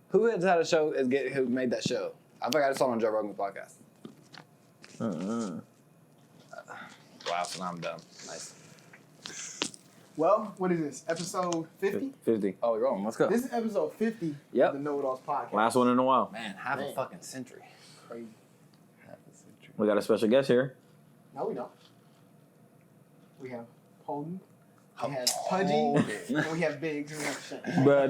Who has had a show? Who made that show? I think I saw it on Joe Rogan's podcast. Wow, so now I'm done. Nice. Well, what is this? Episode 50? 50. Oh, we're rolling. Let's go. This is episode 50 Yep. of the Noahidols Podcast. Last one in a while. Man, half a fucking century. Crazy. Half a century. We got a special guest here. No, we don't. We have Holden. We have Pudgy. And we have Biggs. And we have Shane. Bro,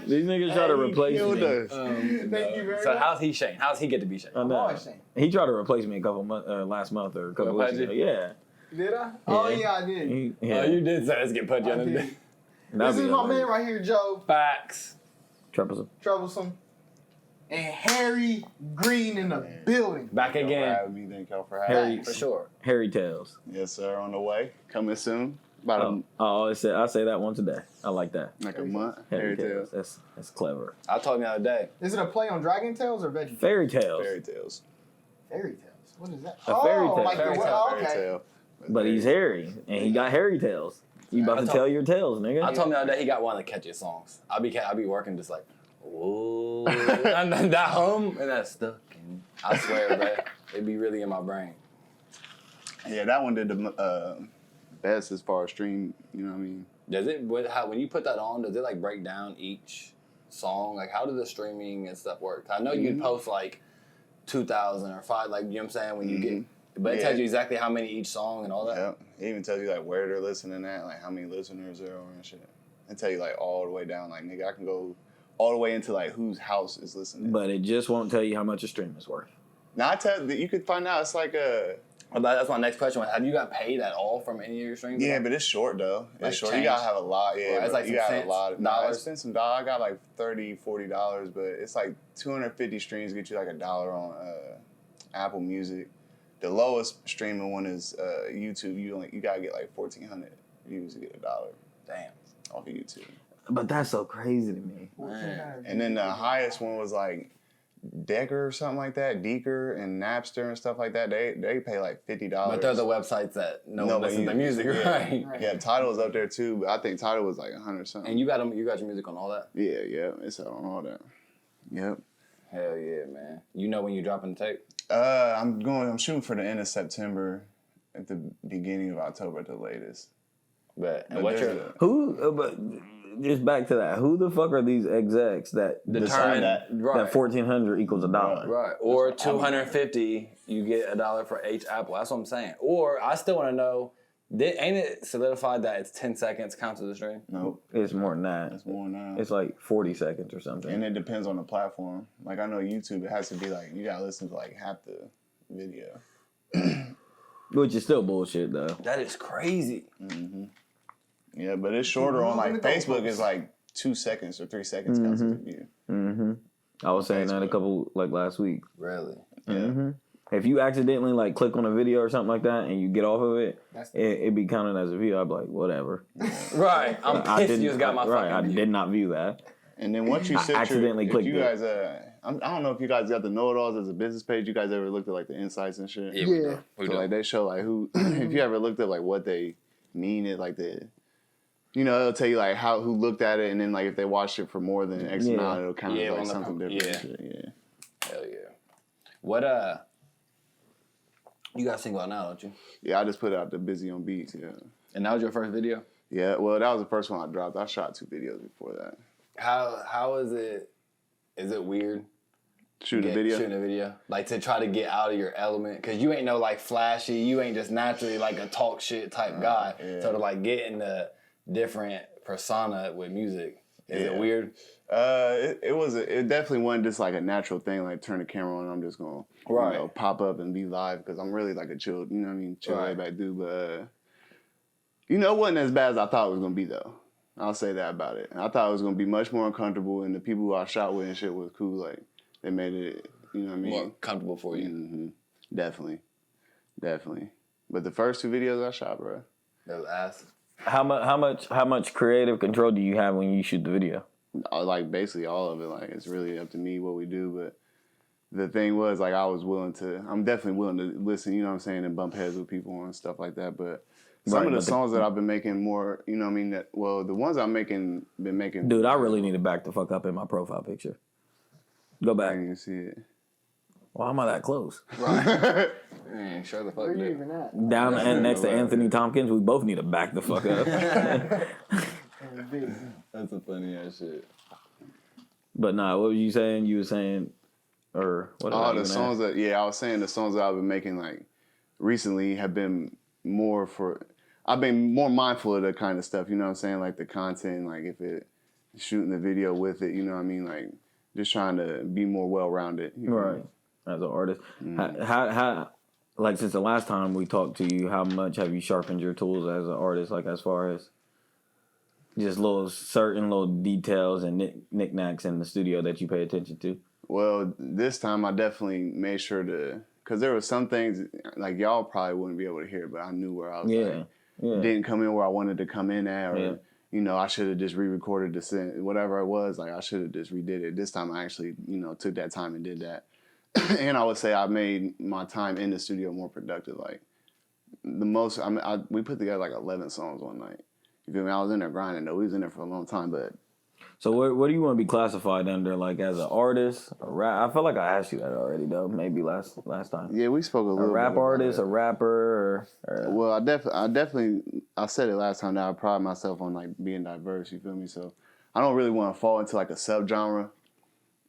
these niggas try to replace me. Thank you very much. So how's he Shane? How's he get to be Shane? I I'm know. always Shane. He tried to replace me a couple months, last month or a couple weeks ago. Yeah. Did I? Oh, yeah, I did. Yeah. Oh, you did say let's get Pudgy on I the did. day. This is my man right here, Joe. Facts. Troublesome. And Harry Green in the building. Back Thank y'all again. for having me. Thank y'all for having Harry, me. For sure. Harry Tales. Yes, sir. On the way. Coming soon. About I say that once a day. I like that. like a month. Harry Fairy Tales. tales. That's clever. I told him the other day. Is it a play on Dragon Tales or Veggie? Fairy Tales. Fairy tales. Fairy Tales. What is that? A fairy tale. Like Fairy the, tale. okay. Fairy tale. But he's hairy, and he got hairy tails. You about to tell your tales, nigga. I told him the other day he got one of the catchiest songs. I'll be working just like, ooh, and then that hum and that stuck. And I swear, bro, it be really in my brain. Yeah, that one did the best as far as stream. You know what I mean? Does it? When you put that on, does it like break down each song? Like, how does the streaming and stuff work? I know you'd post like 2,000 or 5, like you know what I'm saying when you get. But it tells you exactly how many each song and all that. Yep. It even tells you like where they're listening at, like how many listeners there are and shit. It tell you like all the way down. Like nigga, I can go all the way into like whose house is listening. But it just won't tell you how much a stream is worth. Now I tell you could find out. It's like a That's my next question. Have you got paid at all from any of your streams? yeah, but it's short though. It's Like short. change? You gotta have a lot. Yeah, Right, it's bro. like you some got cents, a lot of dollars? I spent some dollars. I got like $30, $40, but it's like 250 streams get you like $1 on Apple Music. The lowest streaming one is YouTube. You gotta get like 1,400 views to get $1. Damn. Off of YouTube. But that's so crazy to me. And then the highest one was like Decker or something like that, Deeker and Napster and stuff like that. They pay like $50. But they're the websites that no one listens to music, right? Yeah, Tidal was up there too, but I think Tidal was like 100 something. And you got your music on all that? Yeah, it's out on all that. Yep. Hell yeah, man. You know when you're dropping the tape? I'm shooting for the end of September, at the beginning of October at the latest. But But what's there's your But just back to that. Who the fuck are these execs that determine that- right? that 1,400 equals $1? Right. Or 250, you get $1 for each apple. That's what I'm saying. Or I still want to know, ain't it solidified that it's 10 seconds counts as a stream? Nope, It's more than that. it's more now. It's like 40 seconds or something. And it depends on the platform. Like I know YouTube, it has to be like you gotta listen to like half the video. Which is still bullshit, though. That is crazy. Yeah, but it's shorter on like Moving the Facebook. goalposts. Is like 2 seconds or 3 seconds counts as a view. I was saying that a couple, like last week. Really? Yeah. If you accidentally like click on a video or something like that and you get off of it, it'd be counted as a view. I'd be like, whatever. Right. I'm I pissed didn't. you just got my right, I fucking view. did not view that. And then once you I set accidentally if clicked you it. guys, I don't know if you guys got the Know-It-Alls as a business page. You guys ever looked at like the insights and shit? Yeah, we do. We So do. like they show like who, if you ever looked at like what they mean it, like the, it'll tell you like who looked at it, and then like if they watched it for more than X amount, it'll kind of Yeah, like on the something pro- different. yeah. and shit, yeah. Hell yeah. What, you got a single out now, don't you? Yeah, I just put out the Busy on Beats. Yeah. And that was your first video? Yeah. Well, that was the first one I dropped. I shot 2 videos before that. How is it? Is it weird? Shooting a video. Shooting a video. Like to try to get out of your element. Cause you ain't no like flashy, you ain't just naturally like a talk shit type guy. yeah. So to like get in the different persona with music, is it weird? It definitely wasn't just like a natural thing, like turn the camera on and I'm just gonna pop up and be live, because I'm really like a chill, chill laid back dude. But it wasn't as bad as I thought it was gonna be though. I'll say that about it. I thought it was gonna be much more uncomfortable, and the people who I shot with and shit was cool. Like they made it, More comfortable for you. Mm-hmm. Definitely. But the first 2 videos I shot, bro. That was ass. How much creative control do you have when you shoot the video? Like basically all of it. Like it's really up to me what we do. But the thing was, like, I'm definitely willing to listen, and bump heads with people and stuff like that. But some of the songs that I've been making more, the ones been making. Dude, I really need to back the fuck up in my profile picture. Go I back. didn't even see it. Why am I that close? Right. Man, sure the fuck Where are you did. even at? Down and next to Anthony Tompkins, we both need to back the fuck up. And big. That's a funny ass shit. But nah, what were you saying? You were saying, or what? Oh, the songs that I was saying the songs that I've been making like recently have been more for. I've been more mindful of the kind of stuff. You know what I'm saying? Like the content, like if it shooting the video with it. You know what I mean? Like just trying to be more well rounded. Right. As an artist, how like since the last time we talked to you, how much have you sharpened your tools as an artist? Like as far as just certain little details and knickknacks in the studio that you pay attention to. Well, this time I definitely made sure to, because there were some things like y'all probably wouldn't be able to hear, but I knew where I was. Didn't come in where I wanted to come in at, or you know, I should have just re-recorded the scene, whatever it was. Like I should have just redid it. This time I actually, you know, took that time and did that. And I would say I made my time in the studio more productive. Like the most, we put together like 11 songs one night. You feel me? I was in there grinding though. We was in there for a long time, but. So what do you want to be classified under? Like as an artist, a rap? I feel like I asked you that already though. Maybe last time. Yeah, we spoke a little. A rap artist, a rapper, or well, I definitely said it last time that I pride myself on like being diverse. You feel me? So I don't really want to fall into like a subgenre.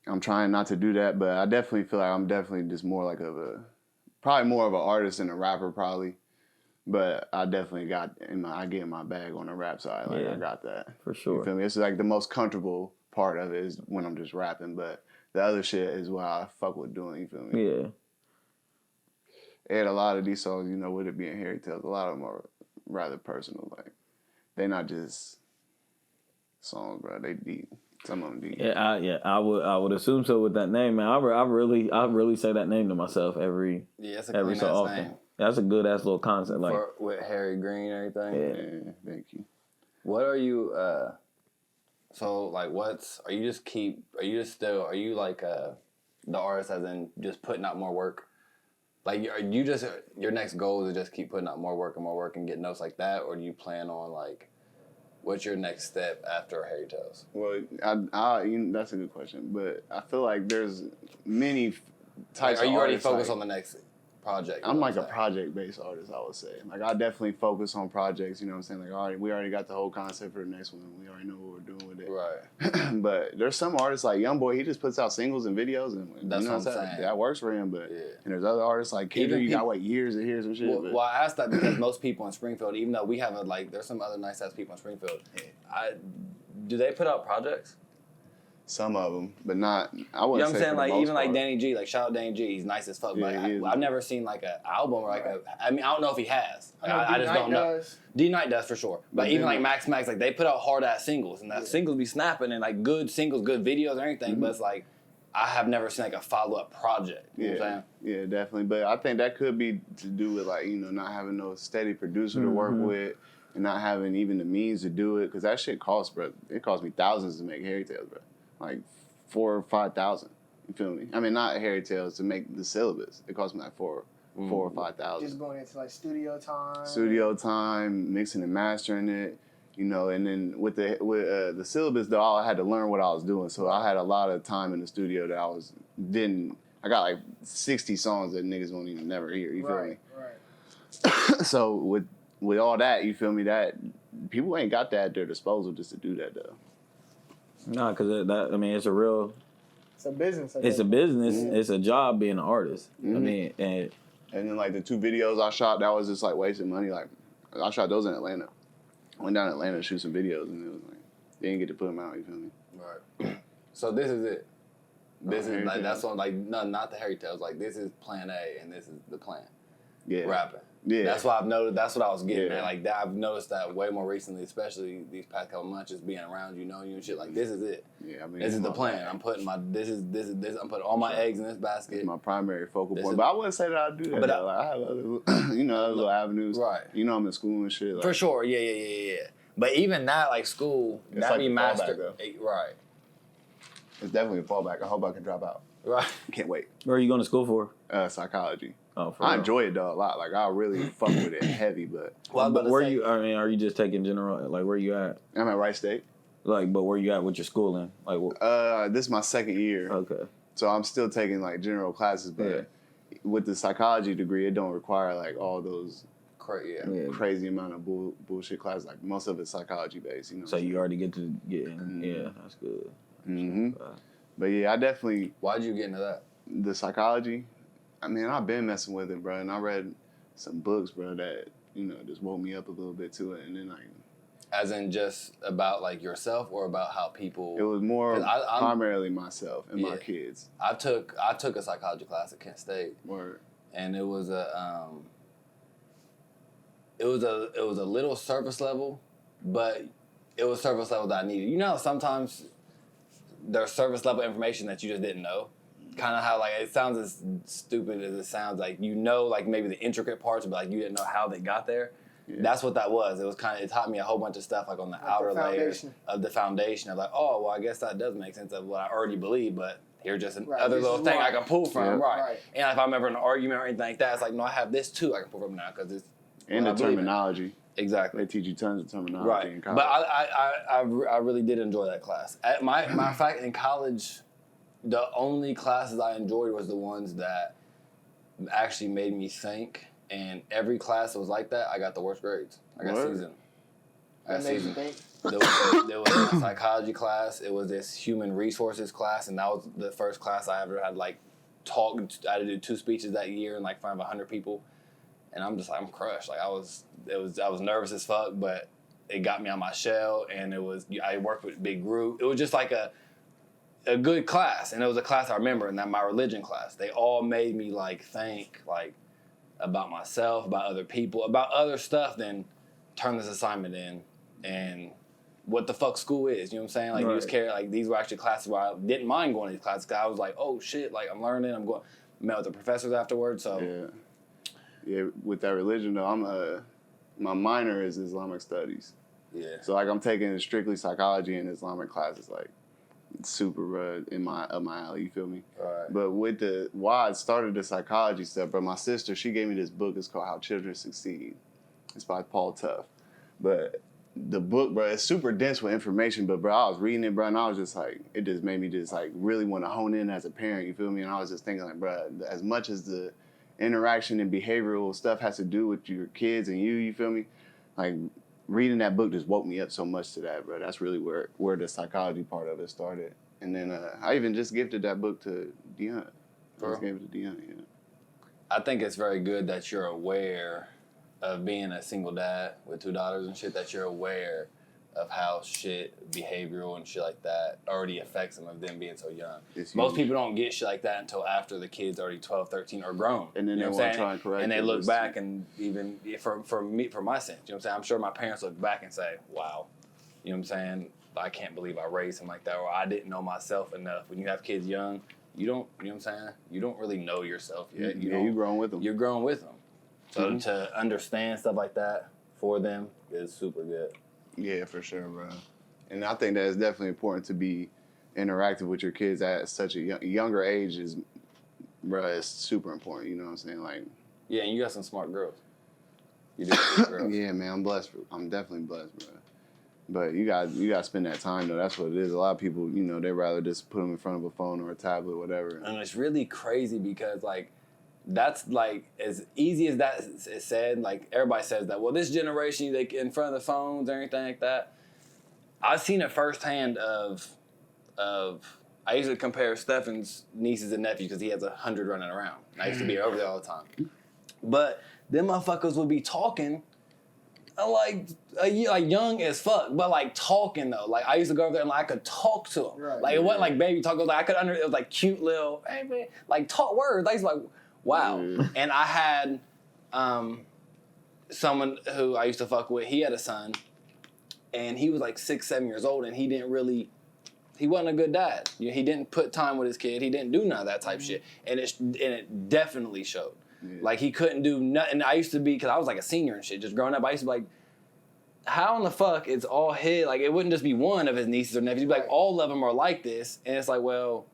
I'm trying not to do that, but I definitely feel like I'm definitely just more like probably more of an artist than a rapper probably. But I definitely I get in my bag on the rap side. Like I got that. For sure. You feel me? It's like the most comfortable part of it is when I'm just rapping, but the other shit is what I fuck with doing, you feel me? Yeah. And a lot of these songs, you know, with it being Harry Tales, a lot of them are rather personal. Like they're not just songs, bro. They deep. Some of them deep. Yeah, I would assume so with that name, man. I really say that name to myself every so often. Name. That's a good ass little concept, like with Harry Green and everything. Yeah, thank you. What are you? So like, are you like the artist as in just putting out more work? Like, are you just your next goal is to just keep putting out more work and get notes like that, or do you plan on like? What's your next step after Harry Tales? Well, that's a good question, but I feel like there's many types. Are you already artists, focused on the next project? I'm like a project-based artist, I would say. Like I definitely focus on projects. You know what I'm saying? Like we already got the whole concept for the next one. We already know what we're doing with it. Right. But there's some artists like YoungBoy. He just puts out singles and videos, and that's what I'm saying. That works for him. But and there's other artists like Kendrick. You got to wait years to hear some shit. Well, I asked that because most people in Springfield, even though we have there's some other nice ass people in Springfield. Do they put out projects? Some of them, but not. I wouldn't say. You know what I'm saying? Like even part. like Danny G, like shout out Danny G. He's nice as fuck. Yeah, I've never seen like an album or like I mean, I don't know if he has. I just don't know. D Night does for sure. But even like Max, like they put out hard ass singles, and that singles be snapping and like good singles, good videos, and everything. Mm-hmm. But it's like I have never seen like a follow up project. You know what I'm saying? Yeah, definitely. But I think that could be to do with like not having no steady producer to work with. And not having even the means to do it, because that shit costs, bro. It cost me thousands to make Harry Tales, bro. Like 4,000 or 5,000. You feel me? I mean, not Harry Tales to make the syllabus. It cost me like 4,000 or 5,000. Just going into like studio time, mixing and mastering it, And then with the syllabus, though, I had to learn what I was doing. So I had a lot of time in the studio that I got like 60 songs that niggas won't even never hear. You feel me? Right. So with all that, you feel me, that people ain't got that at their disposal just to do that, though. Nah, because it's a business. It's a business. Mm-hmm. It's a job being an artist. Mm-hmm. I mean, and then like the 2 videos I shot, that was just like wasting money. Like I shot those in Atlanta. I went down to Atlanta to shoot some videos, and it was like they didn't get to put them out. You feel me? Right. So this is it. This is like that's on like not the Harry Tales. Like this is Plan A, and this is the plan. Yeah. Rapping. Yeah. That's what I've noticed. That's what I was getting at. Like that, I've noticed that way more recently, especially these past couple months, just being around you, knowing you and shit. Like this is it. Yeah, I mean, this is the plan. I'm putting this is. I'm putting all my eggs in this basket. It's my primary focal point. But I wouldn't say that I do that. But I have other, other little avenues. Right. I'm in school and shit. Like, for sure. Yeah. But even that, like school, that like be mastered. Right. It's definitely a fallback. I hope I can drop out. Right. Can't wait. Where are you going to school for? Psychology. Oh, I enjoy it though a lot. Like I really fuck with it heavy, but where you? I mean, are you just taking general? Like where you at? I'm at Wright State. Like, but where you at with your schooling? Like, this is my second year. Okay. So I'm still taking like general classes, but with the psychology degree, it don't require like all those crazy amount of bullshit classes. Like most of it's psychology based, you know. So you already get in. Mm-hmm. Yeah, that's good. Mm-hmm. But yeah, I definitely. Why'd you get into that? The psychology. I mean, I've been messing with it, bro, and I read some books, bro, that just woke me up a little bit to it, and then like. As in just about like yourself or about how people... It was more primarily myself and my kids. I took a psychology class at Kent State. Word. And it was a little surface level, but it was surface level that I needed. You know, sometimes there's surface level information that you just didn't know. Kind of how like it sounds as stupid as it sounds, like like maybe the intricate parts, but like you didn't know how they got there. Yeah. That's what that was. It taught me a whole bunch of stuff like on the outer layers of the foundation of like, oh, well, I guess that does make sense of what I already believe, but here's just another little thing I can pull from. Right. And if I'm ever in an argument or anything like that, it's like, no, I have this too I can pull from now because it's... And the terminology. Exactly. They teach you tons of terminology in college. But I really did enjoy that class. Matter of fact, in college, the only classes I enjoyed was the ones that actually made me think. And every class that was like that, I got the worst grades. I got seasoned. There was a psychology class. It was this human resources class, and that was the first class I ever had like talk. I had to do 2 speeches that year in like front of 100 people, and I'm crushed. Like I was nervous as fuck, but it got me on my shell, and I worked with a big group. It was just like a good class, and it was a class I remember, and that my religion class. They all made me like think like. About myself, about other people, about other stuff than turn this assignment in and what the fuck school is. You know what I'm saying? Like, you just care. Like, these were actually classes where I didn't mind going to these classes because I was like, oh, shit, like, I'm learning. I'm going, met with the professors afterwards, so. Yeah, with that religion, though, my minor is Islamic studies. Yeah. So, like, I'm taking strictly psychology and Islamic classes, like, super in my alley, you feel me? Right. But with why I started the psychology stuff, bro, my sister, she gave me this book. It's called How Children Succeed. It's by Paul Tough. But the book, bro, it's super dense with information, but bro, I was reading it, bro, and I was just like, it just made me just like really want to hone in as a parent, you feel me? And I was just thinking like, bro, as much as the interaction and behavioral stuff has to do with your kids and you feel me? Like reading that book just woke me up so much to that, bro. That's really where the psychology part of it started. And then I even just gifted that book to Dion. Just gave it to Dion, yeah. I think it's very good that you're aware of being a single dad with 2 daughters and shit, that you're aware of how shit, behavioral and shit like that already affects them of them being so young. Most people don't get shit like that until after the kid's already 12, 13 or grown. And then they want to try and correct it. And they look back and even, for me, for my sense, you know what I'm saying? I'm sure my parents look back and say, wow, you know what I'm saying? I can't believe I raised him like that, or I didn't know myself enough. When you have kids young, you don't, you know what I'm saying? You don't really know yourself yet. You're growing with them. You're growing with them. So to understand stuff like that for them is super good. Yeah, for sure, bro. And I think that it's definitely important to be interactive with your kids at such a younger age bro, it's super important, you know what I'm saying? Like, yeah, and you got some smart girls. You do smart girls. Yeah, man, I'm blessed. I'm definitely blessed, bro. But you got to spend that time, though. That's what it is. A lot of people, they rather just put them in front of a phone or a tablet or whatever. And it's really crazy because, like, that's, like, as easy as that is said. Like, everybody says that, well, this generation, they in front of the phones or anything like that. I've seen it firsthand of I used to compare Stefan's nieces and nephews because he has 100 running around. And I used to be over there all the time. But them motherfuckers would be talking like young as fuck, but like talking though. Like I used to go over there and like I could talk to them. Right, like it wasn't like baby talk. Like I could it was like cute little hey, like talk words. I used to like wow. And I had someone who I used to fuck with. He had a son, and he was like 6, 7 years old, and he wasn't a good dad. He didn't put time with his kid. He didn't do none of that type shit, and it definitely showed. Yeah. Like, he couldn't do nothing. I used to be, because I was like a senior and shit, just growing up, I used to be like, how in the fuck it's all his? Like, it wouldn't just be one of his nieces or nephews. It'd be like, all of them are like this. And it's like, well,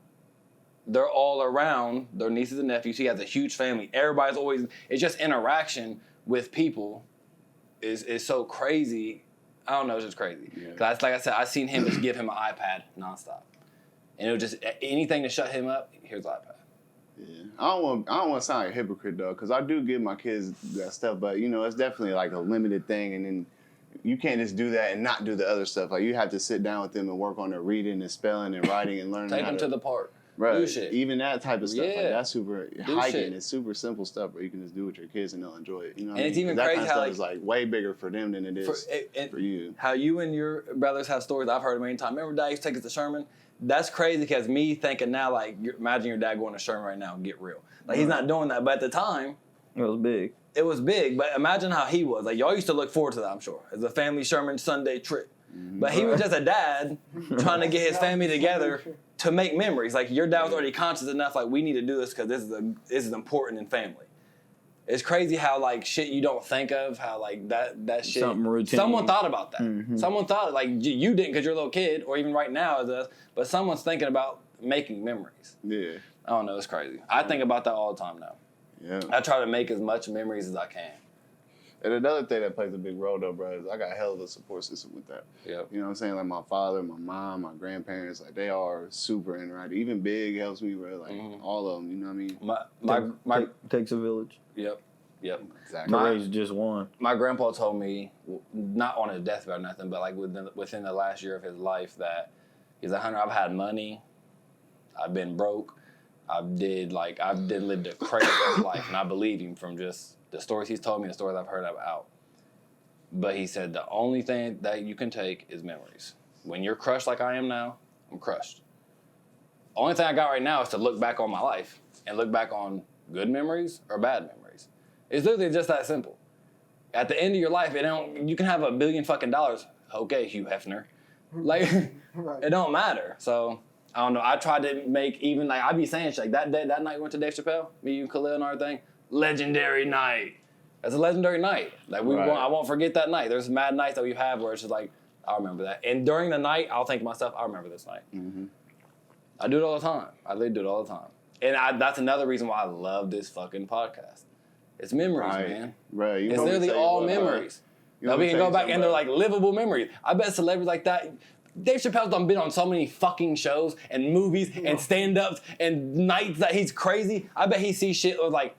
they're all around their nieces and nephews. He has a huge family. Everybody's always, it's just interaction with people is so crazy. I don't know, it's just crazy. Because like I said, I seen him just give him an iPad nonstop. And it was just anything to shut him up, here's the iPad. Yeah, I don't want to sound like a hypocrite though, because I do give my kids that stuff, but you know, it's definitely like a limited thing, and then you can't just do that and not do the other stuff. Like you have to sit down with them and work on their reading and spelling and writing and learning. Take them to the park. Right. Do shit. Even that type of stuff. Yeah. Like that's super Do hiking. shit. It's super simple stuff where you can just do with your kids and they'll enjoy it. You know what And I it's mean? even that crazy kind of how, stuff like, is like way bigger for them than it is for you. How you and your brothers have stories I've heard many times. Remember Dad used to take us to Sherman? That's crazy because me thinking now, like, imagine your dad going to Sherman right now and get real. Like, he's not doing that. But at the time, It was big. it was big. But imagine how he was. Like, y'all used to look forward to that, I'm sure, as a family Sherman Sunday trip. But he was just a dad trying to get his family together to make memories. Like, your dad was already conscious enough, like, we need to do this because this is important in family. It's crazy how, like, shit you don't think of, how, like, that shit. Something routine. Someone thought about that. Someone thought, like, you didn't because you're a little kid, or even right now as us, but someone's thinking about making memories. Yeah. I don't know, it's crazy. I think about that all the time now. Yeah. I try to make as much memories as I can. And another thing that plays a big role though, bro, is I got a hell of a support system with that. Yep. You know what I'm saying? Like my father, my mom, my grandparents, like they are super interactive. Even Big helps me, bro. Like all of them, you know what I mean? My takes a village. Yep. Exactly. Courage just one. My grandpa told me, not on his deathbed or nothing, but like within the last year of his life, that he's like, Hunter, I've had money, I've been broke, I've lived a crazy life, and I believe him from just the stories he's told me, the stories I've heard about. But he said the only thing that you can take is memories. When you're crushed like I am now, I'm crushed. Only thing I got right now is to look back on my life and look back on good memories or bad memories. It's literally just that simple. At the end of your life, you can have $1 billion fucking dollars. Okay, Hugh Hefner. Like, It don't matter. So, I don't know. I tried to make even, like, I be saying shit. Like, that night we went to Dave Chappelle, me, you, and Khalil and everything. Legendary night. That's a legendary night. Like, I won't forget that night. There's mad nights that we've had where it's just like, I remember that. And during the night, I'll think to myself, I remember this night. Mm-hmm. I do it all the time. I literally do it all the time. And that's another reason why I love this fucking podcast. It's memories, man. Right. It's literally all memories. That we can go back and they're like livable memories. I bet celebrities like that, Dave Chappelle's done been on so many fucking shows and movies and stand-ups and nights that he's crazy. I bet he sees shit like,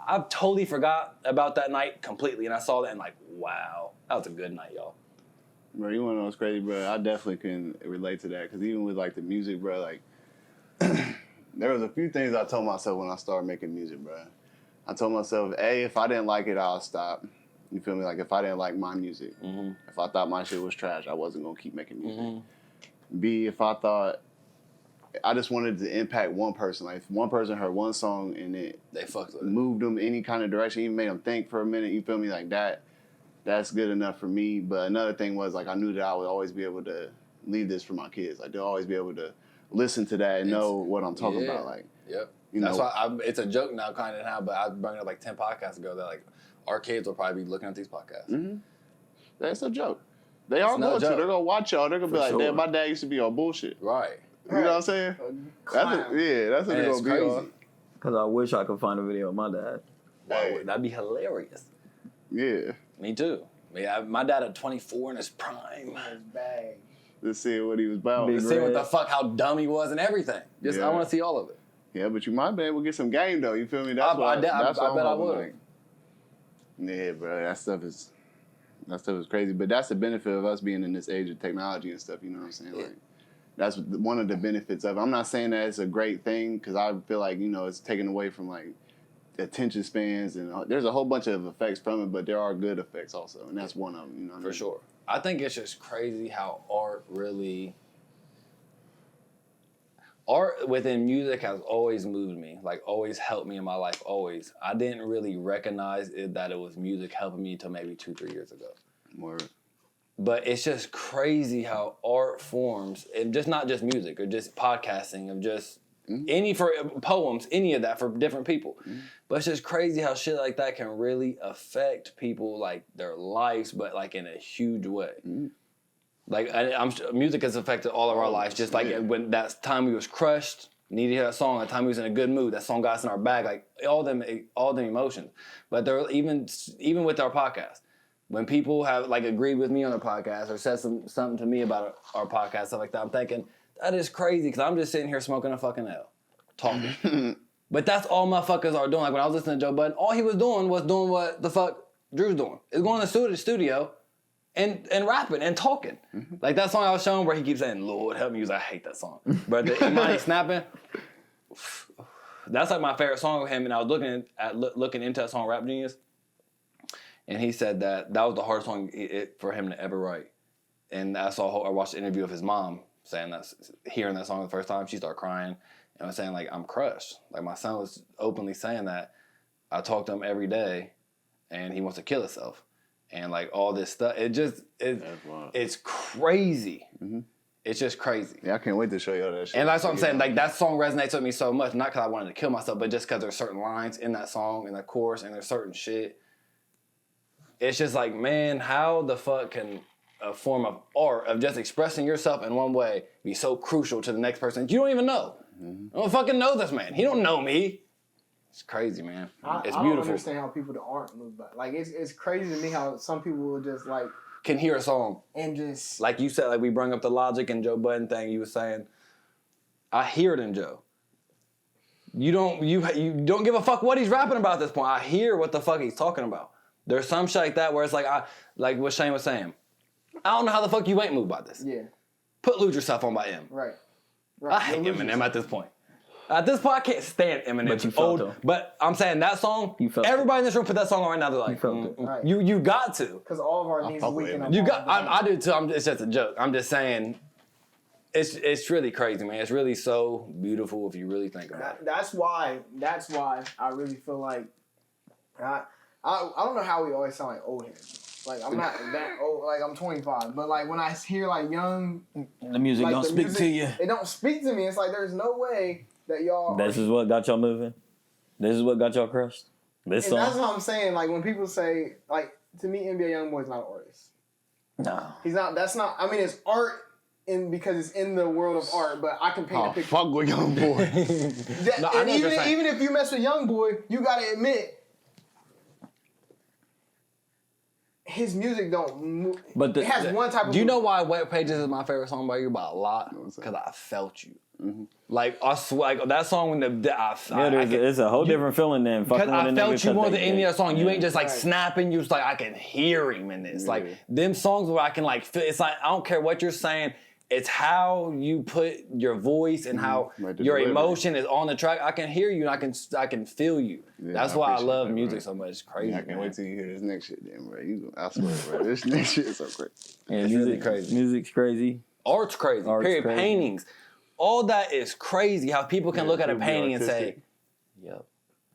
I totally forgot about that night completely. And I saw that and like, wow, that was a good night, y'all. Bro, you want to know what's crazy, bro? I definitely can relate to that. Because even with like the music, bro, like, there was a few things I told myself when I started making music, bro. I told myself, A, if I didn't like it, I'll stop. You feel me? Like, if I didn't like my music, if I thought my shit was trash, I wasn't going to keep making music. B, if I thought, I just wanted to impact one person. Like, if one person heard one song and it moved them any kind of direction, even made them think for a minute, you feel me? Like, that's good enough for me. But another thing was, like, I knew that I would always be able to leave this for my kids. Like, they'll always be able to listen to that and know what I'm talking about. Like, that's why it's a joke now, kind of now, but I brought it up like 10 podcasts ago that like our kids will probably be looking at these podcasts. That's a joke. They are going to. They're going to watch y'all. They're going to be like, damn, my dad used to be on bullshit. Right. You know what I'm saying? That's what they're going to be on. Because I wish I could find a video of my dad. Wow, that'd be hilarious. Yeah. Me too. My dad at 24 in his prime. Let's see what he was about. Let's see what the fuck, how dumb he was and everything. I want to see all of it. Yeah, but you might be able to get some game though. You feel me? I bet I would. Like. Yeah, bro. That stuff is crazy. But that's the benefit of us being in this age of technology and stuff. You know what I'm saying? Like, that's one of the benefits of it. I'm not saying that it's a great thing because I feel like it's taken away from like attention spans and there's a whole bunch of effects from it, but there are good effects also, and that's one of them. You know what I mean? For sure. I think it's just crazy how art within music has always moved me, like always helped me in my life, always. I didn't really recognize that it was music helping me till maybe 2-3 years ago. More. But it's just crazy how art forms, and just not just music or just podcasting, of just any for poems, any of that for different people. But it's just crazy how shit like that can really affect people, like their lives, but like in a huge way. Like music has affected all of our lives. Just like when that time we was crushed, needed to hear that song. That time we was in a good mood, that song got us in our bag. Like all them emotions. But there even with our podcast, when people have like agreed with me on the podcast or said something to me about our podcast, stuff like that, I'm thinking That is crazy because I'm just sitting here smoking a fucking L, talking. But that's all motherfuckers are doing. Like when I was listening to Joe Budden, all he was doing what the fuck Drew's doing. Is going to the studio and rapping and talking. Mm-hmm. Like that song I was showing where he keeps saying, Lord help me, he was like, I hate that song. But the Imani snapping, that's like my favorite song of him. And I was looking into that song, Rap Genius. And he said that was the hardest song for him to ever write. And I watched the interview of his mom saying that, hearing that song the first time, she started crying. And I was saying, like, I'm crushed. Like, my son was openly saying that. I talk to him every day, and he wants to kill himself. And, like, all this stuff. It's crazy. Mm-hmm. It's just crazy. Yeah, I can't wait to show you all that shit. And that's what I'm saying. Like, that song resonates with me so much. Not because I wanted to kill myself, but just because there's certain lines in that song, in the chorus, and there's certain shit. It's just like, man, how the fuck can a form of art, of just expressing yourself in one way, be so crucial to the next person you don't even know? Mm-hmm. I don't fucking know this man. He don't know me. It's crazy, man. It's beautiful. I don't understand how people that aren't moved by it. Like, it's crazy to me how some people will just, like... can hear a song. And just... like you said, like we brought up the Logic and Joe Budden thing you were saying. I hear it in Joe. You don't give a fuck what he's rapping about at this point. I hear what the fuck he's talking about. There's some shit like that where it's like, like what Shane was saying. I don't know how the fuck you ain't moved by this. Yeah. Put Lose Yourself on by M. Right. I hate Eminem at this point. At this point, I can't stand Eminem. But you felt it. But I'm saying that song, everybody in this room put that song on right now. They're like, right. You got to. Because all of our needs are weakened. I do too. It's just a joke. I'm just saying, it's really crazy, man. It's really so beautiful if you really think about it. That's why I really feel like, I don't know how we always sound like old heads. Like, I'm not that old. Like, I'm 25. But, like, when I hear, like, young... the music don't speak to you. It don't speak to me. It's like, there's no way that y'all... This is what got y'all moving? This is what got y'all crushed? This song? That's what I'm saying. Like, when people say... Like, to me, NBA Youngboy's not an artist. No. He's not... That's not... I mean, it's art because it's in the world of art, but I can paint a picture. Fuck with Youngboy. No, and even if you mess with Youngboy, you gotta admit... his music don't move. But it has one type of... Do you know why Wet Pages is my favorite song by you? By a lot. Because I felt you. Mm-hmm. Like, I swear, like, that song when it's a whole different feeling than fucking with a nigga. Because I felt you more than any other song. You ain't just like snapping. You was like, I can hear him in this. Like, them songs where I can like feel, it's like, I don't care what you're saying. It's how you put your voice and how your emotion is on the track. I can hear you and I can feel you. Yeah, that's why I love music so much. It's crazy. Yeah, I can't wait till you hear this next shit then, bro. I swear, bro. This next shit is so crazy. Yeah, it's really crazy. Music's crazy. Art's crazy. Period. Crazy. Paintings. All that is crazy. How people can look at a painting and say, yep.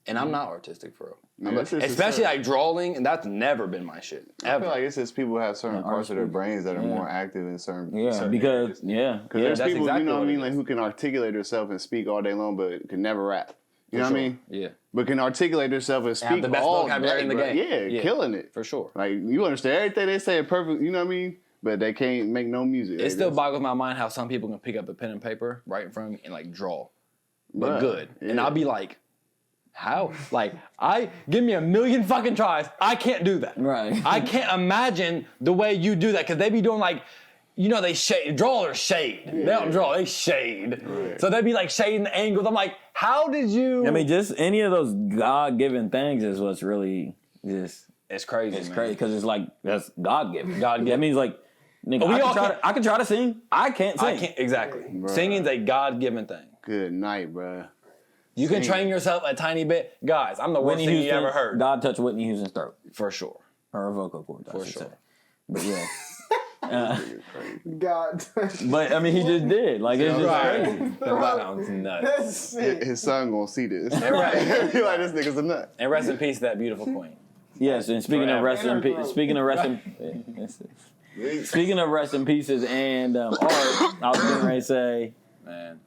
And I'm not artistic, bro. Yeah, especially like drawing, and that's never been my shit. Ever. I feel like it's just people have certain parts of their brains that are more active in certain because areas. There's people, exactly you know what I mean, like who can articulate themselves and speak all day long, but can never rap. You know what I mean? Yeah. But can articulate themselves and speak the best all vocabulary in the game. Yeah, killing it for sure. Like you understand everything they say perfect. You know what I mean? But they can't make no music. It still boggles my mind how some people can pick up a pen and paper right in front of me and like draw, but good, and I'll be like. How? Like, give me a million fucking tries. I can't do that. Right. I can't imagine the way you do that because they be doing like, you know, they shade. Drawers shade. Yeah. They don't draw. They shade. Right. So they be like shading the angles. I'm like, how did you? I mean, just any of those God-given things is what's really just. It's crazy. It's crazy because it's like that's God-given. God-given. That means like, nigga, I can try to sing. I can't sing. I can't exactly. Bruh. Singing's a God-given thing. Good night, bro. You can train yourself a tiny bit. Guys, I'm the worst thing you ever heard. God touched Whitney Houston's throat. For sure. Or a vocal cord, I should say. But yeah. God touched. But, I mean, he just did. Like, it's just crazy. That sounds nuts. His son gonna see this. And like, this nigga's a nut. And rest in peace to that beautiful queen. Yes, and speaking of rest in peace, speaking of rest in pieces and art, I was getting ready to say, man.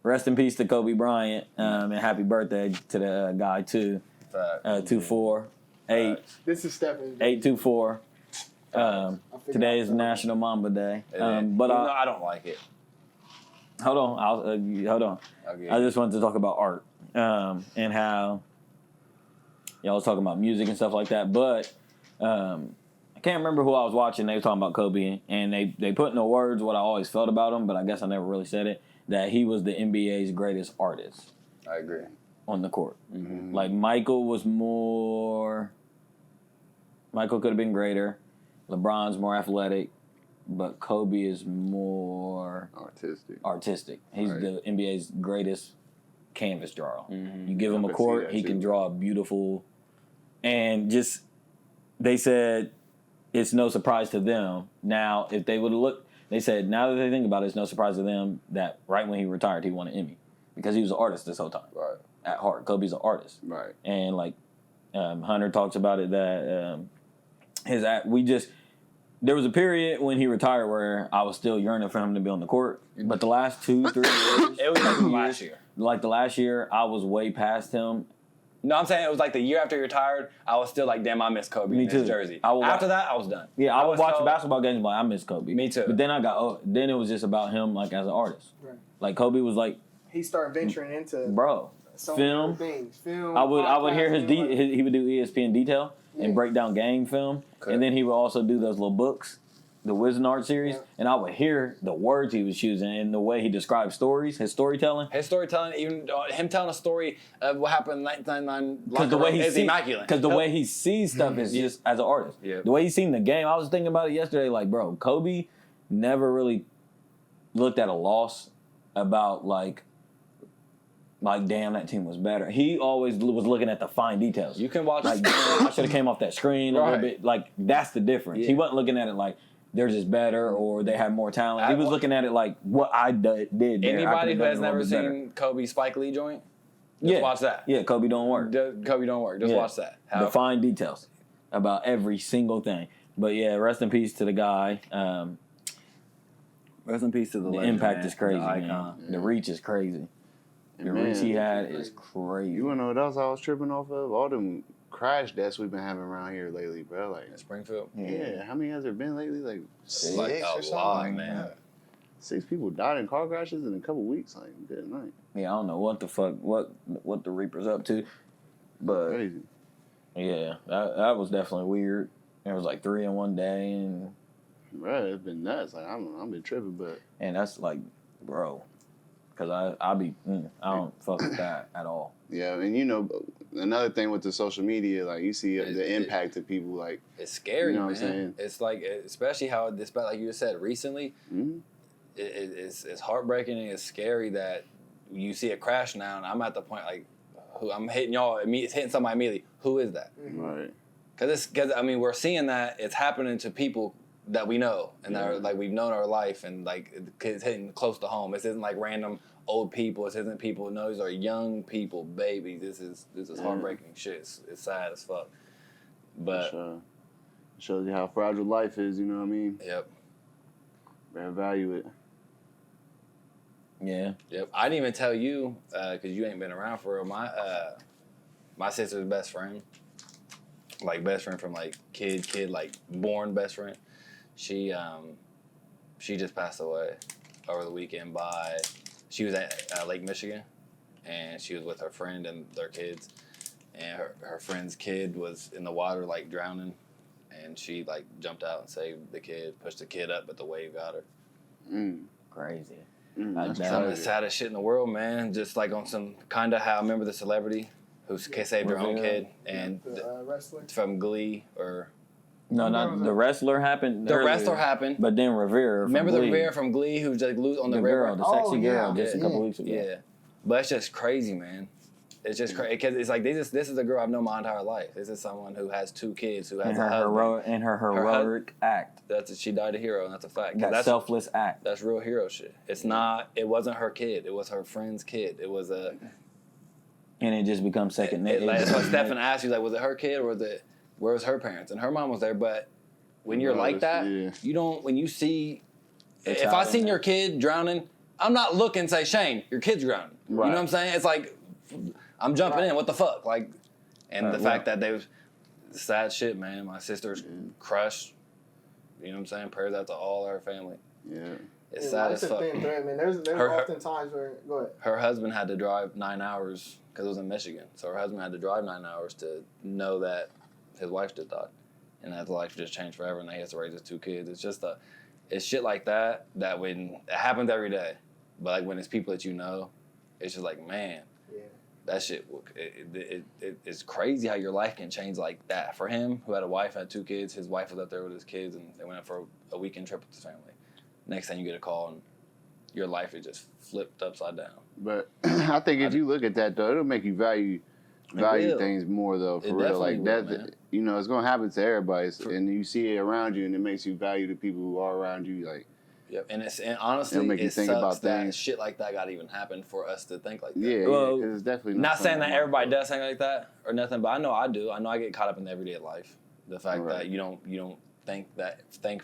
Rest in peace to Kobe Bryant, and happy birthday to the guy too. 248. This is Stephanie. 824. Today is National Mamba Day. But I don't like it. Hold on. Hold on. I just wanted to talk about art and how y'all was talking about music and stuff like that. But I can't can't remember who I was watching. They were talking about Kobe, and they put into words what I always felt about him, but I guess I never really said it, that he was the NBA's greatest artist. I agree. On the court. Mm-hmm. Like, Michael could have been greater. LeBron's more athletic, but Kobe is more artistic. He's the NBA's greatest canvas drawer. Mm-hmm. You give him a court, he can draw a beautiful, and just, they said it's no surprise to them. Now, if they would have looked, they said, now that they think about it, it's no surprise to them that right when he retired, he won an Emmy. Because he was an artist this whole time. Right. At heart. Kobe's an artist. Right. And, like, Hunter talks about it that there was a period when he retired where I was still yearning for him to be on the court. But the last 2-3 years. It was like the last year. Like the last year, I was way past him. No, I'm saying it was like the year after he retired, I was still like, damn, I miss Kobe in his jersey. After that, I was done. Yeah, I would watch basketball games like, I miss Kobe. Me too. But then then it was just about him, like, as an artist. Right. Like, Kobe was like... He started venturing into... Bro, film. Things. Film. I would hear he would do ESPN Detail and break down game film. Okay. And then he would also do those little books, the Wizard series, and I would hear the words he was choosing and the way he described stories, his storytelling. Even him telling a story of what happened in 1999 because the way he is immaculate. Because the way he sees stuff is just as an artist. Yeah. The way he's seen the game, I was thinking about it yesterday. Like, bro, Kobe never really looked at a loss about like damn, that team was better. He always was looking at the fine details. You can watch like, I should have came off that screen a little bit. Like, that's the difference. Yeah. He wasn't looking at it like they're just better or they have more talent. He was looking at it like what I did there. Anybody who has never seen Kobe's Spike Lee joint, just watch that. Yeah, Kobe don't work. Kobe don't work. Just watch that. The fine details about every single thing. But yeah, rest in peace to the guy. Rest in peace to the legend, impact man. is crazy, man. Yeah. The reach is crazy. The reach he had is crazy. You wanna know what else I was tripping off of? All them crash deaths we've been having around here lately, bro. Like in Springfield. Yeah. How many has there been lately? Like 6 like or something. Lot, man. 6 people died in car crashes in a couple weeks. Like, good night. Yeah, I don't know what the fuck, what the Reaper's up to, but crazy. Yeah, that was definitely weird. There was like 3 in one day, and bro, it's been nuts. Like I've been tripping, but and that's like, bro. Because I don't fuck with that at all. Yeah, and you know, another thing with the social media, like you see the impact of people, like it's scary. You know man. What I'm saying? It's like, especially how this, like you just said recently, it's heartbreaking and it's scary that you see a crash now, and I'm at the point like, who I'm hitting y'all, it's hitting somebody immediately. Who is that? Right. Because we're seeing that it's happening to people that we know and that are, like we've known our life, and like it's hitting close to home. This isn't like random old people. This isn't people. No, these are young people, babies. This is heartbreaking shit. It's sad as fuck. But it shows you how fragile life is. You know what I mean? Yep. Better value it. Yeah. Yep. I didn't even tell you because you ain't been around for real. My sister's best friend, like best friend from like kid like born best friend. She just passed away over the weekend she was at Lake Michigan, and she was with her friend and their kids, and her friend's kid was in the water like drowning, and she like jumped out and saved the kid, pushed the kid up, but the wave got her. Crazy. That's some of the saddest shit in the world, man. Just like on some kind of how I remember the celebrity who saved her own kid, and from Glee or. No, not the wrestler happened. The wrestler happened, but then Rivera. Remember the Rivera from Glee who's like on the river, the sexy girl, just a couple weeks ago. Yeah, but it's just crazy, man. It's just crazy because it's like this is a girl I've known my entire life. This is someone who has 2 kids, who has a husband. Her heroic act. She died a hero, and that's a fact. That's selfless act. That's real hero shit. It's not. It wasn't her kid. It was her friend's kid. It was a. And it just becomes second nature. That's why Stephen asked you, like, was it her kid or was it? Where was her parents? And her mom was there, but. When you're like that, you don't. When you see, if I seen your kid drowning, I'm not looking and say, Shane, your kid's drowning. Right. You know what I'm saying? It's like, I'm jumping in. What the fuck? Like, and the fact that they was sad shit, man. My sister's crushed. You know what I'm saying? Prayers out to all our family. Yeah. It's sad as fuck. Thin thread, man. There's often times where go ahead. Her husband had to drive 9 hours because it was in Michigan. So her husband had to drive 9 hours to know that his wife just died. and his life just changed forever, and now he has to raise his 2 kids. It's just it's shit like that when it happens every day, but like when it's people that you know, it's just like, man, that shit. It's crazy how your life can change like that. For him, who had a wife, had 2 kids, his wife was up there with his kids, and they went out for a weekend trip with his family. Next time you get a call, and your life is just flipped upside down. But I think if you look at that though, it'll make you value things more though, for real. Like that, you know, it's gonna happen to everybody, and you see it around you, and it makes you value the people who are around you. Like, yep, and honestly, make you think sucks about that things. shit like that got to even happen for us to think like that. Yeah, Well, it's definitely Not saying that everybody does think like that or nothing, but I know I do. I know I get caught up in the everyday life. The fact that you don't think that thank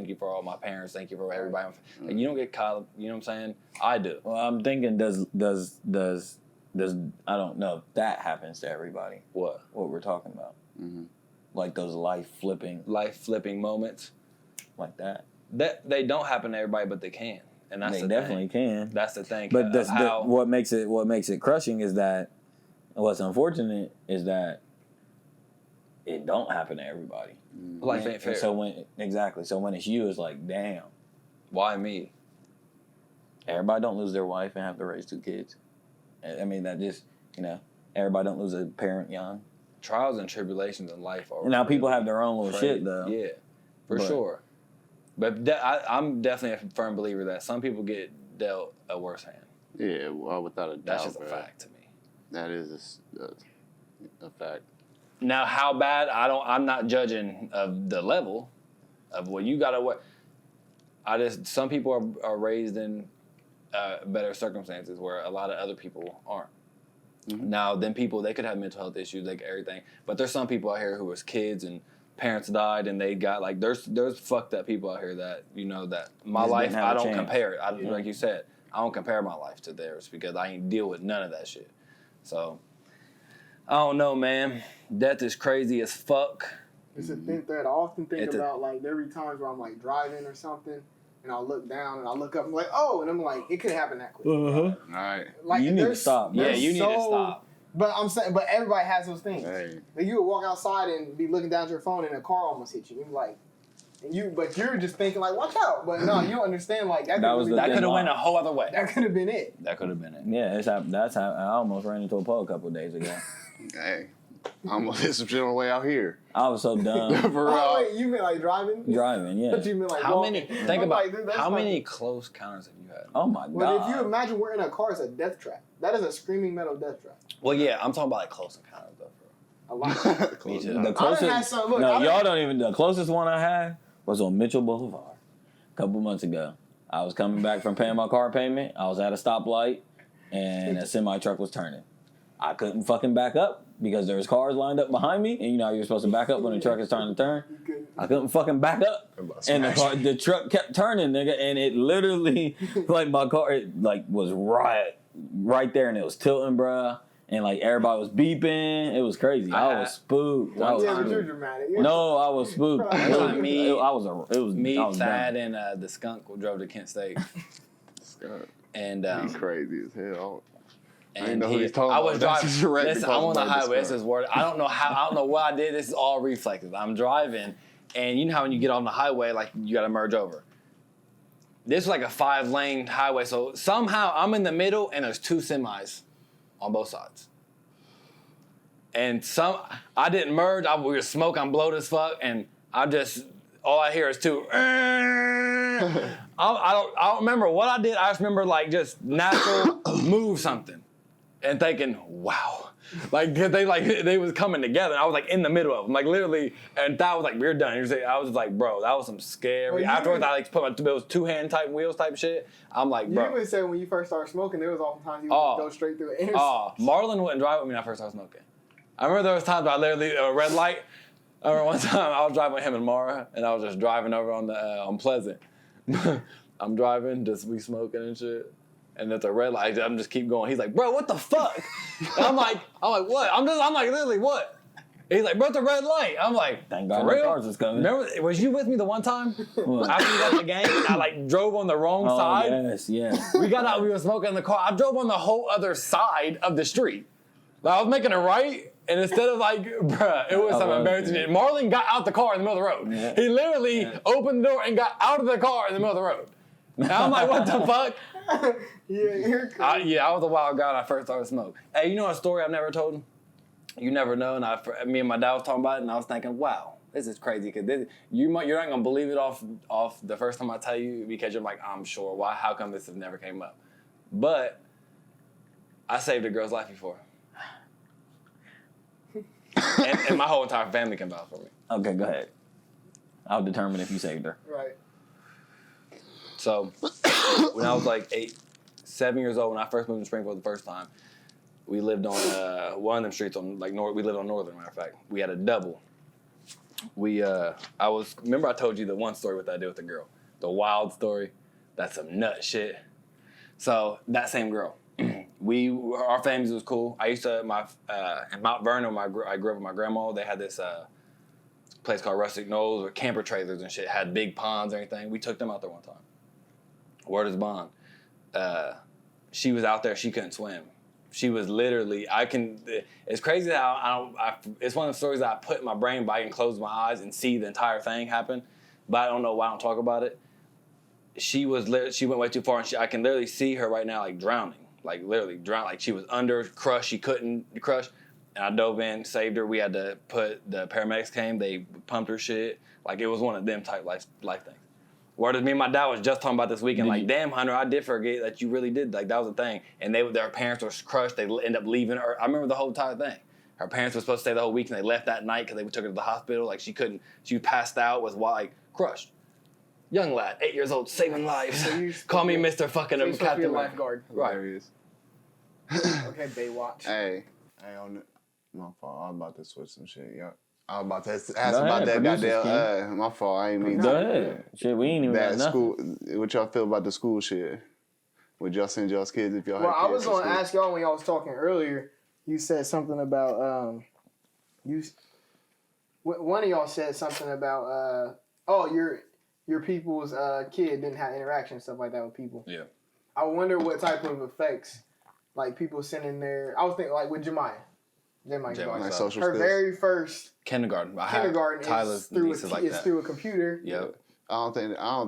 you for all my parents, thank you for everybody. Like, you don't get caught up. You know what I'm saying? I do. Well, I'm thinking, does I don't know if that happens to everybody. What we're talking about, like those life flipping moments like that. That they don't happen to everybody, but they can, and that's they definitely can. That's the thing. But what makes it crushing is that what's unfortunate is that it don't happen to everybody. Life ain't fair. So when it's you, it's like, damn, why me? Everybody don't lose their wife and have to raise 2 kids. I mean, that just, you know, everybody don't lose a parent young. Trials and tribulations in life are. Now people have their own little shit though. Yeah, for sure. But I'm definitely a firm believer that some people get dealt a worse hand. Yeah, well, without a doubt. That's just a fact to me. That is a fact. Now, how bad? I'm not judging of the level of what you gotta. Some people are raised in better circumstances where a lot of other people aren't. Mm-hmm. Now, then people, they could have mental health issues, like everything. But there's some people out here who was kids and parents died and they got like, there's fucked up people out here that, you know, that my life, I don't compare it. Like you said, I don't compare my life to theirs because I ain't deal with none of that shit. So, I don't know, man. Death is crazy as fuck. It's a thing that I often think about, like, there be times where I'm, like, driving or something, and I'll look down, and I'll look up, and I'm like, oh, and I'm like, it could happen that quick. All right. Like, you need to stop. Yeah, you need to stop. But I'm saying, but everybody has those things. Hey. Like, you would walk outside and be looking down at your phone, and a car almost hit you. And you're like, but you're just thinking, like, watch out. But no, you don't understand, like, that could have went a whole other way. That could have been it. That could have been it. Yeah, that's how I almost ran into a pole a couple of days ago. Hey, I almost hit some shit on the way out here. I was so dumb. Oh, wait, you meant like driving? Driving, yeah. But you meant like how walking. many? Think about how many close encounters have you had? Oh my god! Well, if you imagine we're in a car, it's a death trap. That is a screaming metal death trap. Well, yeah, I'm talking about like close encounters though, bro. A lot. Me too. The closest, y'all don't even. The closest one I had was on Mitchell Boulevard a couple months ago. I was coming back from paying my car payment. I was at a stoplight, and a semi truck was turning. I couldn't fucking back up because there was cars lined up behind me, and you know you're supposed to back up when the truck is trying to turn. I couldn't fucking back up, and the truck kept turning, nigga, and it literally like my car was right there, and it was tilting, bruh, and like everybody was beeping. It was crazy. I was spooked. But you're dramatic. No, I was spooked. It was me, Thad, and the skunk drove to Kent State. Skunk. And he's crazy as hell. And I was driving. Listen, I'm on the highway. This is word. I don't know what I did. This is all reflexes. I'm driving, and you know how when you get on the highway, like you got to merge over. This was like a 5-lane highway, so somehow I'm in the middle, and there's 2 semis on both sides. And I didn't merge. We were smoke. I'm bloated as fuck, and all I hear is 2. I don't remember what I did. I just remember like just natural move something. And thinking, wow, like they was coming together. I was like in the middle of them, like literally. And that was like, we're done. I was like, bro, that was some scary. Afterwards, I like put those 2-hand type wheels type shit. I'm like, bro. You even said when you first started smoking, there was oftentimes you would go straight through the intersection. Marlon wouldn't drive with me when I first started smoking. I remember there was times I literally a red light. I remember one time I was driving with him and Mara, and I was just driving over on Pleasant. I'm driving, just we smoking and shit. And at the red light, I'm just keep going. He's like, bro, what the fuck? And I'm like, what? I'm like, literally, what? He's like, bro, it's the red light. I'm like, thank God for real? Cars is coming. Remember, was you with me the one time? After we got the game, I like drove on the wrong side. Yes. We got out, we were smoking in the car. I drove on the whole other side of the street. Like, I was making a right, And instead of like, bruh, it was some embarrassing shit. Marlon got out the car in the middle of the road. Yeah. He literally opened the door and got out of the car in the middle of the road. And I'm like, what the fuck? You're crazy. I was a wild guy when I first started smoking. Hey, you know a story I've never told? You never know. And me and my dad was talking about it, and I was thinking, wow, this is crazy. Because you're not going to believe it off the first time I tell you, because you're like, I'm sure. Why? How come this has never came up? But I saved a girl's life before. and my whole entire family came out for me. Okay, go ahead. I'll determine if you saved her. Right. So, when I was like 7 years old, when I first moved to Springfield the first time, we lived on one of them streets on we lived on Northern, matter of fact. We had a double. Remember I told you the one story what I did with the girl, the wild story. That's some nut shit. So that same girl, our families was cool. I used to in Mount Vernon. I grew up with my grandma. They had this place called Rustic Knolls, or camper trailers and shit. Had big ponds and everything. We took them out there one time. Word is bond. She was out there. She couldn't swim. She was literally. It's crazy how it's one of the stories that I put in my brain, but I can close my eyes and see the entire thing happen. But I don't know why I don't talk about it. She went way too far, and I can literally see her right now, like drowning, like literally drowning, like she was under, crushed. She couldn't crush, and I dove in, saved her. We had to the paramedics came, they pumped her shit, like it was one of them type life things. Word is, me and my dad was just talking about this weekend, like, damn, Hunter, I did forget that you really did, like that was a thing. And their parents were crushed. They end up leaving her. I remember the whole entire thing. Her parents were supposed to stay the whole week, and they left that night because they took her to the hospital. Like she passed out, was like crushed. Young lad, 8 years old, saving lives. So call me Mr. fucking Captain Lifeguard. Right. There he is. Okay, Baywatch. Hey, on my fault. I was about to switch some shit. Yeah. I was about to ask about that goddamn. My fault. I ain't mean Go ahead. Shit, we ain't even got nothing. School. What y'all feel about the school shit? Would y'all send y'all's kids if y'all had kids? Well, I was going to ask y'all when y'all was talking earlier. You said something about one of y'all said something about your people's kid didn't have interaction and stuff like that with people. Yeah. I wonder what type of effects, like people sending their. I was thinking like with Jemiah. Like social her skills. very first kindergarten is through a computer. Yep. I don't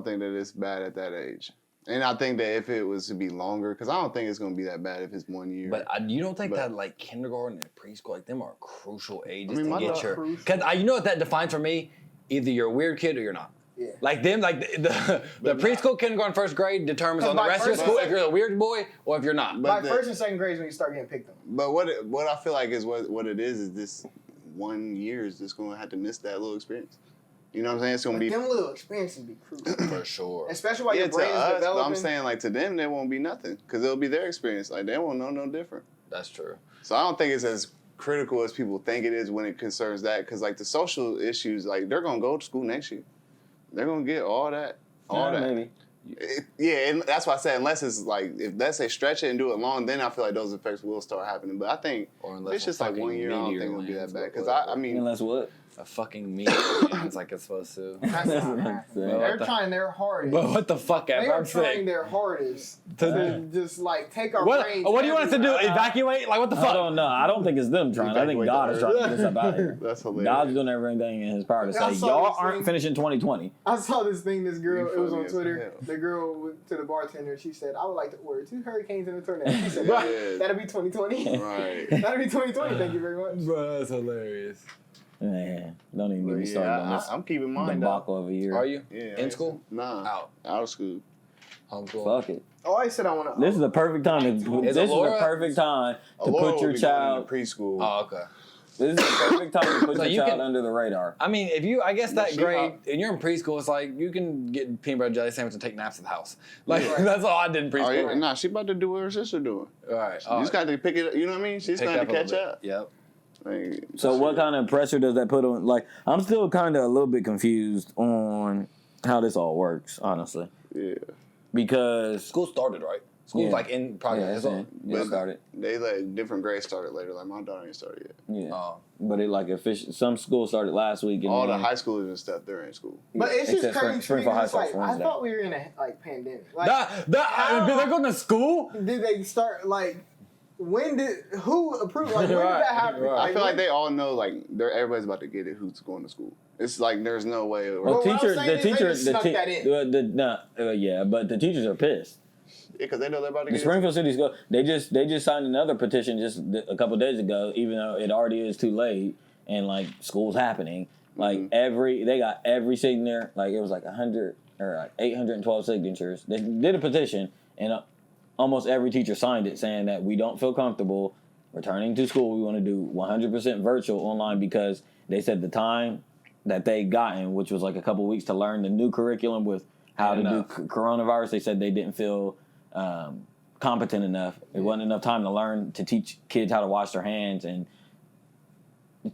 think that it's bad at that age. And I think that if it was to be longer, because I don't think it's going to be that bad if it's 1 year. But you don't think that like kindergarten and preschool, like them are crucial ages I mean, to get your. Because you know what that defines for me? Either you're a weird kid or you're not. Yeah. Like them, like the preschool, kindergarten, first grade determines on the rest of your school if you're a weird boy or if you're not. But first and second grade is when you start getting picked on. But what I feel like is what it is this 1 year is just going to have to miss that little experience. You know what I'm saying? It's going to be them little experiences be crucial for sure. Especially while your brain is developing. But I'm saying like to them, there won't be nothing because it'll be their experience. Like they won't know no different. That's true. So I don't think it's as critical as people think it is when it concerns that because like the social issues, like they're going to go to school next year. They're gonna get all that. Maybe. And that's why I said unless it's like if let's say stretch it and do it long, then I feel like those effects will start happening. But I think if it's just like 1 year, I don't think it'll be that bad. Because I mean, unless what? A fucking meat lands like it's supposed to. That's not happening. They're trying their hardest. But what the fuck? They're trying their hardest to just like take our brains. What do you want us to do? Evacuate? Like what the fuck? I don't know. I don't think it's them trying. I think God is trying to get us up out of here. That's hilarious. God's doing everything in His power to say y'all aren't finishing 2020. I saw this thing. This girl, it was on Twitter. The girl went to the bartender. She said, "I would like to order 2 hurricanes and a tornado." She said, "That'll be 2020." Right. That'll be 2020. Thank you very much. Bro, that's hilarious. Man, don't even get me started on this. I'm keeping mine debacle of a year. Are you? Yeah. In school? Nah. Out of school. Homeschool. Fuck it. Oh, I said I want to. This is the perfect time to put your child preschool. Oh, okay. This is the perfect time to put your child under the radar. I mean, I guess that grade, and you're in preschool, it's like you can get peanut butter jelly sandwich and take naps at the house. Like that's all I did in preschool. Oh, yeah. Nah, she about to do what her sister doing. All right. You just got to pick it up. You know what I mean? She's trying to catch up. Yep. So what kind of pressure does that put on? Like, I'm still kind of a little bit confused on how this all works, honestly. Yeah. Because school started, right? School's like in progress. Yeah, started. They like different grades started later. Like my daughter ain't started yet. Yeah. But it like official. Some schools started last week. And all the high schoolers and stuff, they're in school. But it's just crazy. Springfield High School. I thought we were in a pandemic. Like, they're going to school? Did they start like? who approved? Like, when did that happen? Right. I feel like they all know, like, everybody's about to get it who's going to school. It's like there's no way. Well, but the teachers but the teachers are pissed. Because they know they're about to The get Springfield City School, they just signed another petition just a couple of days ago, even though it already is too late and like school's happening. Like they got every signature, like it was like 100 or like 812 signatures. They did a petition and almost every teacher signed it saying that we don't feel comfortable returning to school. We want to do 100% virtual online because they said the time that they gotten, which was like a couple of weeks to learn the new curriculum with how to do coronavirus, they said they didn't feel competent enough. It wasn't enough time to learn to teach kids how to wash their hands and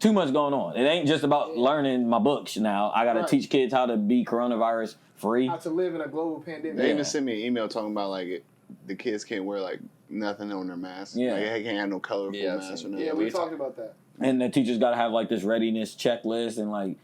too much going on. It ain't just about learning my books now. I got to teach kids how to be coronavirus free. How to live in a global pandemic. They even sent me an email talking about like the kids can't wear like nothing on their mask. Yeah. Like, they can't have no colorful masks or nothing. Yeah, we talked about that. And the teachers got to have like this readiness checklist and like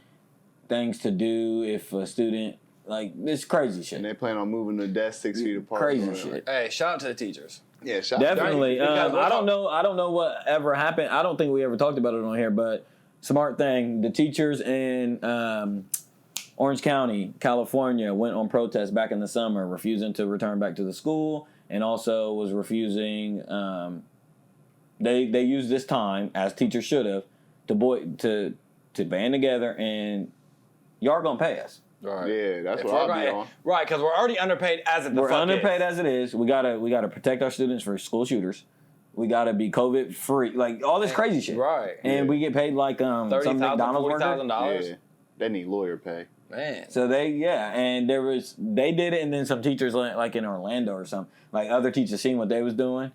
things to do if a student, like this crazy shit. And they plan on moving the desk 6 feet apart. Crazy shit. Hey, shout out to the teachers. Yeah, Definitely. Because I don't know what ever happened. I don't think we ever talked about it on here, but smart thing. The teachers in Orange County, California, went on protest back in the summer, refusing to return back to the school, and also was refusing. They used this time, as teachers should have, to band together and y'all gonna pay us. Right. Yeah, that's what I'll be on. Right, because we're already underpaid as it is. We're underpaid as it is. We gotta protect our students for school shooters. We gotta be COVID free, like all this crazy shit. Right. And we get paid like some McDonald's worker. $40,000. Yeah. They need lawyer pay. Man. So they did it, and then some teachers like in Orlando or something, like other teachers seen what they was doing,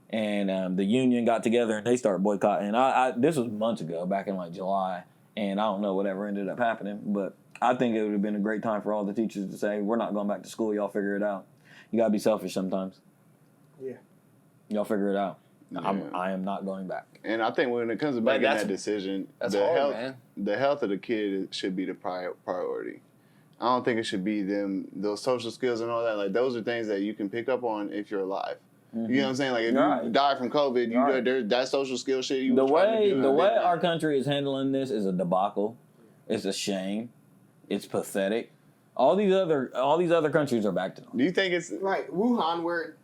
and the union got together and they started boycotting. This was months ago, back in like July, and I don't know whatever ended up happening, but I think it would have been a great time for all the teachers to say, we're not going back to school, y'all figure it out. You got to be selfish sometimes. Yeah. Y'all figure it out. Yeah. I am not going back. And I think when it comes to making that decision, the health of the kid should be the priority. I don't think it should be those social skills and all that. Like, those are things that you can pick up on if you're alive. Mm-hmm. You know what I'm saying? Like, if you die from COVID, that social skill shit the way our country is handling this is a debacle. It's a shame. It's pathetic. All these other countries are back to them. Do you think it's right? Wuhan, where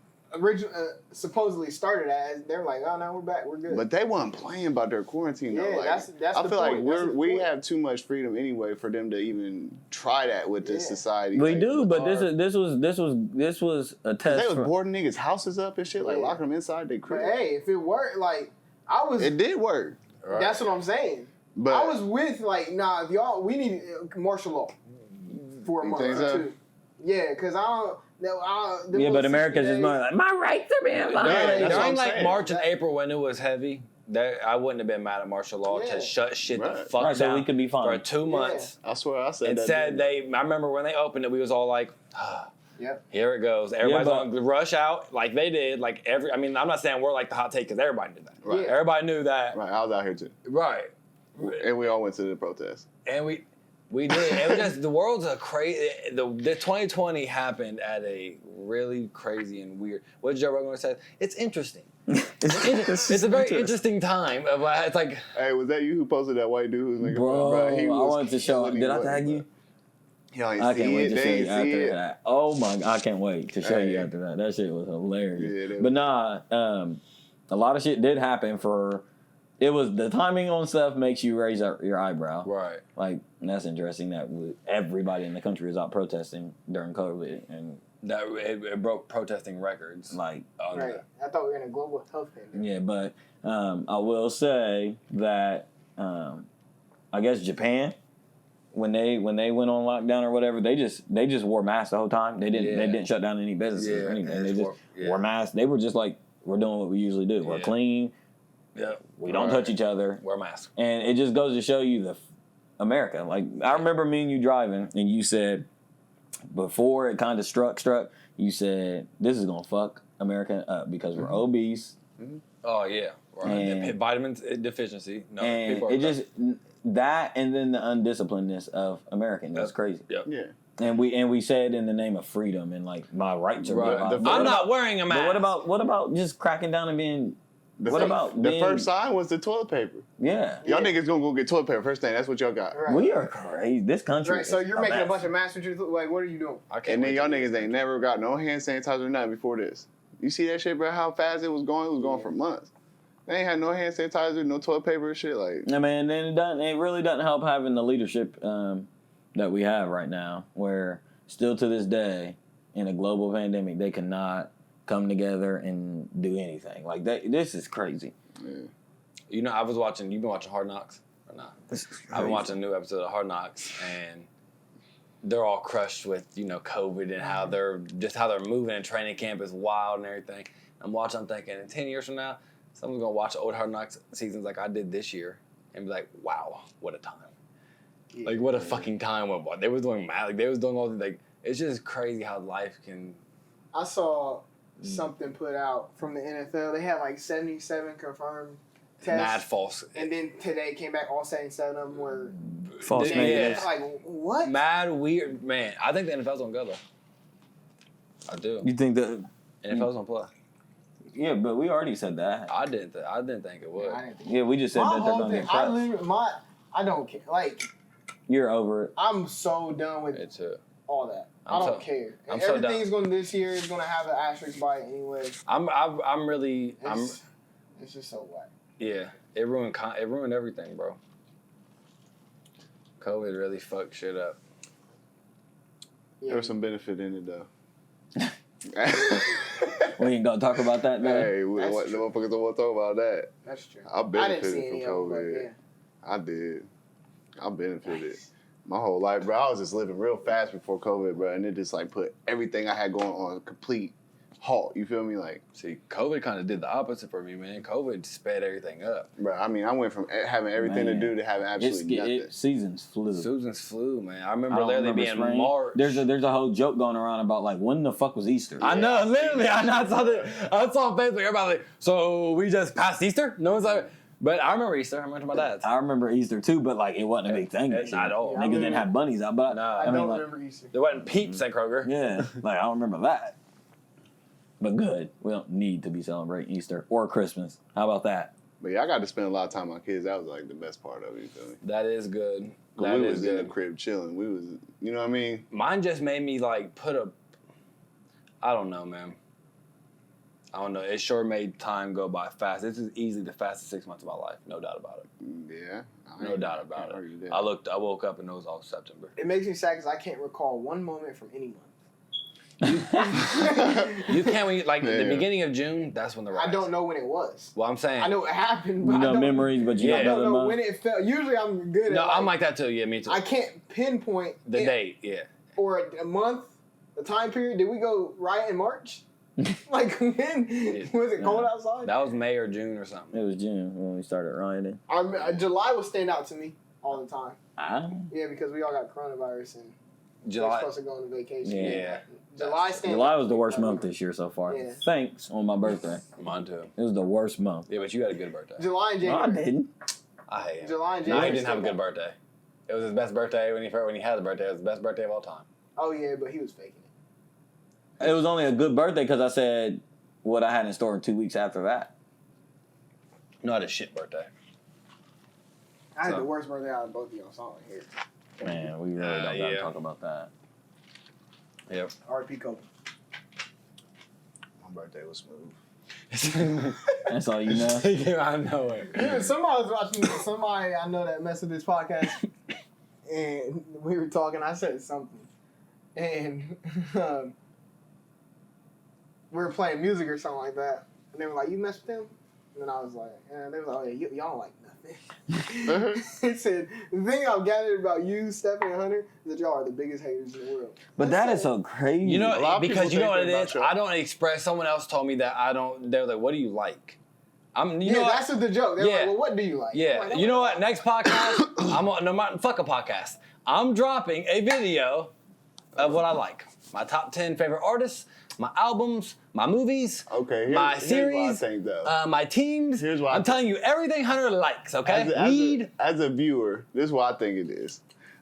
supposedly started as, they're like, oh no, we're back, we're good. But they weren't playing about their quarantine though. Yeah, like, that's I the feel point. like we have too much freedom anyway for them to even try that with this society. We like, do, but this was a test. They was boarding niggas' houses up and shit, like locking them inside their crib. But hey, if it worked, like it did work. Right. That's what I'm saying. But I was with like, nah, if y'all, we need martial law for a month or two. Yeah, because I don't. But America's just like, my rights are being violated. During like March and April when it was heavy, I wouldn't have been mad at martial law to shut shit the fuck down. So we could be fine for 2 months. I swear I said that. I remember when they opened it, we was all like, here it goes. Everybody's going to rush out like they did. Like I'm not saying we're like the hot take because everybody knew that. Right. Everybody knew that. Right. I was out here too. Right. And we all went to the protest. And we did. It was just, the world's a crazy. The 2020 happened at a really crazy and weird. What did Joe Rogan say? It's interesting. It's a very interesting time. It's like, hey, was that you who posted that white dude who's making bro? I wanted to show. Did I tag you? I can't wait to show you after that. Oh my! I can't wait to show you after that. That shit was hilarious. Yeah, but nah, a lot of shit did happen for. It was the timing on stuff makes you raise your eyebrow. Right. Like, and that's interesting that everybody in the country was out protesting during COVID. And that it broke protesting records. Like, right. I thought we were in a global health pandemic. Yeah, but I will say that I guess Japan, when they went on lockdown or whatever, they just wore masks the whole time. They didn't shut down any businesses or anything. They just wore masks. They were just like, we're doing what we usually do. We're clean. Yeah, we don't touch each other. Wear masks. And it just goes to show you America. Like, I remember me and you driving, and you said, before it kind of struck, you said, this is going to fuck America up because we're obese. Mm-hmm. Oh, yeah. Right. And vitamin deficiency. No, and people it that and then the undisciplinedness of Americans. That's crazy. Yep. Yeah. And we said in the name of freedom and, like, my rights are right. I'm not wearing a mask. But what about just cracking down and being What about the first sign was the toilet paper? Yeah. Y'all niggas gonna go get toilet paper first thing. That's what y'all got. Right. We are crazy. This country. Right. So you're making a mess. bunch of mass pictures. Like, what are you doing? And then y'all niggas ain't never got no hand sanitizer or nothing before this. You see that shit, bro? How fast it was going? It was going for months. They ain't had no hand sanitizer, no toilet paper, shit. Like, I mean, then it really doesn't help having the leadership that we have right now, where still to this day, in a global pandemic, they cannot come together and do anything. Like that. This is crazy. yeah. You know, you've been watching Hard Knocks or not? This is crazy. I've been watching a new episode of Hard Knocks, and they're all crushed with, COVID and how they're moving and training camp is wild and everything. I'm thinking, in 10 years from now, someone's going to watch old Hard Knocks seasons like I did this year and be like, wow, what a time. Yeah. Like, what a fucking time went by. They was doing mad. Like, they was doing all the, like, it's just crazy how life can. I saw something put out from the NFL. They had like 77 confirmed tests. Mad false. And then today came back, all 77 of them were False Yeah. negatives. like, what? Mad weird. Man, I think the NFL's going to go, though. I do. You think that? NFL's going to play. Yeah, but we already said that. I didn't think it would. I didn't think Yeah, we just said my that they're whole going to thing, get pressed. I don't care. Like, You're over it. I'm so done with It's too. all that. I'm I don't so- care. I'm And so everything's going this year is going to have an asterisk by it anyway. It's just so whack. Yeah. It ruined everything, bro. COVID really fucked shit up. Yeah. There was some benefit in it, though. We ain't gonna talk about that though. Hey, the motherfuckers don't want to talk about that. That's true. I benefited didn't see any from of them, COVID. but yeah. I did. I benefited. My whole life, bro. I was just living real fast before COVID, bro, and it just like put everything I had going on a complete halt. You feel me? Like, See, COVID kind of did the opposite for me, man. COVID sped everything up. bro, I mean, I went from having everything to Man. do to having absolutely nothing. Seasons flew. Susan's flu, man. I I remember don't literally remember being spring. March. There's a whole joke going around about like when the fuck was Easter? I know, literally. I saw on Facebook. Everybody like, so we just passed Easter? No one's like, but I remember Easter. I went to my dad's. I remember Easter too, but like it wasn't a big thing. It's not at all. Niggas didn't have bunnies out, but No. I, I don't like, remember Easter. There wasn't peeps at Kroger. yeah, like I don't remember that. But good, we don't need to be celebrating Easter or Christmas. How about that? But yeah, I got to spend a lot of time with my kids. That was like the best part of it. You feel me? That is good. 'Cause That we is was in good. the crib chilling. We was, you know what I mean? Mine just made me like I don't know, man. I don't know. It sure made time go by fast. This is easily the fastest 6 months of my life. No doubt about it. Yeah. No doubt about argue it. that. I woke up and it was all September. It makes me sad because I can't recall one moment from any month. You can't, when you, like, Yeah. the beginning of June, that's when the rise. I don't know when it was. Well, I'm saying. I know it happened, but You I know don't, memories, but you Yeah. I don't know don't the know when month. it felt. Usually I'm good No, at I'm like that too. Yeah, me too. I can't pinpoint The it date, yeah. or a month, the time period. Did we go right in March? Like when was it cold outside? That was May or June or something. It was June when we started rioting. July will stand out to me all the time. Ah, Yeah, because we all got coronavirus and we're July. supposed to go on vacation. Yeah. July stands July out was to the me. worst month this year so far. Yeah. Thanks on my birthday. Mine too. It was the worst month. Yeah, but you had a good birthday. July and No, I January. didn't. I hate him. July and No, January. he didn't have a stand good out. birthday. It was his best birthday when he had the birthday. It was the best birthday of all time. Oh yeah, but he was faking it. It was only a good birthday because I said what I had in store 2 weeks after that. No, I had a shit birthday. I had So- the worst birthday out of both of y'all. So I don't hear. Man, we really don't gotta yeah. talk about that. Yep. R.P. Kobe. My birthday was smooth. That's all you know. Yeah, I know it. Yeah, somebody was watching. Somebody I know that messed with this podcast, and we were talking. I said something, and we were playing music or something like that, and they were like, "You messed with them?" And then I was like, and they was like, "Oh yeah, y'all don't like nothing." He said, "The thing I've gathered about you, Stephanie and Hunter, is that y'all are the biggest haters in the world." But that is so crazy. You A lot know, of because people you know what think it that is? about you. I don't express. Someone else told me that I don't. They're like, "What do you like?" You Yeah, know what? that's what the joke. They're Yeah. like, "Well, what do you like?" Yeah, I'm like, you know what? Next podcast, I'm on. No matter, fuck a podcast. I'm dropping a video of what I like. My top 10 favorite artists, my albums, my movies, Okay, my here's series, what I think, though. my teams. Here's what I I'm telling you everything Hunter likes. Okay, as weed. a viewer, this is what I think it is.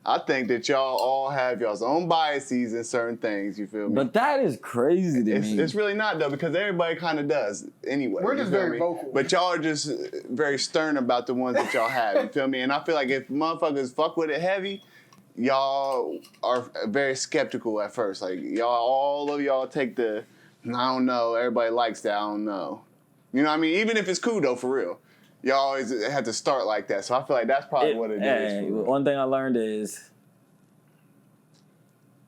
I think that y'all all have y'all's own biases in certain things. You feel me? But that is crazy to me. It's really not though, because everybody kind of does anyway. We're just very vocal. But y'all are just very stern about the ones that y'all have. You feel me? And I feel like if motherfuckers fuck with it heavy, y'all are very skeptical at first. Like all of y'all take the, I don't know, everybody likes that, I don't know. You know what I mean? Even if it's cool though, for real. Y'all always have to start like that. So I feel like that's probably what it is. One thing I learned is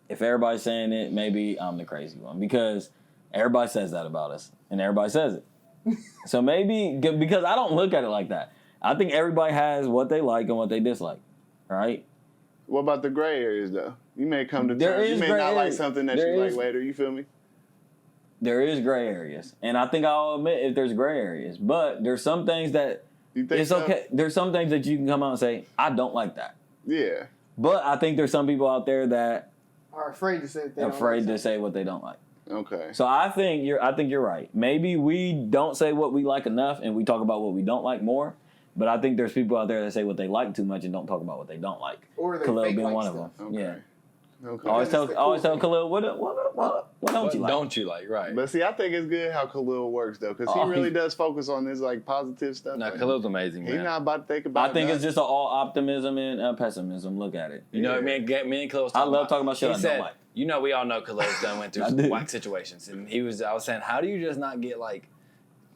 if everybody's saying it, maybe I'm the crazy one. Because everybody says that about us. And everybody says it. So maybe, because I don't look at it like that. I think everybody has what they like and what they dislike. Right? What about the gray areas though? You may come to terms. You may not like something that you like later. You feel me? There is gray areas. And I think I'll admit if there's gray areas. But there's some things that it's okay. There's some things that you can come out and say, I don't like that. Yeah. But I think there's some people out there that are afraid to say what they don't like. Okay. So I think you're right. Maybe we don't say what we like enough and we talk about what we don't like more. But I think there's people out there that say what they like too much and don't talk about what they don't like. Or they Khalil fake being like one stuff. of them. Okay. Yeah. Okay. Always tell Khalil what don't you like? Don't you like? Right. But see, I think it's good how Khalil works though, because he really does focus on this like positive stuff. No, like, Khalil's amazing, man. He's not about to think about. I think it's just all optimism and pessimism. Look at it. You know, me and Khalil was I talking love talking about shit I don't like. You know, we all know Khalil's done went through some whack situations, and I was saying, how do you just not get like,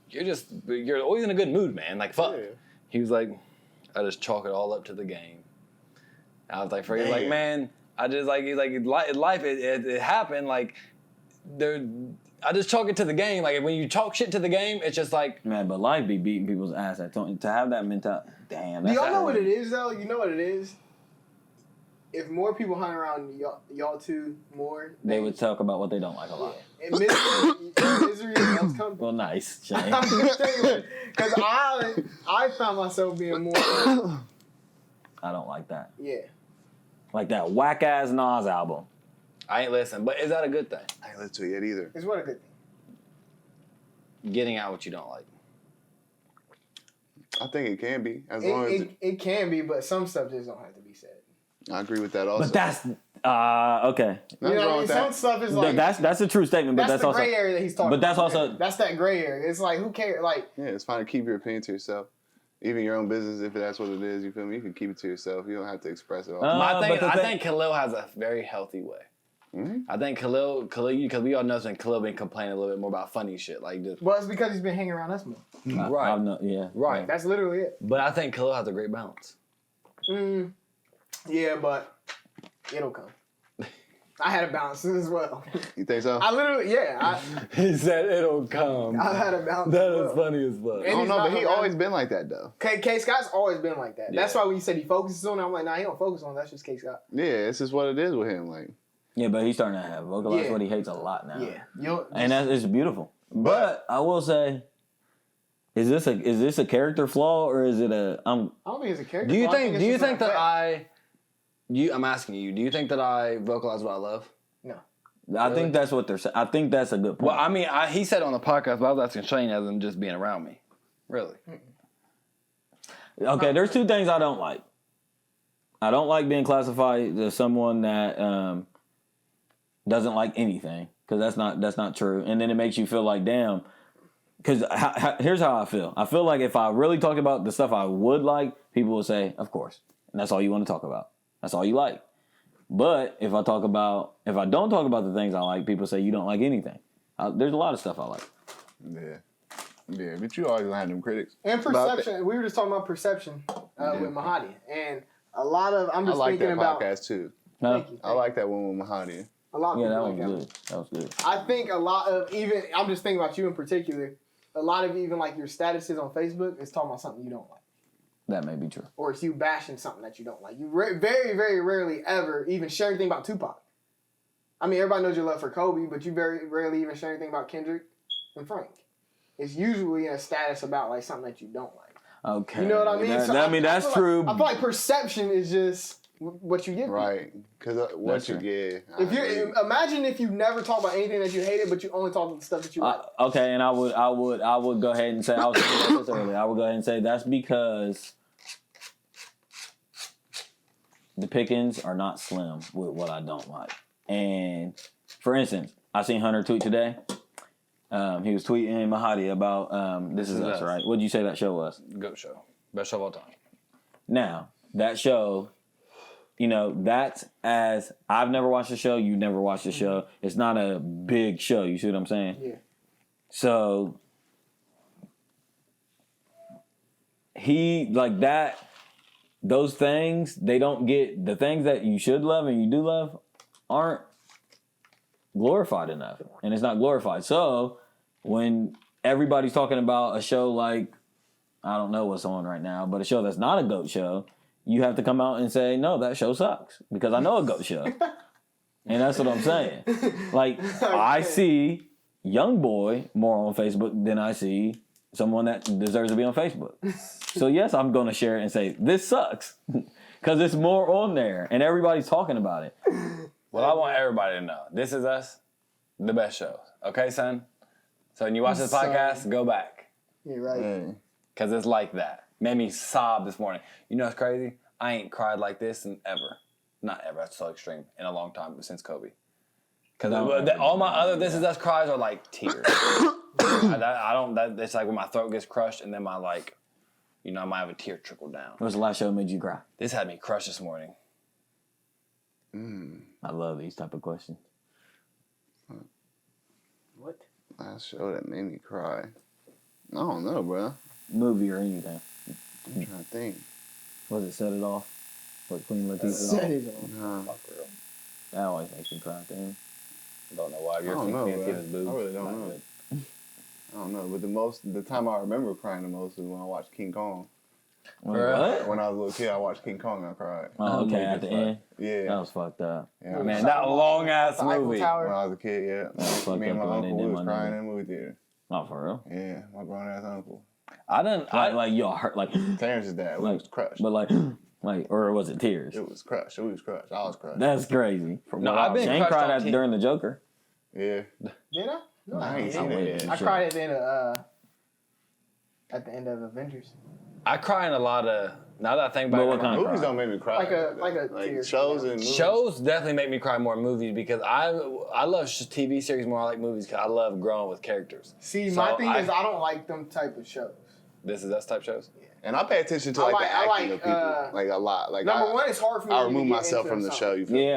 you're always in a good mood, man. Like fuck. Yeah. He was like, I just chalk it all up to the game. I was like, he's like, man, I just like, he's like, life, it happened. Like, I just chalk it to the game. Like, when you chalk shit to the game, it's just like, man, but life be beating people's ass. To have that mentality, damn. Do y'all know what it is though? You know what it is? If more people hung around y'all two more, they would talk about what they don't like a lot. And misery loves company. Well, nice, Shane. I'm just saying, because I found myself being more. I don't like that. Yeah. Like that whack ass Nas album. I ain't listening, but is that a good thing? I ain't listened to it yet either. It's what a good thing. Getting out what you don't like. I think it can be, as long as it can be, but some stuff just don't have to be said. I agree with that also. But that's okay. You know what I mean? Some stuff is like that's a true statement, but that's the also gray area that he's talking. But that's about. also That's that gray area. It's like who cares? Like it's fine to keep your opinion to yourself. Even your own business, if that's what it is, you feel me? You can keep it to yourself. You don't have to express it all. I think Khalil has a very healthy way. Mm-hmm. I think Khalil, because we all know that Khalil been complaining a little bit more about funny shit, like just. Well, it's because he's been hanging around us more. Right. Right. That's literally it. But I think Khalil has a great balance. Yeah, but it'll come. I had a balance as well. You think so? I literally, He said it'll come. I had a balance. That is funny as fuck. I don't know, but he always been like that though. K Scott's always been like that. Yeah. That's why when you said he focuses on it, I'm like, nah, he don't focus on it. That's just K Scott. Yeah, it's just what it is with him. Like, yeah, but he's starting to have vocalize what he hates a lot now. Yeah, and it's beautiful. But I will say, is this a character flaw or is it a? I don't think it's a character. Do you flaw. think that I'm asking you. Do you think that I vocalize what I love? No. I think that's what they're saying. I think that's a good point. Well, I mean, he said on the podcast, but I was asking Shane as in just being around me. Really? Okay, there's two things I don't like. I don't like being classified as someone that doesn't like anything, because that's not true. And then it makes you feel like, damn. Because here's how I feel. I feel like if I really talk about the stuff I would like, people will say, of course. And that's all you want to talk about. That's all you like. But if I don't talk about the things I like, people say you don't like anything. There's a lot of stuff I like. Yeah, but you always gonna have them critics. And perception. We were just talking about perception with Mahadi, and a lot of I'm just thinking about. I like that podcast too. No? I like that one with Mahadi. A lot of that people was like good. That was good. I think a lot of I'm just thinking about you in particular. A lot of even like your statuses on Facebook is talking about something you don't like. That may be true. Or it's you bashing something that you don't like. You very, very rarely ever even share anything about Tupac. I mean, everybody knows your love for Kobe, but you very rarely even share anything about Kendrick and Frank. It's usually in a status about like something that you don't like. Okay. You know what I mean? That's true. I feel like perception is just what you get. Right. Because what you get. Imagine if you never talk about anything that you hated, but you only talk about the stuff that you like. Okay, and I would go ahead and say I was thinking about this earlier. I would go ahead and say that's because the pickings are not slim with what I don't like. And for instance, I seen Hunter tweet today. He was tweeting Mahadi about This Is Us, right? What'd you say that show was? Good show. Best show of all time. Now, that show, you know, that's as I've never watched the show, you never watched the show. It's not a big show, you see what I'm saying? Yeah. So he like that, those things, they don't get the things that you should love and you do love aren't glorified enough. And it's not glorified. So when everybody's talking about a show like, I don't know what's on right now, but a show that's not a GOAT show, you have to come out and say, no, that show sucks. Because I know a GOAT show. And that's what I'm saying. Like, I see Young Boy more on Facebook than I see someone that deserves to be on Facebook. So yes, I'm going to share it and say, this sucks. Because it's more on there. And everybody's talking about it. Well, I want everybody to know. This Is Us, the best show. Okay, son? So when you watch this podcast, go back. Yeah, right. Because it's like that. Made me sob this morning. You know what's crazy? I ain't cried like this in ever. Not ever. That's so extreme. In a long time, but since Kobe. Because all my other This Is Us cries are like tears. It's like when my throat gets crushed and then my like, you know, I might have a tear trickle down. What was the last show that made you cry? This had me crushed this morning. I love these type of questions. What? Last show that made me cry. I don't know, bro. Movie or anything. I'm trying to think. Was it Set It Off? What Queen Latifah? Set It Off. No. Fuck real. That always makes me cry, damn. I don't know why. I don't know, bro. Latifah's boobs. I really don't Not know. good. I don't know, but the time I remember crying the most is when I watched King Kong. What? When I was a little kid, I watched King Kong and I cried. Oh, okay, at the end? Yeah. That was fucked up. Yeah, Man, that long ass The Eiffel movie. Tower. when I was a kid, yeah. fucked Me and up my when they uncle did was my crying name. in the movie theater. Not for real. Yeah, my grown ass uncle. Like y'all hurt, like, Terrence's dad. We was crushed. but like, or was it tears? It was crushed. We was crushed. I was crushed. That's crazy. No, I've been Shane crushed cried on TV. during the Joker. Yeah. Did I? No, I ain't didn't. seen it yet. I cried at the end of Avengers. I cry in a lot of. Now that I think But about what it, kind of Movies cry? don't make me cry. Like a tear. shows and movies. shows definitely make me cry more than movies because I love TV series more. I like movies because I love growing with characters. See, So my thing is I don't like them type of shows. This Is Us type shows. And I pay attention to I like like- the I acting like, of people, like a lot. Like Number one, it's hard for me I to remove get myself into from the something. show. You feel me?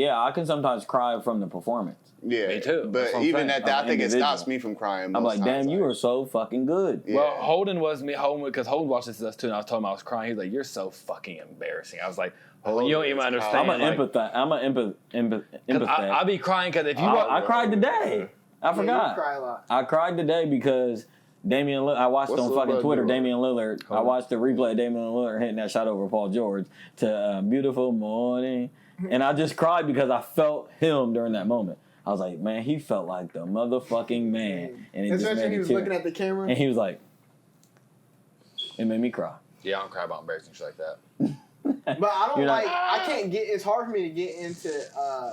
Yeah, I can sometimes cry from the performance. Yeah, Me too. That's But what I'm even saying. at that, I'm I think it individual. stops me from crying. I'm most like, times, damn, you are so fucking good. Yeah. Well, Holden was me. Because Holden watched This Is Us too, and I was telling him I was crying. He was like, "You're so fucking embarrassing." I was like, "Holden, you don't even understand." I'm an like, empath. I be crying because if you. I cried today. I Yeah, forgot. you cry a lot. I cried today because Damian Lillard, I watched What's on the fucking little Twitter, brother? Damian Lillard. I watched the replay of Damian Lillard hitting that shot over Paul George to Beautiful Morning. And I just cried because I felt him during that moment. I was like, man, he felt like the motherfucking man. And it just Especially made when me he was tear. looking at the camera. And he was like, it made me cry. Yeah, I don't cry about embarrassing shit like that. But I don't You're not- I can't get, it's hard for me to get into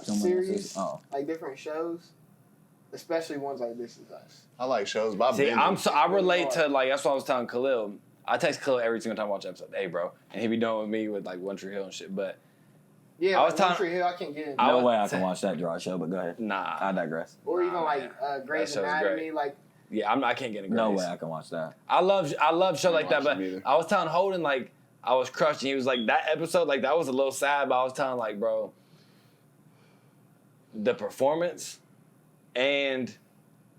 Someone series, else's- oh. like different shows, especially ones like This Is Us. I like shows, but See, I relate to like that's what I was telling Khalil. I text Khalil every single time I watch an episode. Hey, bro, and he be doing with me with like One Tree Hill and shit. But Yeah, I was like telling- One Tree Hill, I can't get into. I No was- way I can watch that dry show, but go ahead. I nah, digress. Or even Nah, like Grey's That show's Anatomy, great. like yeah, I can't get in. No Grace. way I can watch that. I love shows like that, watch but them either. I was telling Holden like I was crushed, and he was like that episode like that was a little sad, but I was telling like bro, the performance and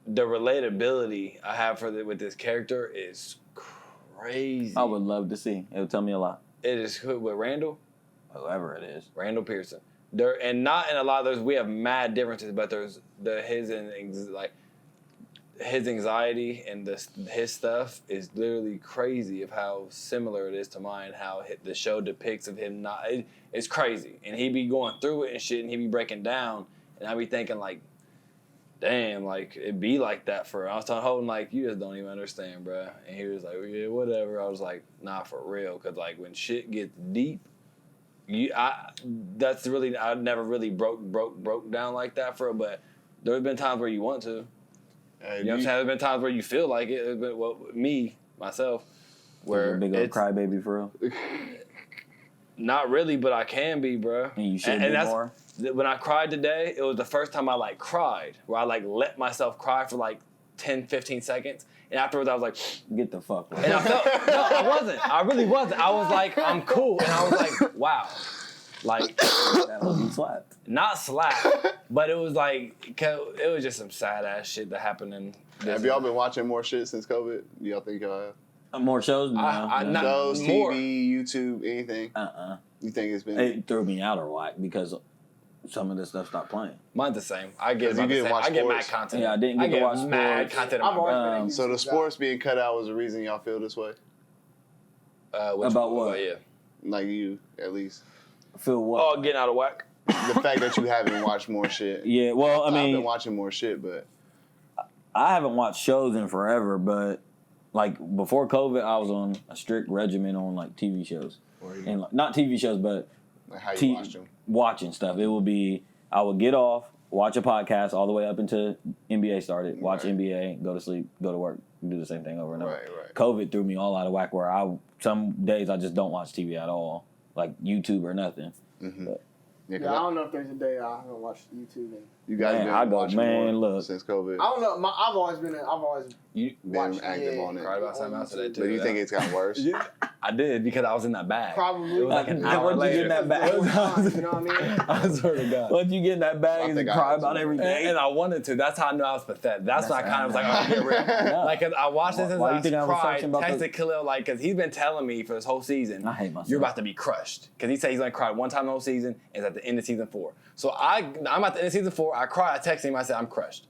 the relatability I have with this character is crazy. I would love to see. It would tell me a lot. It is with Randall Whoever it is. Pearson. There and not in a lot of those we have mad differences, but there's his anxiety and his stuff is literally crazy of how similar it is to mine. How the show depicts of him it's crazy, and he be going through it and shit, and he be breaking down, and I be thinking like, damn, like it be like that for. I was telling Holden like you just don't even understand, bruh. And he was like, yeah, whatever. I was like, nah, for real, cause like when shit gets deep. That's really I never really broke down like that for it, but there's been times where you want to. You know what I'm saying? There's been times where you feel like it. There's been myself, Where where a big old it's crybaby for real. Not really, but I can be, bro. And you should be more. When I cried today, it was the first time I like cried, where I like let myself cry for like 10, 15 seconds. And afterwards I was like, get the fuck away. And I felt, no, I wasn't. I really wasn't. I was like, I'm cool. And I was like, wow. Like, That was you slapped. not slapped, but it was like, it was just some sad ass shit that happened in this. Have y'all been watching more shit since COVID? Do y'all think y'all have? More shows? No. not Shows, more. TV, YouTube, anything? You think it's been? It threw me out of whack because some of this stuff stopped playing. Mine's the same. I get You didn't watch I get mad sports? content. Yeah, I didn't get to watch mad sports. content. I've On my always been a So the YouTube sports being cut out was the reason y'all feel this way? About what? Yeah. Like you, at least. Feel what? Oh, getting out of whack. The fact that you haven't watched more shit. Yeah, well, I I've mean, been watching more shit, but I haven't watched shows in forever, but like before COVID, I was on a strict regimen on like TV shows. And like, not TV shows, but like how you watched them. watching stuff. It would be, I would get off, watch a podcast all the way up until NBA started, watch NBA, go to sleep, go to work, do the same thing over and over. Right. COVID threw me all out of whack where some days I just don't watch TV at all, like YouTube or nothing. Mm-hmm. But, I don't know if there's a day I haven't watched YouTube. You guys Man, been I go, watching man, more look. since COVID. I don't know. I've always been Been active on it. Cried about something else today too. But you think it's gotten worse? Yeah, I did because I was in that bag. Probably. It was like an Like, hour once you get in later. that bag, You know what I mean? I swear to God. once you get in that bag I and think I cry had about to. everything. And I wanted to. That's how I knew I was pathetic. That's when I kind of was like, oh, get real. Yeah. Like, 'cause I watched this and Why you I think I was cried, searching about texted the- Khalil, like, because he's been telling me for this whole season, I hate myself. you're about to be crushed. Because he said he's going to cry one time the whole season, and it's at the end of season 4. So I'm at the end of season 4. I cried. I texted him. I said, I'm crushed.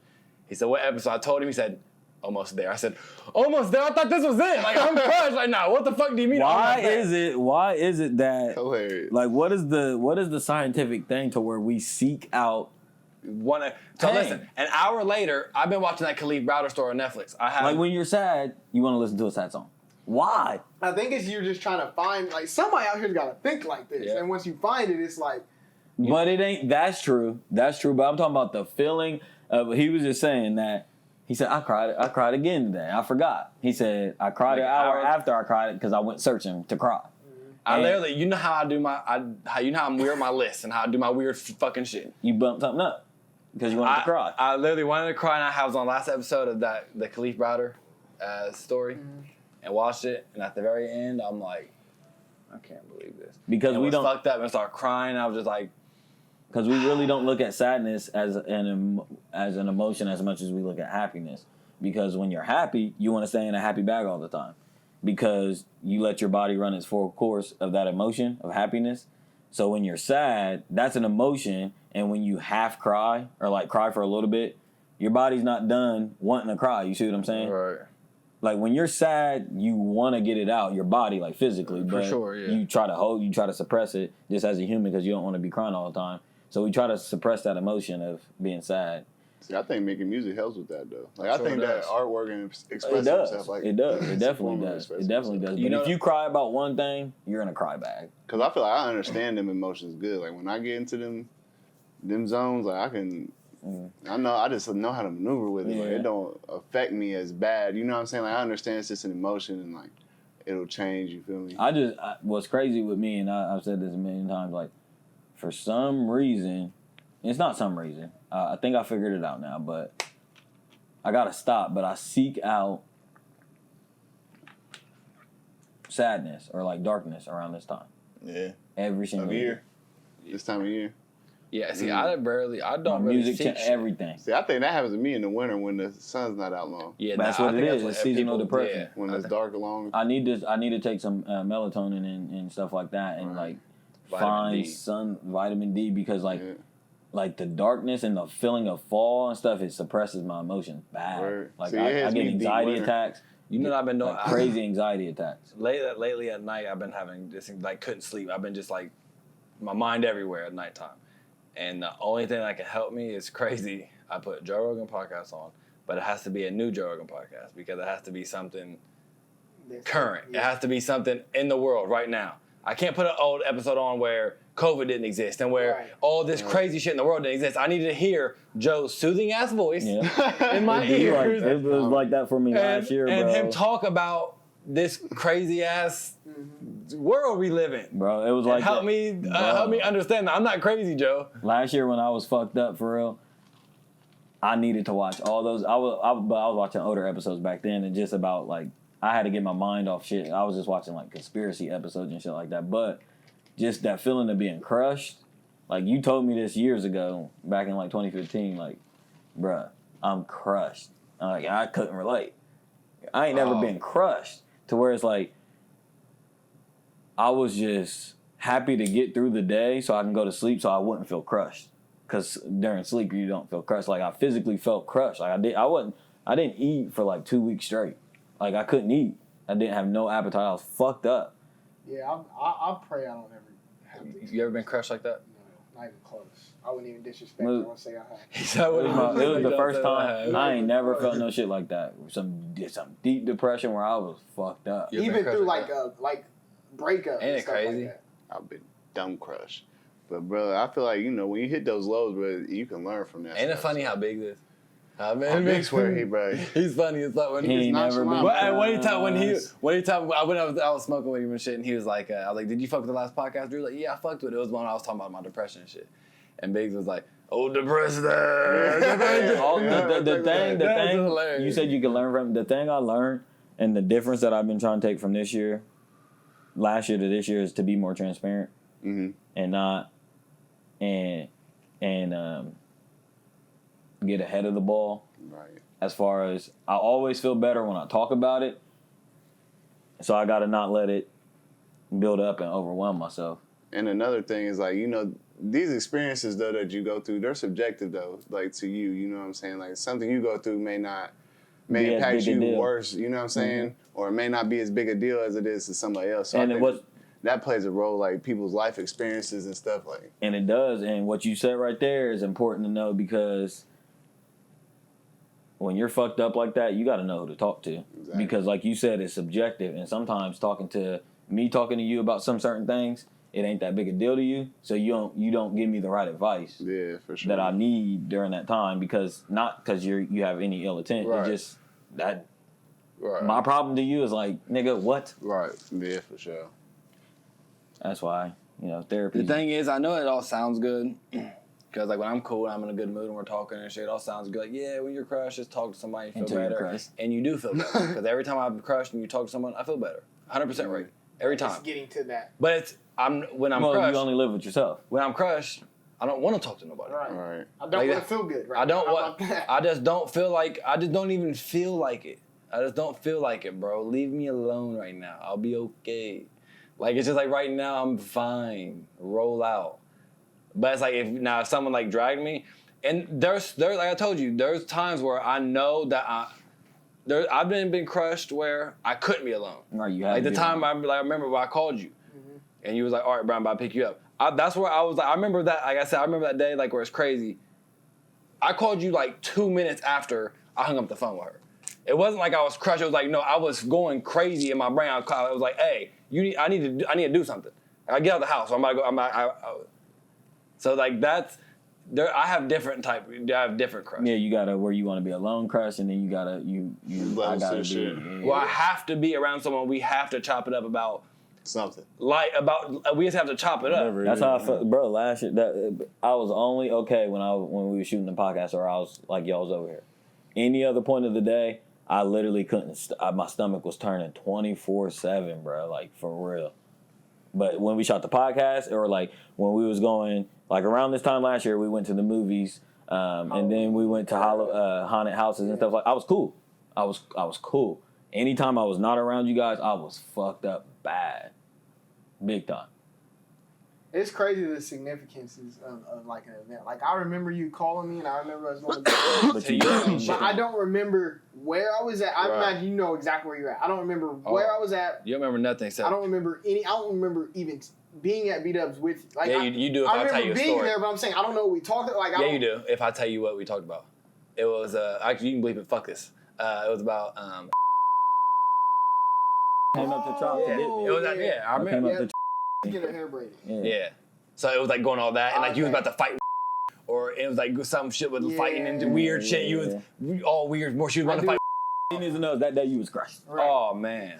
He said, what episode? I told him. He said, almost there. I said, almost there? I thought this was it. Like, I'm crushed right now. What the fuck do you mean? Why is it that Hilarious. like what is the scientific thing to where we seek out So listen, an hour later, I've been watching that Khalif Browder story on Netflix. I have like when you're sad, you want to listen to a sad song. Why? I think it's you're just trying to find like somebody out here's got to think like this, Yeah. and once you find it, it's like But it ain't. That's true. That's true. But I'm talking about the feeling of. He was just saying that. He said, I cried again today. I forgot. He said, I cried Like an hour hour- after I cried because I went searching to cry. I And literally, you know how I do you know how I'm weird my list and how I do my weird fucking shit. You bumped something up because you wanted to cry. I literally wanted to cry, and I was on last episode of the Khalif Browder story, and watched it. And at the very end, I'm like, I can't believe this Because and we was don't. fucked up and started crying. I was just like, Because we really don't look at sadness as an emotion as much as we look at happiness. Because when you're happy, you want to stay in a happy bag all the time. Because you let your body run its full course of that emotion of happiness. So when you're sad, that's an emotion. And when you half cry or like cry for a little bit, your body's not done wanting to cry. You see what I'm saying? right. Like when you're sad, you want to get it out, your body, like physically. For But sure, yeah. you try to suppress it just as a human because you don't want to be crying all the time. So we try to suppress that emotion of being sad. See, I think making music helps with that though. Like I Sure think that does. artwork and It expressing does. yourself, like It does. It it's a definitely form of does. It expressing definitely yourself. does. You But know- if you cry about one thing, you're in a cry bag. Cause I feel like I understand them emotions good. Like when I get into them zones, like I can, I just know how to maneuver with it. Like Yeah. it don't affect me as bad. You know what I'm saying? Like I understand it's just an emotion and like it'll change. You feel me? What's crazy with me, and I've said this a million times, like for some reason, it's not some reason. I think I figured it out now, but I gotta stop. But I seek out sadness or like darkness around this time. Yeah. Every single Of year. This time of year. Yeah, see, Mm. I My don't really music, seek shit. everything. See, I think that happens to me in the winter when the sun's not out long. Yeah, That's nah, what I it think is. what It's seasonal depression. Yeah, When I it's think- dark long. I need to take some melatonin and stuff like that, and like Vitamin find D. vitamin D because like Yeah. like the darkness and the feeling of fall and stuff, it suppresses my emotions bad. Word. Like See, it I hits get me deep anxiety winter. attacks. You know what I've been doing? Like crazy anxiety attacks. Lately at night, I've been having this like couldn't sleep. I've been just like my mind everywhere at nighttime, and the only thing that can help me is crazy. I put Joe Rogan podcast on, but it has to be a new Joe Rogan podcast because it has to be something current. It has to be something in the world right now. I can't put an old episode on where COVID didn't exist and where all this crazy shit in the world didn't exist. I needed to hear Joe's soothing ass voice Yeah. in my It'd be like- ears. it was like that for me last year, and bro. him talk about this crazy ass world we live in, bro. It was like help me understand that I'm not crazy, Joe. Last year when I was fucked up for real, I needed to watch all those. But I was watching older episodes back then, and just about like I had to get my mind off shit. I was just watching like conspiracy episodes and shit like that. But just that feeling of being crushed, like you told me this years ago, back in like 2015, like, bruh, I'm crushed. Like I couldn't relate. I ain't never been crushed to where it's like I was just happy to get through the day so I can go to sleep so I wouldn't feel crushed. Because during sleep you don't feel crushed. Like I physically felt crushed. Like I didn't eat for like 2 weeks straight. Like I couldn't eat. I didn't have no appetite. I was fucked up. Yeah, I pray I don't ever have to. You ever been crushed like that? No, not even close. I wouldn't even disrespect it. I want to say I It have. was the first time I ain't never felt no shit like that. Some deep depression where I was fucked up. Even through like breakup. Ain't it crazy? Like I've been dumb crushed. But, bro, I feel like, when you hit those lows, bro, you can learn from that. Ain't it funny how big this? How big swear he, bro. He's funny. It's like when he ain't never been. When I was smoking with him and shit, and he was like, I was like, did you fuck with the last podcast? Drew was like, yeah, I fucked with it. It was when I was talking about my depression and shit. And Biggs was like, oh, depressed there. The thing you said you could learn from. The thing I learned and the difference that I've been trying to take from last year to this year is to be more transparent and not and get ahead of the ball. Right. As far as I always feel better when I talk about it, so I got to not let it build up and overwhelm myself. And another thing is like, these experiences though that you go through, they're subjective though, like to you. You know what I'm saying? Like something you go through may impact you worse. You know what I'm saying? Or it may not be as big a deal as it is to somebody else. So and that plays a role, like people's life experiences and stuff like. And it does. And what you said right there is important to know because when you're fucked up like that, you got to know who to talk to. Exactly. Because like you said, it's subjective. And sometimes talking to you about some certain things, it ain't that big a deal to you. So you don't give me the right advice. Yeah, for sure. That I need during that time not because you have any ill intent. Right. It's just that my problem to you is like, nigga, what? Right. Yeah, for sure. That's why, therapy. The thing is, I know it all sounds good. Because, like, when I'm cool and I'm in a good mood and we're talking and shit, it all sounds good. Like, yeah, when you're crushed, just talk to somebody and feel better. And you do feel better. Because every time I'm crushed and you talk to someone, I feel better. 100% right. Every time. It's getting to that. But when I'm crushed. You only live with yourself. When I'm crushed, I don't want to talk to nobody. Right. I don't want to feel good, right? I just don't feel like, I just don't even feel like it. I just don't feel like it, bro. Leave me alone right now. I'll be okay. Like, it's just like right now, I'm fine. Roll out. But it's like if someone like dragged me, and there's like I told you, there's times where I know that I've been crushed where I couldn't be alone. Right, you like the time I remember when I called you, and you was like, all right, Brian, I'll pick you up. That's where I was like, I remember that. Like I said, I remember that day like where it's crazy. I called you like 2 minutes after I hung up the phone with her. It wasn't like I was crushed. It was like, no, I was going crazy in my brain. I was like, hey, I need to do something. I get out of the house. So I'm about to go. So like that's there. I have different crush. Yeah, you gotta where you want to be alone crush, and then you gotta I gotta be. Well, I have to be around someone. We have to chop it up about something. We just have to chop it up. That's how I felt, bro. Last year, I was only okay when we were shooting the podcast, or I was like y'all's over here. Any other point of the day, I literally couldn't. My stomach was turning 24/7, bro. Like for real. But when we shot the podcast, or like when we was going, like around this time last year, we went to the movies, and then we went to haunted houses and stuff. Like I was cool. I was cool. Anytime I was not around you guys, I was fucked up bad, big time. It's crazy the significances of like an event. Like I remember you calling me, and I remember us going to but I don't remember where I was at. I imagine you know exactly where you're at. I don't remember where I was at. You don't remember nothing. I don't remember any. I don't remember even being at B-Dubs with you. Like, yeah, you do. If I tell you a story. I remember being there, but I'm saying I don't know what we talked about. Like, yeah, you do. If I tell you what we talked about, it was actually you can bleep it. Fuck this. It was about came up to Trop. It was I remember. Get her hair braided. Yeah. So it was like going all that, and like you was about to fight, or it was like some shit with fighting and weird shit. You was all weird. More she was about to fight. He needs to know that day you was crushed. Right. Oh man.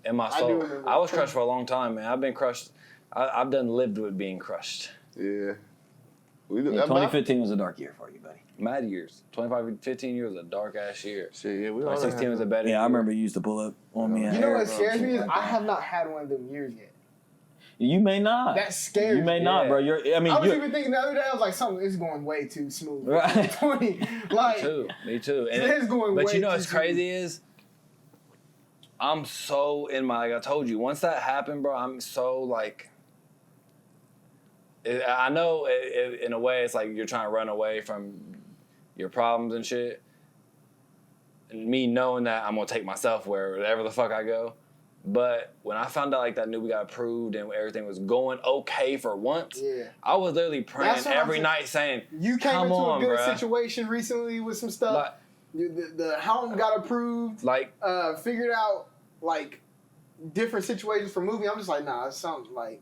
in my soul. I was crushed for a long time, man. I've been crushed. I've done lived with being crushed. Yeah. 2015 was a dark year for you, buddy. Mad years. 15 years was a dark ass year. Shit, yeah, we 16 was a better year. I remember you used to pull up on me. You know what scares me is I have not had one of them years yet. You may not. That's scary. You may not, bro. I was even thinking the other day, I was like, something is going way too smooth. Right. 20. Like, Me too. And it's going way but you know too what's crazy is I'm so in my, like I told you, once that happened, bro, I'm so like, I know in a way it's like you're trying to run away from your problems and shit. And me knowing that I'm going to take myself wherever the fuck I go. But when I found out like that movie got approved and everything was going okay for once, I was literally praying every night saying, you came into a good situation recently with some stuff. Like, the helm got approved. Like, figured out like different situations for movie. I'm just like, nah, it's something like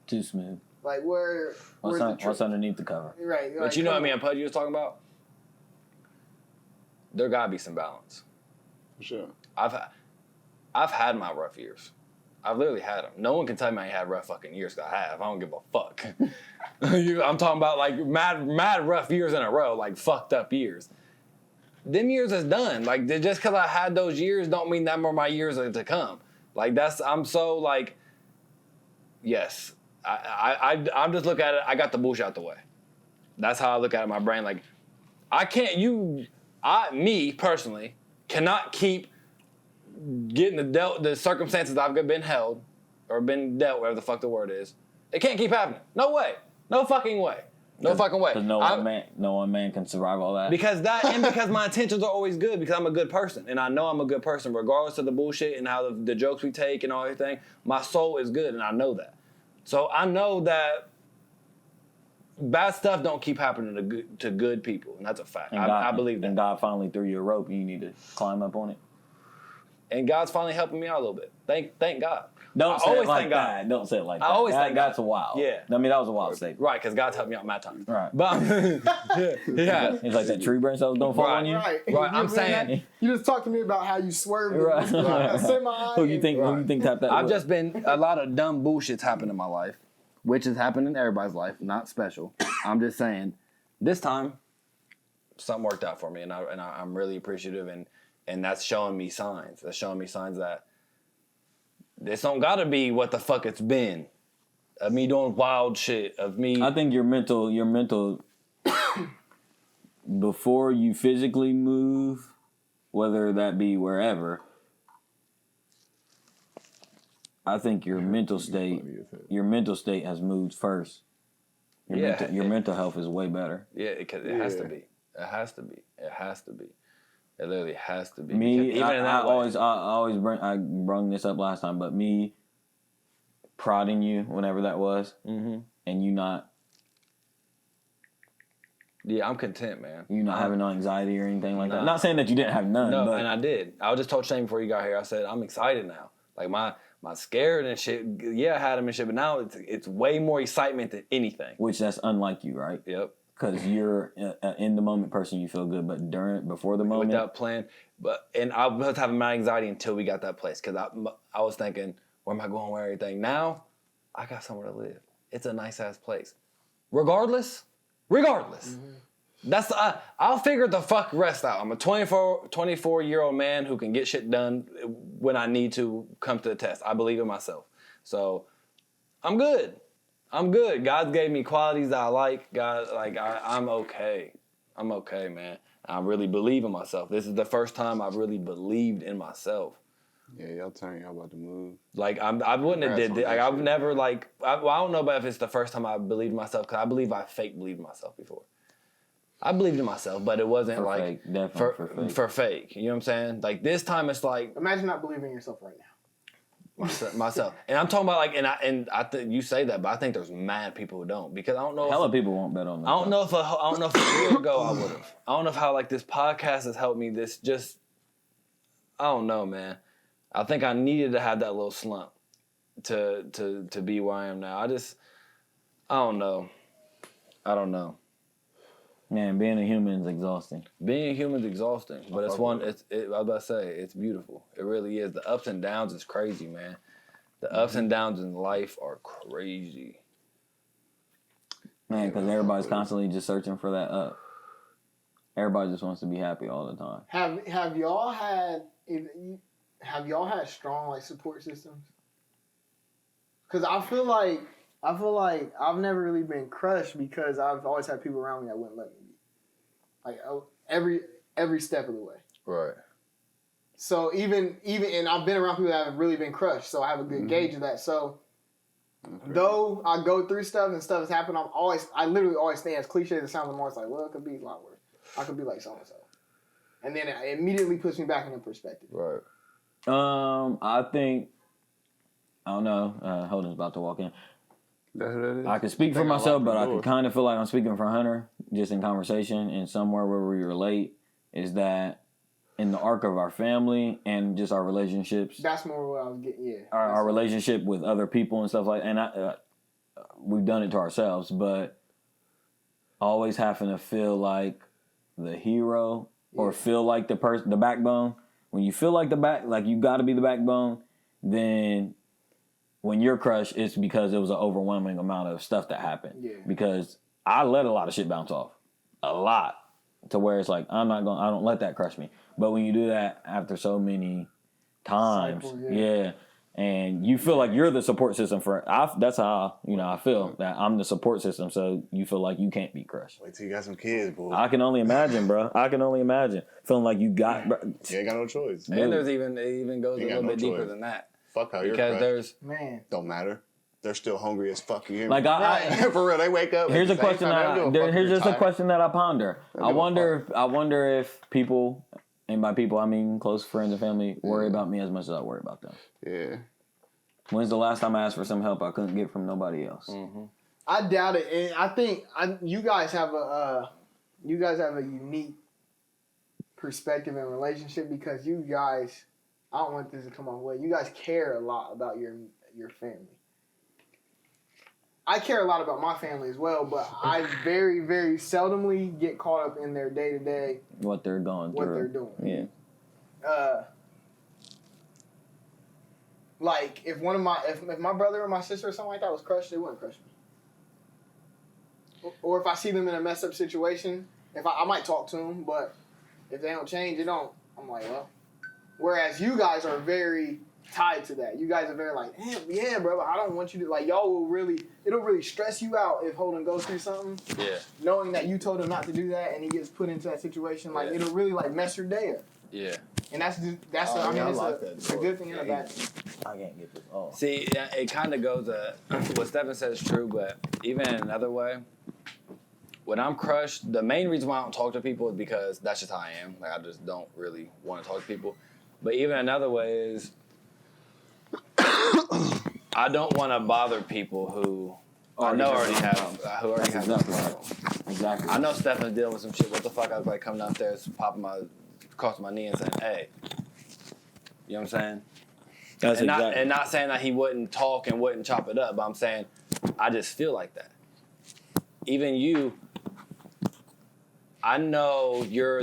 too smooth. Like what's underneath the cover? Right. But you know what I mean? Pudgy was talking about. There gotta be some balance. For sure. I've had my rough years. I've literally had them. No one can tell me I ain't had rough fucking years, because I have. I don't give a fuck. I'm talking about like mad rough years in a row, like fucked up years. Them years is done. Like, just because I had those years don't mean that more my years are to come. Like, I'm so like, yes. I'm just looking at it, I got the bullshit out the way. That's how I look at it in my brain. Like, me personally, cannot keep getting the circumstances I've been held or been dealt, whatever the fuck the word is. It can't keep happening. No way. No fucking way. No fucking way. Because no one man can survive all that. Because my intentions are always good, because I'm a good person. And I know I'm a good person regardless of the bullshit and how the jokes we take and all everything. My soul is good, and I know that. So I know that bad stuff don't keep happening to good people, and that's a fact. I believe that. And God finally threw you a rope, and you need to climb up on it. And God's finally helping me out a little bit. Thank God. Don't say it like that. Don't say it like that. I always thank God. That's a wild. Yeah. I mean, that was a wild statement. Right, because God's helped me out my time. Right. But yeah. It's like that tree branch that was don't fall on you. Right. I'm saying. You just talked to me about how you swerved. Right. Who you think tapped that? I've just been, a lot of dumb bullshit's happened in my life, which has happened in everybody's life, not special. I'm just saying, this time, something worked out for me, and I'm really appreciative, and that's showing me signs. That's showing me signs that this don't gotta be what the fuck it's been. Of me doing wild shit. Of me. I think your mental before you physically move, whether that be wherever, I think your mental state has moved first. Your mental health is way better. Yeah, it has to be. It has to be. It has to be. It literally has to be. Me, I always brung this up last time, but me prodding you whenever that was, and you not. Yeah, I'm content, man. You not having no anxiety or anything like that. Not saying that you didn't have none. No, but and I did. I was just told Shane before you got here. I said I'm excited now. Like my scared and shit. Yeah, I had him and shit, but now it's way more excitement than anything. Which that's unlike you, right? Yep. Because you're an in the moment person, you feel good, but before the moment, without plan. And I was having my anxiety until we got that place, because I was thinking, where am I going, where everything? Now I got somewhere to live. It's a nice ass place. Regardless. That's I'll figure the fuck rest out. I'm a 24-year-old man who can get shit done when I need to come to the test. I believe in myself. So I'm good. God gave me qualities that I like. God, like I'm okay. I'm okay, man. I really believe in myself. This is the first time I've really believed in myself. Yeah, y'all about to move. Like I wouldn't have did. Like I've never like. I don't know about if it's the first time I believed in myself, because I believe I fake believed in myself before. I believed in myself, but it wasn't for like fake. Definitely for fake. You know what I'm saying? Like this time, it's like imagine not believing in yourself right now. Myself, and I'm talking about like, and I think you say that, but I think there's mad people who don't, because I don't know. Hella people won't bet on that. I don't know if a year ago I would have. I don't know if how like this podcast has helped me. I don't know, man. I think I needed to have that little slump to be where I am now. I don't know. Man, being a human is exhausting. Being a human is exhausting, but I was about to say, it's beautiful. It really is. The ups and downs is crazy, man. The ups and downs in life are crazy. Man, because everybody's constantly just searching for that up. Everybody just wants to be happy all the time. Have y'all had strong like support systems? Because I feel like I've never really been crushed because I've always had people around me that wouldn't let me be. Like every step of the way. Right. So even and I've been around people that have really been crushed, so I have a good gauge of that. So though I go through stuff and stuff has happened, I literally always stay, as cliche as it sounds, I'm always like, well, it could be a lot worse. I could be like so and so. And then it immediately puts me back into perspective. Right. I think I don't know. Holden's about to walk in. That's what it is. I can speak for myself, but I can kind of feel like I'm speaking for Hunter, just in conversation and somewhere where we relate, is that in the arc of our family and just our relationships. That's more what I was getting, yeah. Our relationship with other people and stuff like that. And we've done it to ourselves, but always having to feel like the hero or feel like the backbone. When you feel like you got to be the backbone, then when you're crushed, it's because it was an overwhelming amount of stuff that happened. Yeah. Because I let a lot of shit bounce off. A lot. To where it's like, I don't let that crush me. But when you do that after so many times, yeah, and you feel like you're the support system that's how, I feel, that I'm the support system, so you feel like you can't be crushed. Wait till you got some kids, boy. I can only imagine, bro. I can only imagine. Feeling like you got... You ain't got no choice. And it even goes a little bit deeper than that. Fuck how you're crushed. Man. Don't matter. They're still hungry as fuck. You hear me? Like for real, they wake up. Here's a question a question that I ponder. I wonder if people, and by people I mean close friends and family, worry about me as much as I worry about them. Yeah. When's the last time I asked for some help I couldn't get from nobody else? Mm-hmm. I doubt it, and I think you guys have a unique perspective and relationship because you guys. I don't want this to come off way. You guys care a lot about your family. I care a lot about my family as well, but I very, very seldomly get caught up in their day-to-day. What they're going through. What they're doing. Yeah. Like, if my brother or my sister or something like that was crushed, they wouldn't crush me. Or if I see them in a messed up situation, I might talk to them, but if they don't change, I'm like, well. Whereas you guys are very tied to that. You guys are very like, damn, yeah, bro, I don't want you to, like, it'll really stress you out if Holden goes through something. Yeah. Knowing that you told him not to do that and he gets put into that situation, like, it'll really, like, mess your day up. Yeah. And it's a good thing and a bad thing. I can't get this off. See, it kind of goes, what Stephen says is true, but even in another way, when I'm crushed, the main reason why I don't talk to people is because that's just how I am. Like, I just don't really want to talk to people. But even another way is I don't want to bother people who already have problems. Exactly. I know Stefan's dealing with some shit. What the fuck? I was like coming downstairs, popping across my knee and saying, "Hey," you know what I'm saying? And not saying that he wouldn't talk and wouldn't chop it up, but I'm saying I just feel like that. Even you, I know you're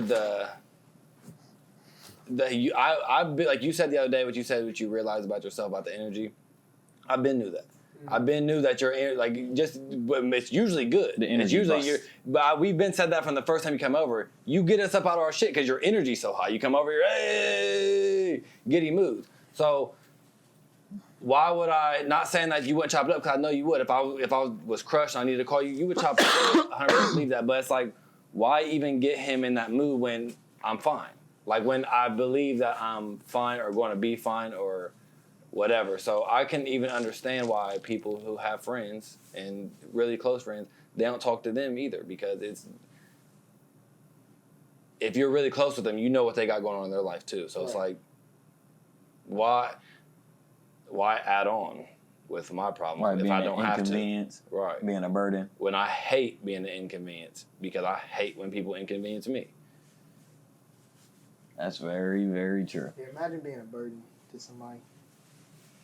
I've been, like you said the other day, what you realized about yourself, about the energy. I've been knew that. I've been knew that you're like it's usually good. The energy. It's usually but we've been said that from the first time you come over. You get us up out of our shit because your energy's so high. You come over here, hey, giddy mood. So why would I? Not saying that you wouldn't chop it up because I know you would. If I was crushed, and I needed to call you. You would chop it up. 100% believe that. But it's like, why even get him in that mood when I'm fine? Like when I believe that I'm fine or going to be fine or whatever. So I can even understand why people who have friends and really close friends, they don't talk to them either because if you're really close with them, you know what they got going on in their life too. So it's like, why add on with my problem if I don't have to? Right. Being a burden. When I hate being an inconvenience because I hate when people inconvenience me. That's very, very true. Yeah, imagine being a burden to somebody.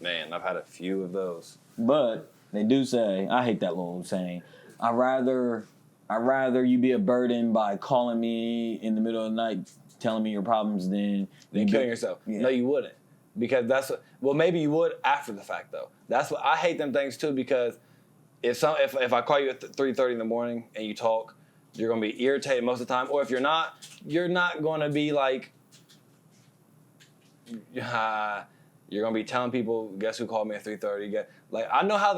Man, I've had a few of those. But they do say, I hate that little saying, I'd rather I'd rather you be a burden by calling me in the middle of the night, telling me your problems than killing yourself. Yeah. No, you wouldn't, because that's what. Well, maybe you would after the fact though. That's what I hate them things too, because if I call you at 3:30 in the morning and you talk, you're gonna be irritated most of the time. Or if you're not gonna be like, you're gonna be telling people, guess who called me at 3:30? Like I know how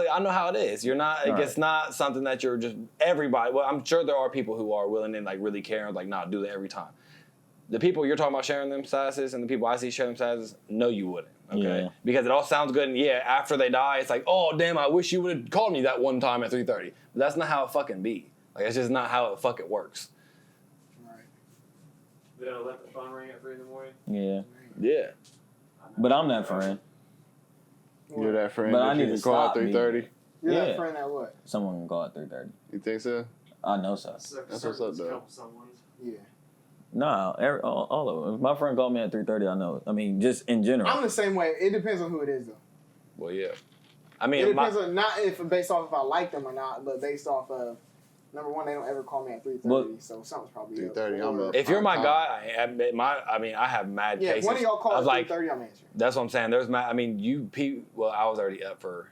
it is. You're not. Right. It's not something that you're just everybody. Well, I'm sure there are people who are willing and like really care and like not do that every time. The people you're talking about sharing them statuses and the people I see sharing them statuses, no, you wouldn't. Okay, yeah. Because it all sounds good, and yeah, after they die, it's like, oh damn, I wish you would have called me that one time at 3:30. But that's not how it fucking be. Like it's just not how it fucking works. Right. They don't let the phone ring at 3 in the morning. Yeah. Yeah. But I'm that friend. You're that friend but that I need you can to call at stop 3:30? You're Yeah. that friend that what? Someone can call at 3:30. You think so? I know so. That's what's up, though. Yeah. No, all of them. If my friend called me at 3:30, I know. I mean, just in general. I'm the same way. It depends on who it is, though. Well, yeah. I mean, it depends on not if based off if I like them or not, but based off of number one, they don't ever call me at 3:30, so something's probably 3:30. I'm up. If you're my guy, I have mad cases. Yeah, one of y'all call at 3:30, I'm answering. That's what I'm saying. There's mad. I mean, well, I was already up for.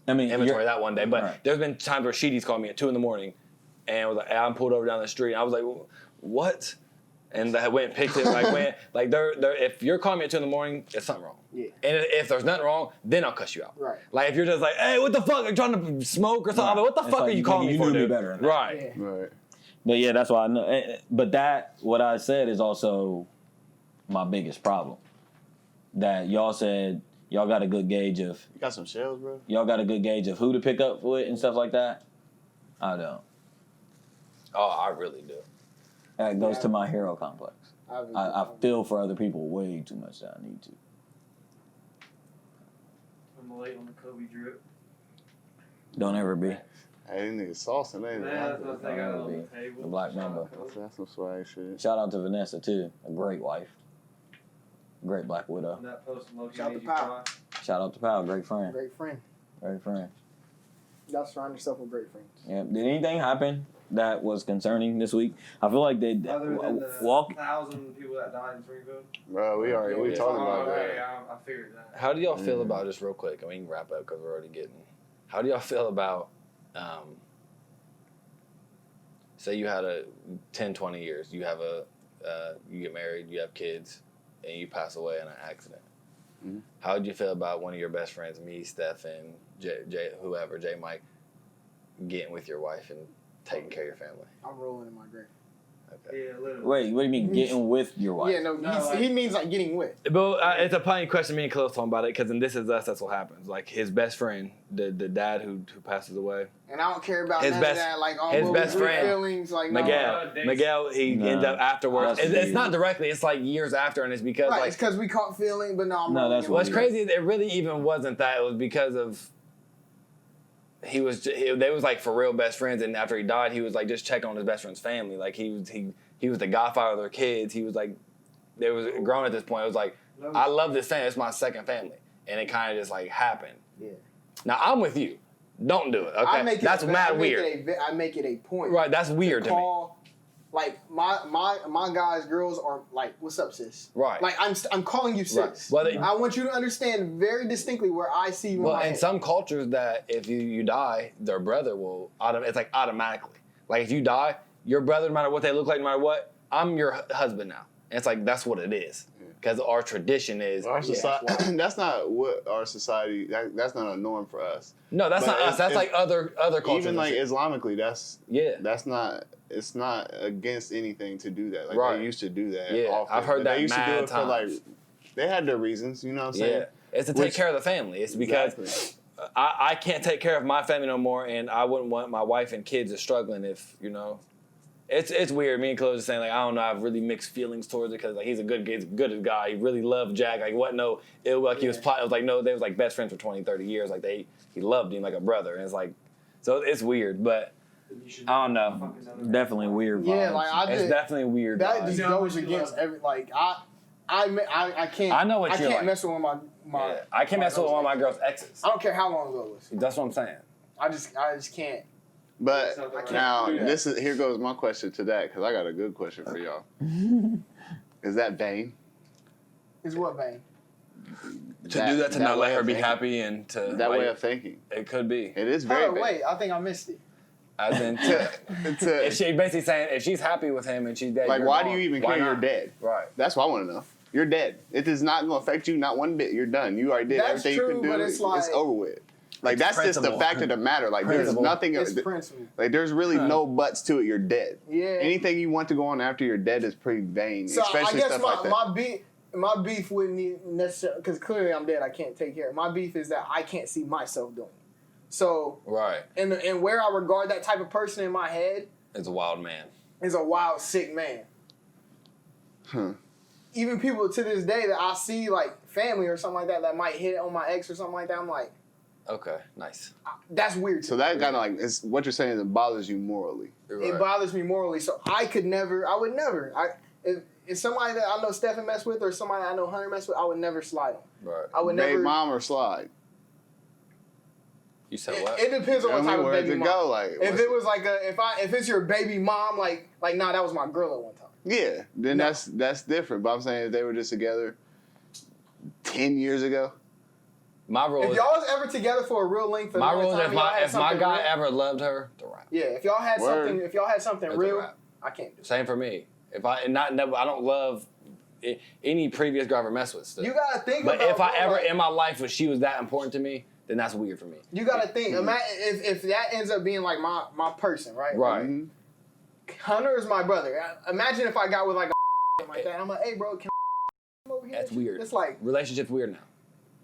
Inventory that one day, but right. There's been times where Sheedy's called me at 2 in the morning, and was like, I'm pulled over down the street. And I was like, what? And I went and picked it. If you're calling me at 2 in the morning, there's something wrong. Yeah. And if there's nothing wrong, then I'll cuss you out. Right. Like if you're just like, hey, what the fuck? Are you trying to smoke or something? Right. Like, what the fuck like, are you calling me for? You knew me dude? better. Right. Yeah. Right. But yeah, that's why I know. But what I said is also my biggest problem. That y'all said y'all got a good gauge of. You got some shells, bro? Y'all got a good gauge of who to pick up with and stuff like that. I don't. Oh, I really do. That goes to my hero complex. I feel for other people way too much than I need to. I'm late on the Kobe drip. Don't ever be. Hey, these niggas saucing, ain't That's they? what they got on the table. The Black Mamba. That's some swag shit. Shout out to Vanessa too, a great wife, great Black Widow. That post Loki Shout made to you Pal. cry. Shout out to Pal, great friend, Great friend. great friend. You gotta surround yourself with great friends. Yeah. Did anything happen that was concerning this week? I feel like they Other than the walk. 1,000 people that died in Springfield. Bro, we talking about that. Yeah, I figured that. How do y'all feel about, just real quick, I mean, you can wrap up because we're already getting, how do y'all feel about, say you had a 10, 20 years, you have you get married, you have kids, and you pass away in an accident. Mm-hmm. How would you feel about one of your best friends, me, Steph, and J Mike, getting with your wife and taking care of your family? I'm rolling in my grave. Okay. Yeah, literally. Wait, what do you mean getting with your wife? Yeah, no, he means like getting with. But it's a funny question. Me and Khalil talking about it because in This Is Us, that's what happens. Like his best friend, the dad who passes away. And I don't care about His none best- of that. Like all his those best friend, feelings. Like Miguel, he ends up afterwards. That's It's not directly. It's like years after, and it's because right, like it's because we caught feeling, but no, I'm No, rolling that's in what's my crazy is it really even wasn't that. It was because of they was like for real best friends, and after he died, he was like just checking on his best friend's family. Like he was the godfather of their kids. He was like they was grown at this point. It was like I love this thing. It's my second family, and it kind of just like happened. Yeah. Now I'm with you. Don't do it. Okay, that's mad weird. I make it a point. Right, that's weird to me. Call, like my guys, girls are like, "What's up, sis?" Right. Like I'm calling you sis. Right. Well, I want you to understand very distinctly where I see you. Well, in my in head. some cultures, that if you die, their brother will it's like automatically. Like if you die, your brother, no matter what they look like, no matter what, I'm your husband now. And it's like that's what it is. Because our tradition is Our society. That's not what our society. That's not a norm for us. No, that's But not us. That's like other cultures. Even like and shit. Islamically, that's not. It's not against anything to do that. Like Right. they used to do that. Yeah, often. I've heard But that they used to do mad it for like. times. They had their reasons. You know what I'm saying? Yeah, it's to take care of the family. It's because I can't take care of my family no more, and I wouldn't want my wife and kids are struggling if It's weird. Me and Chloe just saying like I don't know. I have really mixed feelings towards it because like he's a good guy. He really loved Jack. Like what? No, it was like he was plotting. It was like no, they was like best friends for 20, 30 years. Like he loved him like a brother. And it's like so it's weird, but I don't know. Definitely weird. Yeah, vibes. like It's definitely weird. that vibes. just goes against every like I can't. I know what I you're can't like. mess with my. Yeah. I can't mess with one of my girl's exes. I don't care how long ago it was. That's what I'm saying. I just can't. But Something now do that. here goes my question to that because I got a good question for y'all. Is that vain? Is what, Bane? To do that to not way let her of be thinking. happy and to That like, way of thinking. it could be. It is very Oh, vain. wait, I think I missed it. As in, if she basically saying if she's happy with him and she's dead, Like, you're why gone. do you even Why care you're not? dead? Right. That's what I want to know. You're dead. It is not going to affect you not one bit. You're done. You already did That's everything true, you could do. but it's like- over with. Like, It's that's just the principle. fact of the matter. Like, there's Principle. nothing. It's principle. Like, there's really no buts to it. You're dead. Yeah. Anything you want to go on after you're dead is pretty vain. So especially I guess stuff like that. my beef wouldn't necessarily, because clearly I'm dead, I can't take care of it. My beef is that I can't see myself doing it. So, Right. and where I regard that type of person in my head It's a wild man. is a wild, sick man. Even people to this day that I see, like family or something like that might hit on my ex or something like that, I'm like, Okay. Nice. that's weird. So that kind of like, it's, what you're saying is it bothers you morally. You're It right. bothers me morally. So I would never. If somebody that I know Stephen mess with or somebody I know Hunter mess with, I would never slide on. Right. I would Baby never. mom or slide? You said what? It depends on I what mean, type of where's baby it mom. go? Like, If it was like if it's your baby mom, like nah, that was my girl at one time. yeah, then No. that's different. But I'm saying if they were just together 10 years ago, My rule If is y'all was ever together for a real length of my time, rule is y'all had if my something guy real, ever loved her, the rap. yeah, if y'all had Word. something It's a real, wrap. I can't do it. Same for me. If I I don't love any previous girl I ever messed with. Still. You gotta think But about if I bro, ever like, in my life when she was that important to me, then that's weird for me. you gotta think. Imagine if that ends up being like my person, right? Right. mhm. Hunter is my brother. Imagine if I got with like a like that. I'm like, hey, bro, can I come over here? That's weird. It's like, Relationship's weird now.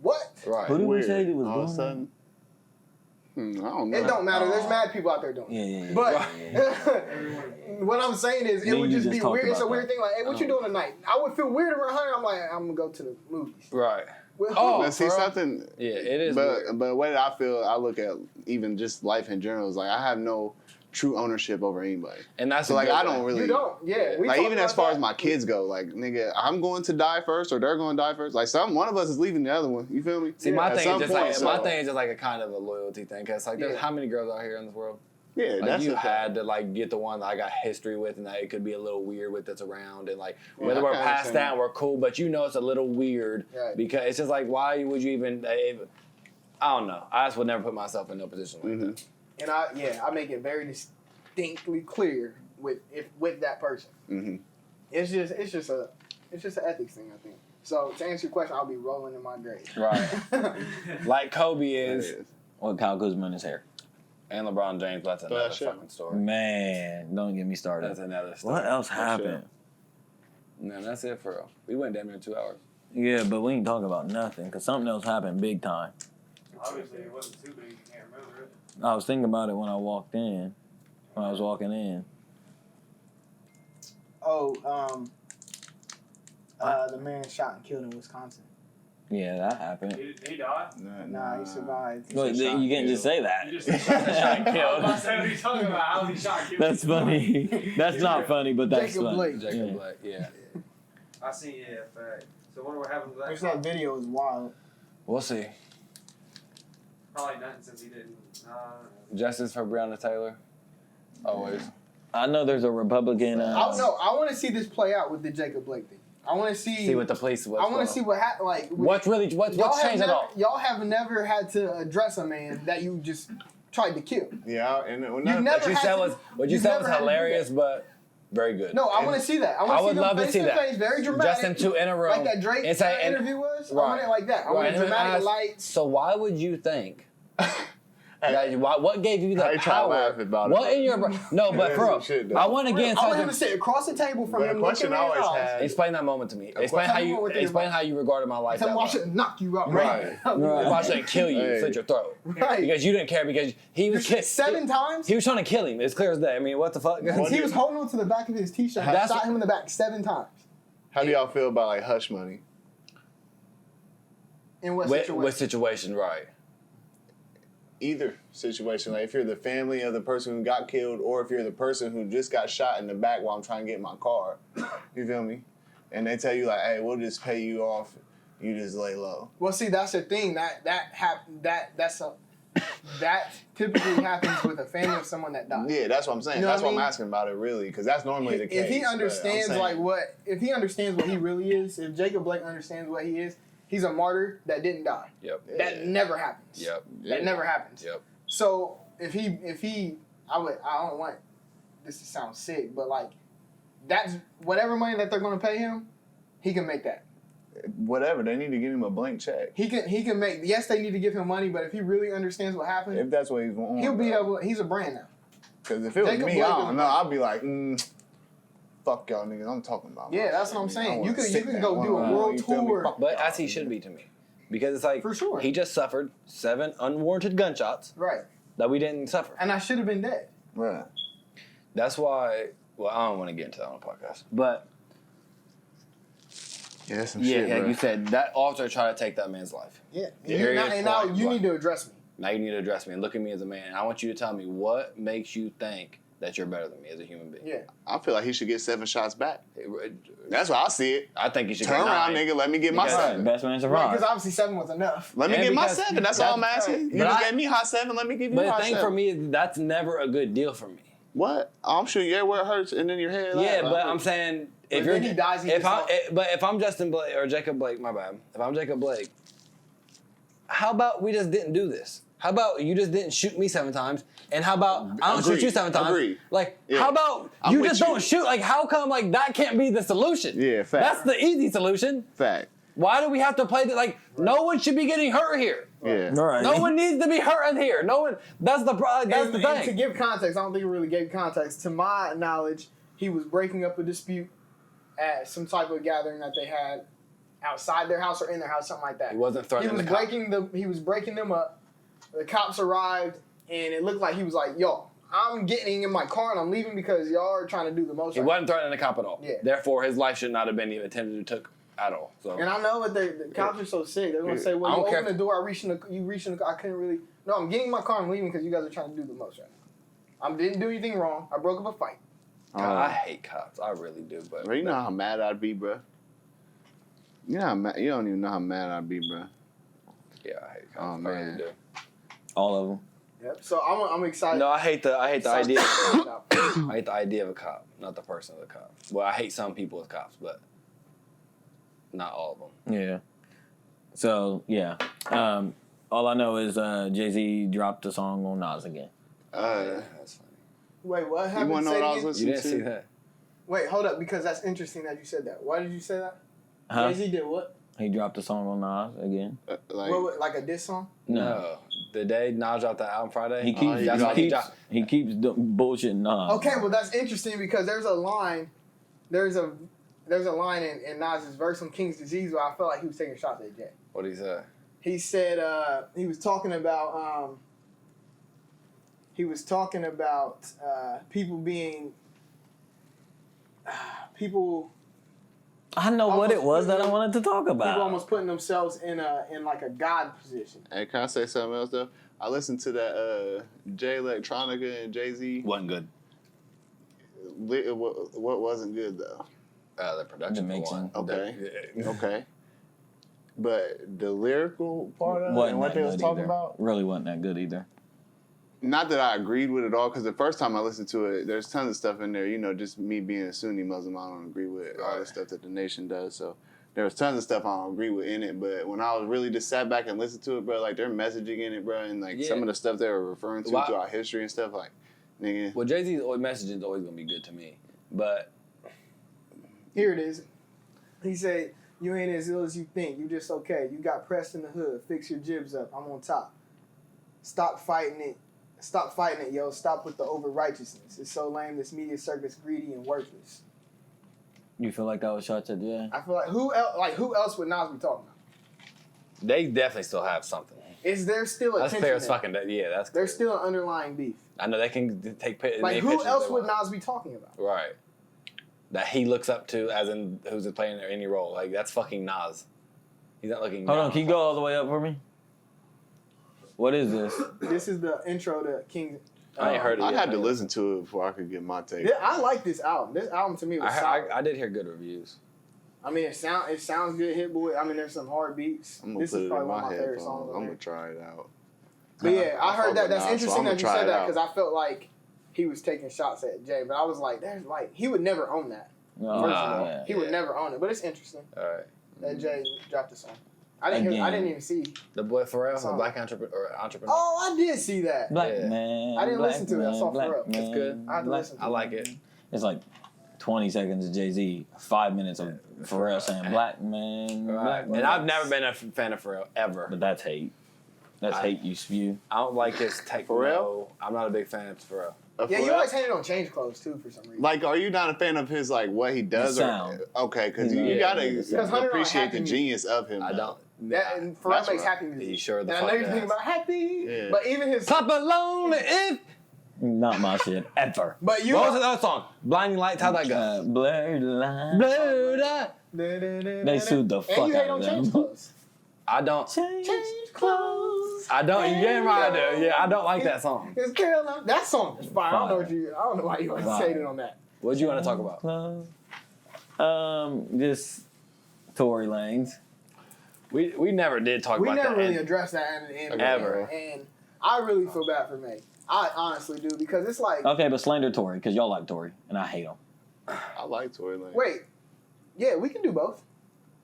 what? Right. Who did we Weird. say he was All going of a sudden, I don't know. It don't matter. There's mad people out there doing Yeah, it. yeah, yeah. But what I'm saying is, Me it would and you just be talked weird. It's a about weird that. thing. Like, hey, what you doing tonight? I would feel weird around Hunter. I'm like, I'm gonna go to the movies. Right. With Oh, who? But see bro. something. Yeah, it is weird. But the way that I feel, I look at even just life in general is like I have no true ownership over anybody. And that's So a like good I way. don't really. You don't. Yeah. we Like talked even as about far that. as my kids go, like nigga, I'm going to die first, or they're going to die first. Like one of us is leaving the other one. You feel me? See, my At thing some is just point, like so- my thing is just like a kind of a loyalty thing. Cause like, there's Yeah. how many girls out here in this world? Yeah, Like that's you the had to like get the one that I got history with, and that it could be a little weird with that's around, and like Yeah, whether I we're kinda past understand that that. and we're cool, but you know it's a little weird Right. because it's just like why would you even? I don't know. I just would never put myself in no position like that. And I make it very distinctly clear with that person. Mm-hmm. It's just an ethics thing, I think. So to answer your question, I'll be rolling in my grave. Right. Like Kobe is, What Kyle Kuzma in his hair? and LeBron James. That's another shit. fucking story. Man, don't get me That's started. another story. What else happened? No, that's it for real. We went damn near 2 hours. Yeah, but we ain't talking about nothing because something else happened big time. Obviously, it wasn't too big. You can't remember it. I was thinking about it when I walked in. When I was walking in. Oh, the man shot and killed in Wisconsin. Yeah, that happened. He died. Nah, he survived. Well, you can't just say that. You just said shot and killed. I said, what are you talking about? How was he shot and killed? That's funny. That's not funny, but that's Jacob funny. Blake. Jacob Yeah. Black, yeah. I seen fact. So what happened to Which that? that video is wild. We'll see. Probably nothing since he didn't. Justice for Breonna Taylor. Always. I know there's a Republican. I want to see this play out with the Jacob Blake thing. I want to see. See what the police was. I want to see what happened. Like What's changed at all? Y'all have never had to address a man that you just tried to kill. Yeah, and You none, never What you had said to- was you've never had to do hilarious, that. but very good. No, I want to see that. I would see them love to face see that. Face, very dramatic. Just them two in a room. Like that Drake and say, and- interview was. I Right. want it like that. I want Right, and dramatic ask, lights. So why would you think? What gave you I the ain't trying to power? laugh about What it. in your no? But That's bro, some shit, though. I want to get I want him to inside. sit across the table from But him. the question looking I in his always eyes. had- Explain that moment to me. Explain Tell me what with how you regarded my life. Tell him That I way. should knock you out. Right. Why should I kill you, Hey. slit your throat? Right. Because you didn't care because he was Seven times. He was trying to kill him. It's clear as day. I mean, what the fuck? He was holding on to the back of his t-shirt. I That's- shot him in the back 7 times. How do y'all feel about like hush money? In what What situation? situation, right? Either situation, like if you're the family of the person who got killed, or if you're the person who just got shot in the back while I'm trying to get my car, you feel me? And they tell you like, hey, we'll just pay you off. You just lay low. Well, see, that's the thing. That's that typically happens with a family of someone that died. Yeah, that's what I'm saying. You know That's what what I mean? I'm asking about it, really, because that's normally the case. If he understands if he understands what he really is, if Jacob Blake understands what he is, he's a martyr that didn't die. Yep. That never happens. Yep. That never happens. Yep. So I don't want this to sound sick, but like that's whatever money that they're going to pay him, he can make that. Whatever, they need to give him a blank check. He can make. Yes, they need to give him money, but if he really understands what happened, If that's what he's wanting. he'll be able. He's a brand now. Because if it was Jacob me, Blake I is don't know. I'd be like, fuck y'all niggas. I'm talking about. Yeah, my that's shit, what I'm nigga. saying. I You wanna can sit go back do a one-on-one, world you feel me? tour. Fuck But y'all, as he nigga. should be to me. Because it's like, For sure. he just suffered 7 unwarranted gunshots Right, that we didn't suffer. and I should have been dead. Right. That's why, well, I don't want to get into that on the podcast. But, Yeah, that's some yeah, shit, like bro. you said, that officer tried to take that man's life. Yeah, Period, now point you blank. need to address me. Now you need to address me and look at me as a man. I want you to tell me what makes you think that you're better than me as a human being. Yeah, I feel like he should get 7 shots back. That's why I see it. I think you should Turn get around, 9. nigga. Let me get my Because- 7. Best man right. survive. Because obviously 7 was enough. Let me And get my because 7. That's all I'm that's asking. You But just I- gave me hot 7. Let me give you But the hot thing 7. for me is that's never a good deal for me. What? I'm sure where it hurts and then your head. Yeah, like, but I'm saying if But you're then he dies, he if gets but if I'm Justin Blake or Jacob Blake, my bad. If I'm Jacob Blake, how about we just didn't do this? How about you just didn't shoot me 7 times? And how about I don't shoot Agreed. you 7 times? Agreed. Like, Yeah. how about I'm you with just you. don't shoot? Like, how come like that can't be the solution? Yeah, fact. That's the easy solution. Fact. Why do we have to play that? Like, no one should be getting hurt here. Yeah. All right. No one needs to be hurt in here. No one. That's the And thing. to give context, I don't think it really gave context. To my knowledge, he was breaking up a dispute at some type of gathering that they had outside their house or in their house, something like that. He wasn't threatening the cop. He was breaking them up. The cops arrived, and it looked like he was like, "Yo, I'm getting in my car and I'm leaving because y'all are trying to do the most." He right wasn't threatening the cop at all. Yeah. Therefore, his life should not have been even attempted to took at all. So. And I know what the cops are so sick. They're gonna say, "Well, I you don't care open the door, you reach in the car. I couldn't really." No, I'm getting in my car. I'm leaving because you guys are trying to do the most right now. I didn't do anything wrong. I broke up a fight. God, I hate cops. I really do. But Bro, you know how mad I'd be, bro. You know how mad, you don't even know how mad I'd be, bro. yeah, I hate cops. Oh, I really man. do. All of them. Yep. So I'm excited. No, I hate the idea. I I hate the idea of a cop, not the person of the cop. Well, I hate some people as cops, but not all of them. Yeah. So yeah. All I know is Jay-Z dropped the song on Nas again. Yeah, that's funny. Wait, what You happened? want to know Say what I it was again? listening You didn't to? see that? Wait, hold up, because that's interesting that you said that. Why did you say that? Huh? Jay-Z did what? He dropped the song on Nas again. Like, Like a diss song? No. The day Nas dropped the album Friday, He keeps that's why he dropped. he keeps bullshitting Nas. Okay, well that's interesting because there's a line in Nas's verse on King's Disease where I felt like he was taking shots at Jay. What did he say? He said he was talking about people being people I know what it was that I Almost- wanted to talk about. people almost putting themselves in like a God position. hey, can I say something else though? I listened to that Jay Electronica and Jay-Z. Wasn't good. What wasn't good though? The production The for mixing. one. Okay. Yeah. Okay. But the lyrical part of it Wasn't and what that they was good talking either. about, Really wasn't that good either. not that I agreed with it all, because the first time I listened to it, there's tons of stuff in there, you know, just me being a Sunni Muslim, I don't agree with all the Right. stuff that the nation does, so there was tons of stuff I don't agree with in it, but when I was really just sat back and listened to it, bro, like, their messaging in it, bro, and, like, Yeah. some of the stuff they were referring to Why- through our history and stuff, like, nigga, Well, Jay-Z's messaging is always gonna be good to me, but Here it is. He said, "You ain't as ill as you think. You just okay. You got pressed in the hood. Fix your jibs up. I'm on top. Stop fighting it. Stop fighting it, yo. Stop with the over righteousness. It's so lame. This media circus greedy and worthless." You feel like that was shots at Jay? I feel like who else would Nas be talking about? they definitely still have something. Is there still a That's tension fair as there? fucking. Yeah, that's. There's clear. still an underlying beef. I know they can take Like name who pictures else they would want. Nas be talking about? Right. That he looks up to, as in who's playing any role. Like, that's fucking Nas. He's not looking Hold on, down. can you go all the way up for me? What is this? This is the intro to King. I ain't heard it I yet. had to listen to it before I could get my take. Yeah, I like this album. This album to me was solid. I did hear good reviews. I mean, it sounds good, Hit Boy. I mean, there's some hard beats. I'm gonna This put is it probably in one my of my favorite headphones. songs. I'm on gonna there. try it out. But yeah, I heard that. That's Nas, so interesting I'ma that you try said it that out. because I felt like he was taking shots at Jay, but I was like, there's like he would never own that. First of all, yeah. he would never own it. But it's interesting All right. that Jay dropped the song. I didn't even see. The boy Pharrell, the Song. black entrepreneur. Oh, I did see that. Black Yeah. man. I didn't black listen to it. I saw man, Pharrell. black It's good. man, I had to black- listen to I like it. It's like 20 seconds of Jay-Z, 5 minutes of Pharrell saying black man, black man. And I've never been a fan of Pharrell ever. But that's hate. That's hate you spew. I don't like his techno. Pharrell? I'm not a big fan of Pharrell. Yeah, you always hated on change clothes too for some reason. Like, are you not a fan of his, like, what he does? His sound. Okay, because Yeah. you gotta Because Hunter appreciate like the happy genius of him. I though. don't. That and Pharrell That's makes right. happy music. He sure the and I fuck know you're thinking does. about happy, Yeah. but even his. Pop alone if. Not my shit, ever. But you. What was the other song? Blinding Lights. How'd that go? Blurred line. Blurred Eye. They sued the And fuck you hate out on of change them. clothes. I don't. Change clothes. I don't. You getting right there? Yeah, I don't like that song. It's Carolina. That song is fire. I don't know Fire. what you. I don't know why you want to Fire. say it on that. What do you want to talk about? Just Tory Lanez. We never did talk We about never that. really And addressed that in Ever. and I really feel bad for Meg. I honestly do because it's like, Okay, but slander Tory because y'all like Tory and I hate him. I like Tory Lanez. wait, yeah, we can do both.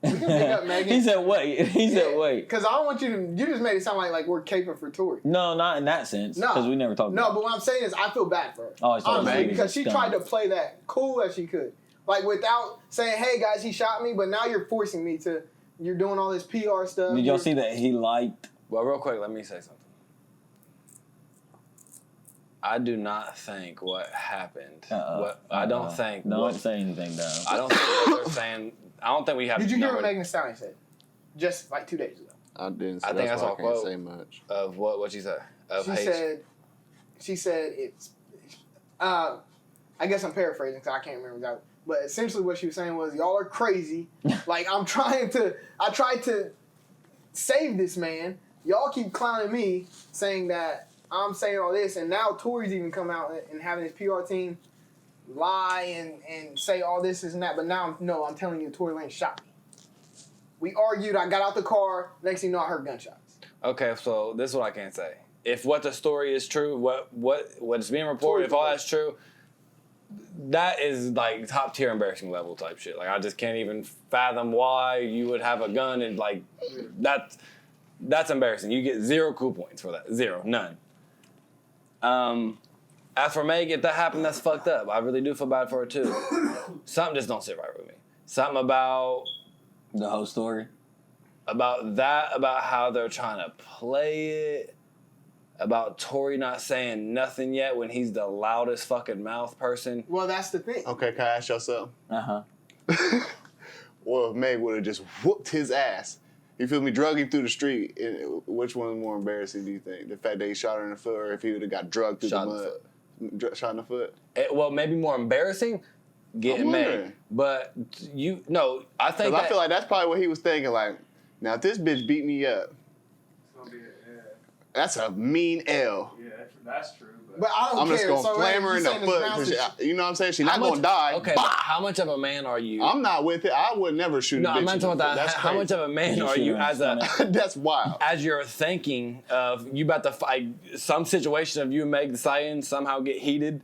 We can pick up Megan. He said wait. He said wait. Because I don't want you to. You just made it sound like we're caping for Tory. No, not in that sense. No. Because we never talked No, about but what I'm saying is I feel bad for her. Oh, I thought honestly, Megan because she was tried to dumb. play that cool as she could, like without saying, "Hey guys, he shot me," but now you're forcing me to. You're doing all this PR stuff. Did y'all see that he liked? well, real quick, let me say something. I do not think what happened. I don't think. Don't what, say anything, though. I don't think what they're saying. I don't think we have. Did you hear what number Megan Thee Stallion said? Just like 2 days ago. I didn't. I think that's I why saw I a can't quote. say much. Of what she said? Of She hate. said it's. I guess I'm paraphrasing because I can't remember exactly. But essentially, what she was saying was, "Y'all are crazy. Like I tried to save this man. Y'all keep clowning me, saying that I'm saying all this, and now Tory's even come out and having his PR team lie and say all this and that. But now, I'm telling you, Tory Lanez shot me. We argued. I got out the car. Next thing you know, I heard gunshots. Okay, so this is what I can say. If what the story is true, what's being reported, if all that's true, that is like top tier embarrassing level type shit. Like I just can't even fathom why you would have a gun and like that's embarrassing. You get 0 cool points for that. 0, none. As for Meg, if that happened, that's fucked up. I really do feel bad for her too. Something just don't sit right with me. Something about The whole story. about how they're trying to play it, about Tory not saying nothing yet when he's the loudest fucking mouth person. Well, that's the thing. Okay, can I ask y'all something? Uh-huh. Well, if Meg would have just whooped his ass, you feel me, drug him through the street, which one is more embarrassing, do you think? The fact that he shot her in the foot, or if he would have got drugged through Shot the in the mud? Shot in the foot? Well, maybe more embarrassing, getting I'm Meg. wondering. But I think Because I feel like that's probably what he was thinking, like, now if this bitch beat me up, that's a mean L. Yeah, that's true. But I don't I'm care. just going to So, slam her you in the saying this foot. bounce 'Cause is- you know what I'm saying? She's How not going to much- die. Okay, Bah! but how much of a man are you? I'm not with it. I would never shoot no, a bitch. I'm not talking about that. That's How much crazy. of a man You are shoot you her in as the a stomach. That's wild. as you're thinking of you about to fight some situation of you and Meg the Stallion somehow get heated,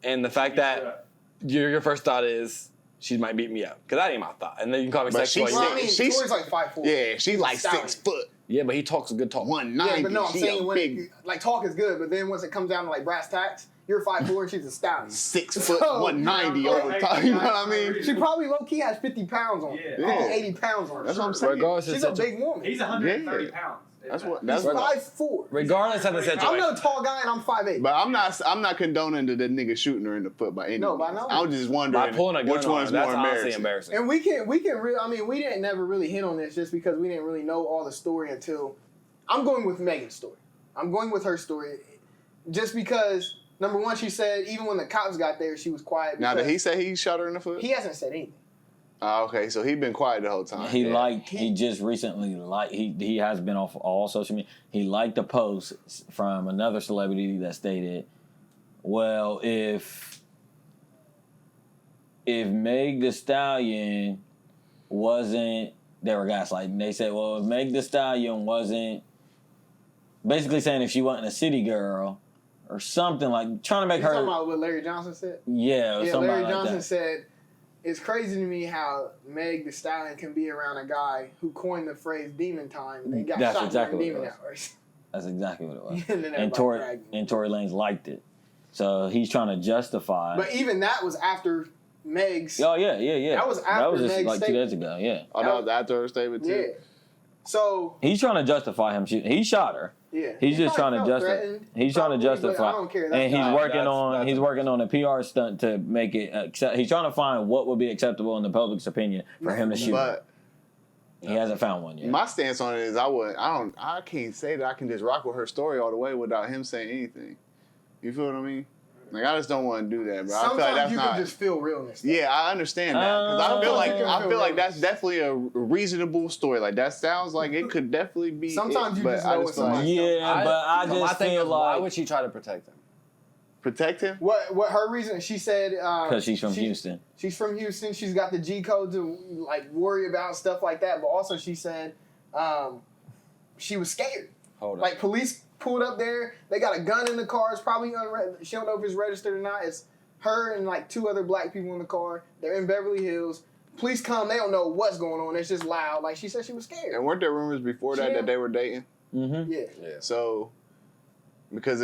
and the fact that your first thought is she might beat me up, because that ain't my thought, and then you can call me But sexual. she's Well, I mean, She's- Tory's like 5'4". Yeah, she's like Stallion. 6 foot, Yeah, but he talks a good talk. 190. Yeah, but no, I'm she saying a when big like talk is good, but then once it comes down to like brass tacks, you're 5'4" and she's a stallion. 6 foot, So- 190 over top. You know what I mean? She probably low key has 50 pounds on her. Yeah. 80 pounds on her. That's what I'm saying. Regardless of She's the a situation. big woman. He's 130 Yeah. pounds. That's what. He's That's what. 5'4". Regardless of the I'm situation. no tall guy and I'm 5'8". But I'm not condoning the nigga shooting her in the foot by any No, means. by no means. I'm just By wondering pulling a gun which on one her, is that's more honestly embarrassing. embarrassing. And we can really, I mean, we didn't never really hit on this just because we didn't really know all the story until, I'm going with Megan's story. I'm going with her story. Just because, number one, she said even when the cops got there, she was quiet. Now, did because he say he shot her in the foot? He hasn't said anything. Okay, so he been quiet the whole time. He just recently he has been off all social media. He liked a post from another celebrity that stated, well, if Meg Thee Stallion wasn't, they were gaslighting. They said, well, if Meg Thee Stallion wasn't basically saying if she wasn't a city girl or something, like trying to make her. Talking about what Larry Johnson said? Yeah, Larry like Johnson that. said, it's crazy to me how Meg the Stallion can be around a guy who coined the phrase demon time and got That's shot exactly during what it demon hours. That's exactly what it was. And then and Tory Lanez liked it. So he's trying to justify. But even that was after Meg's. Oh, yeah. That was after That was just Meg's like 2 statement. days ago, yeah. Oh, that was after her statement, too? Yeah. So. He's trying to justify him shooting. He shot her. Yeah. He's just trying to justify. He's trying to justify. I don't care. And he's That's he's working on a PR stunt to make it. He's trying to find what would be acceptable in the public's opinion for him to shoot. But he hasn't found one yet. my stance on it is I can't say that I can just rock with her story all the way without him saying anything. You feel what I mean? Like, I just don't want to do that, bro. Sometimes I feel like that's you not. can just feel realness. Yeah, I understand that because I feel like that's definitely a reasonable story. Like, that sounds like it could definitely be. Sometimes you just know it's feel like somebody. Yeah, but I my just thing feel is, why like would she try to protect him? protect him. What her reason? She said because she's from Houston. She's from Houston. She's got the G code to like worry about stuff like that. But also, she said she was scared. Hold on. Like police pulled up there. They got a gun in the car. It's probably she don't know if it's registered or not. It's her and like 2 other black people in the car. They're in Beverly Hills. Police come. They don't know what's going on. It's just loud. Like she said, she was scared. And weren't there rumors before that they were dating? Mm-hmm. Yeah. So, because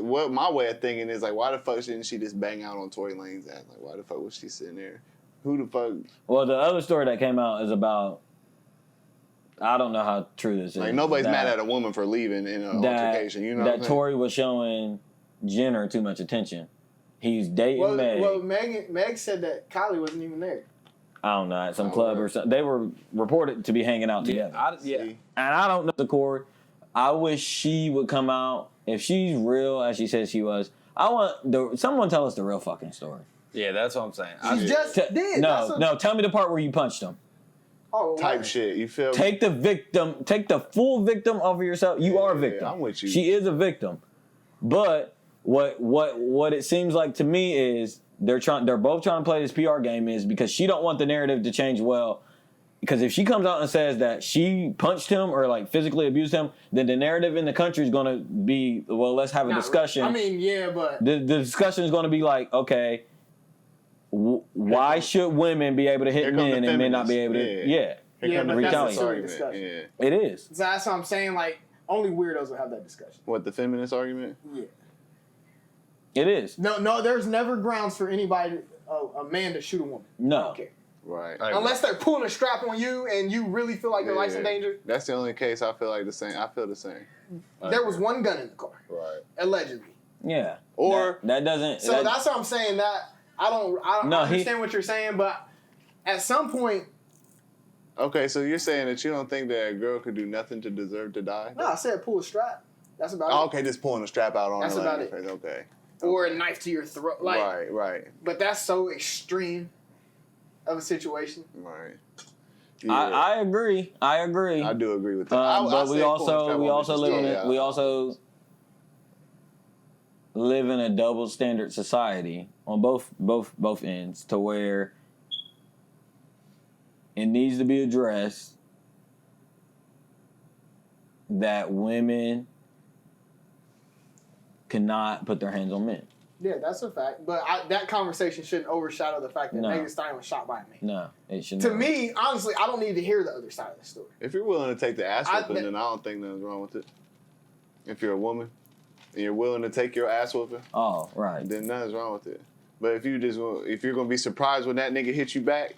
what my way of thinking is like, why the fuck shouldn't she just bang out on Tory Lanez ass? Like, why the fuck was she sitting there? Who the fuck? Well, the other story that came out is about. I don't know how true this is. Like, nobody's mad at a woman for leaving in an altercation. You know that Tory was showing Jenner too much attention. He's dating Meg. Well, Meg said that Kylie wasn't even there. I don't know, at some club or something. They were reported to be hanging out together. And I don't know the Corey. I wish she would come out. If she's real, as she says she was, I want someone tell us the real fucking story. Yeah, that's what I'm saying. She just did. No, tell me the part where you punched him. Oh, type shit. You feel me? Take the full victim over yourself. You are a victim. I'm with you. She is a victim. But what it seems like to me is they're both trying to play this PR game is because she don't want the narrative to change well. Because if she comes out and says that she punched him or like physically abused him, then the narrative in the country is going to be, well, let's have a discussion. I mean, yeah, but the discussion is going to be like, okay, why should women be able to hit men and men not be able to? Yeah, but retaliate. that's a silly discussion. Yeah. It is. So that's what I'm saying. Like, only weirdos would have that discussion. What, the feminist argument? Yeah. It is. No, there's never grounds for anybody, a man to shoot a woman. No. I don't care. Right. Unless they're pulling a strap on you and you really feel like your life's in danger. That's the only case I feel like the same. I feel the same. There was one gun in the car. Right. Allegedly. Yeah. Or that doesn't. So that's what I'm saying. That I understand what you're saying, but at some point. Okay, so you're saying that you don't think that a girl could do nothing to deserve to die? No, I said pull a strap. That's about it. Okay, just pulling a strap out on That's her. about it. Face. Okay. Or a knife to your throat. Like, Right. But that's so extreme of a situation. Right. Yeah. I agree. I do agree with that. But we also live in a double standard society on both ends to where it needs to be addressed that women cannot put their hands on men. Yeah, that's a fact. But that conversation shouldn't overshadow the fact that Megan Thee Stallion was shot by a man. No, it shouldn't. To me, honestly, I don't need to hear the other side of the story. If you're willing to take the ass whooping, then I don't think nothing's wrong with it. If you're a woman and you're willing to take your ass whooping, then nothing's wrong with it. But if you're gonna be surprised when that nigga hits you back,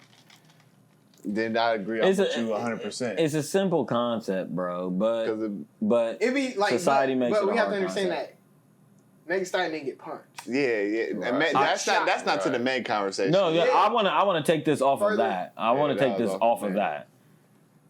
then I agree with you 100%. It's a simple concept, bro. But it be like society makes it. But we have to understand that Megan Thee Stallion didn't get punched. Yeah. Right. That's not to the main conversation. No, I want to take this off of that. I want to take this off of that.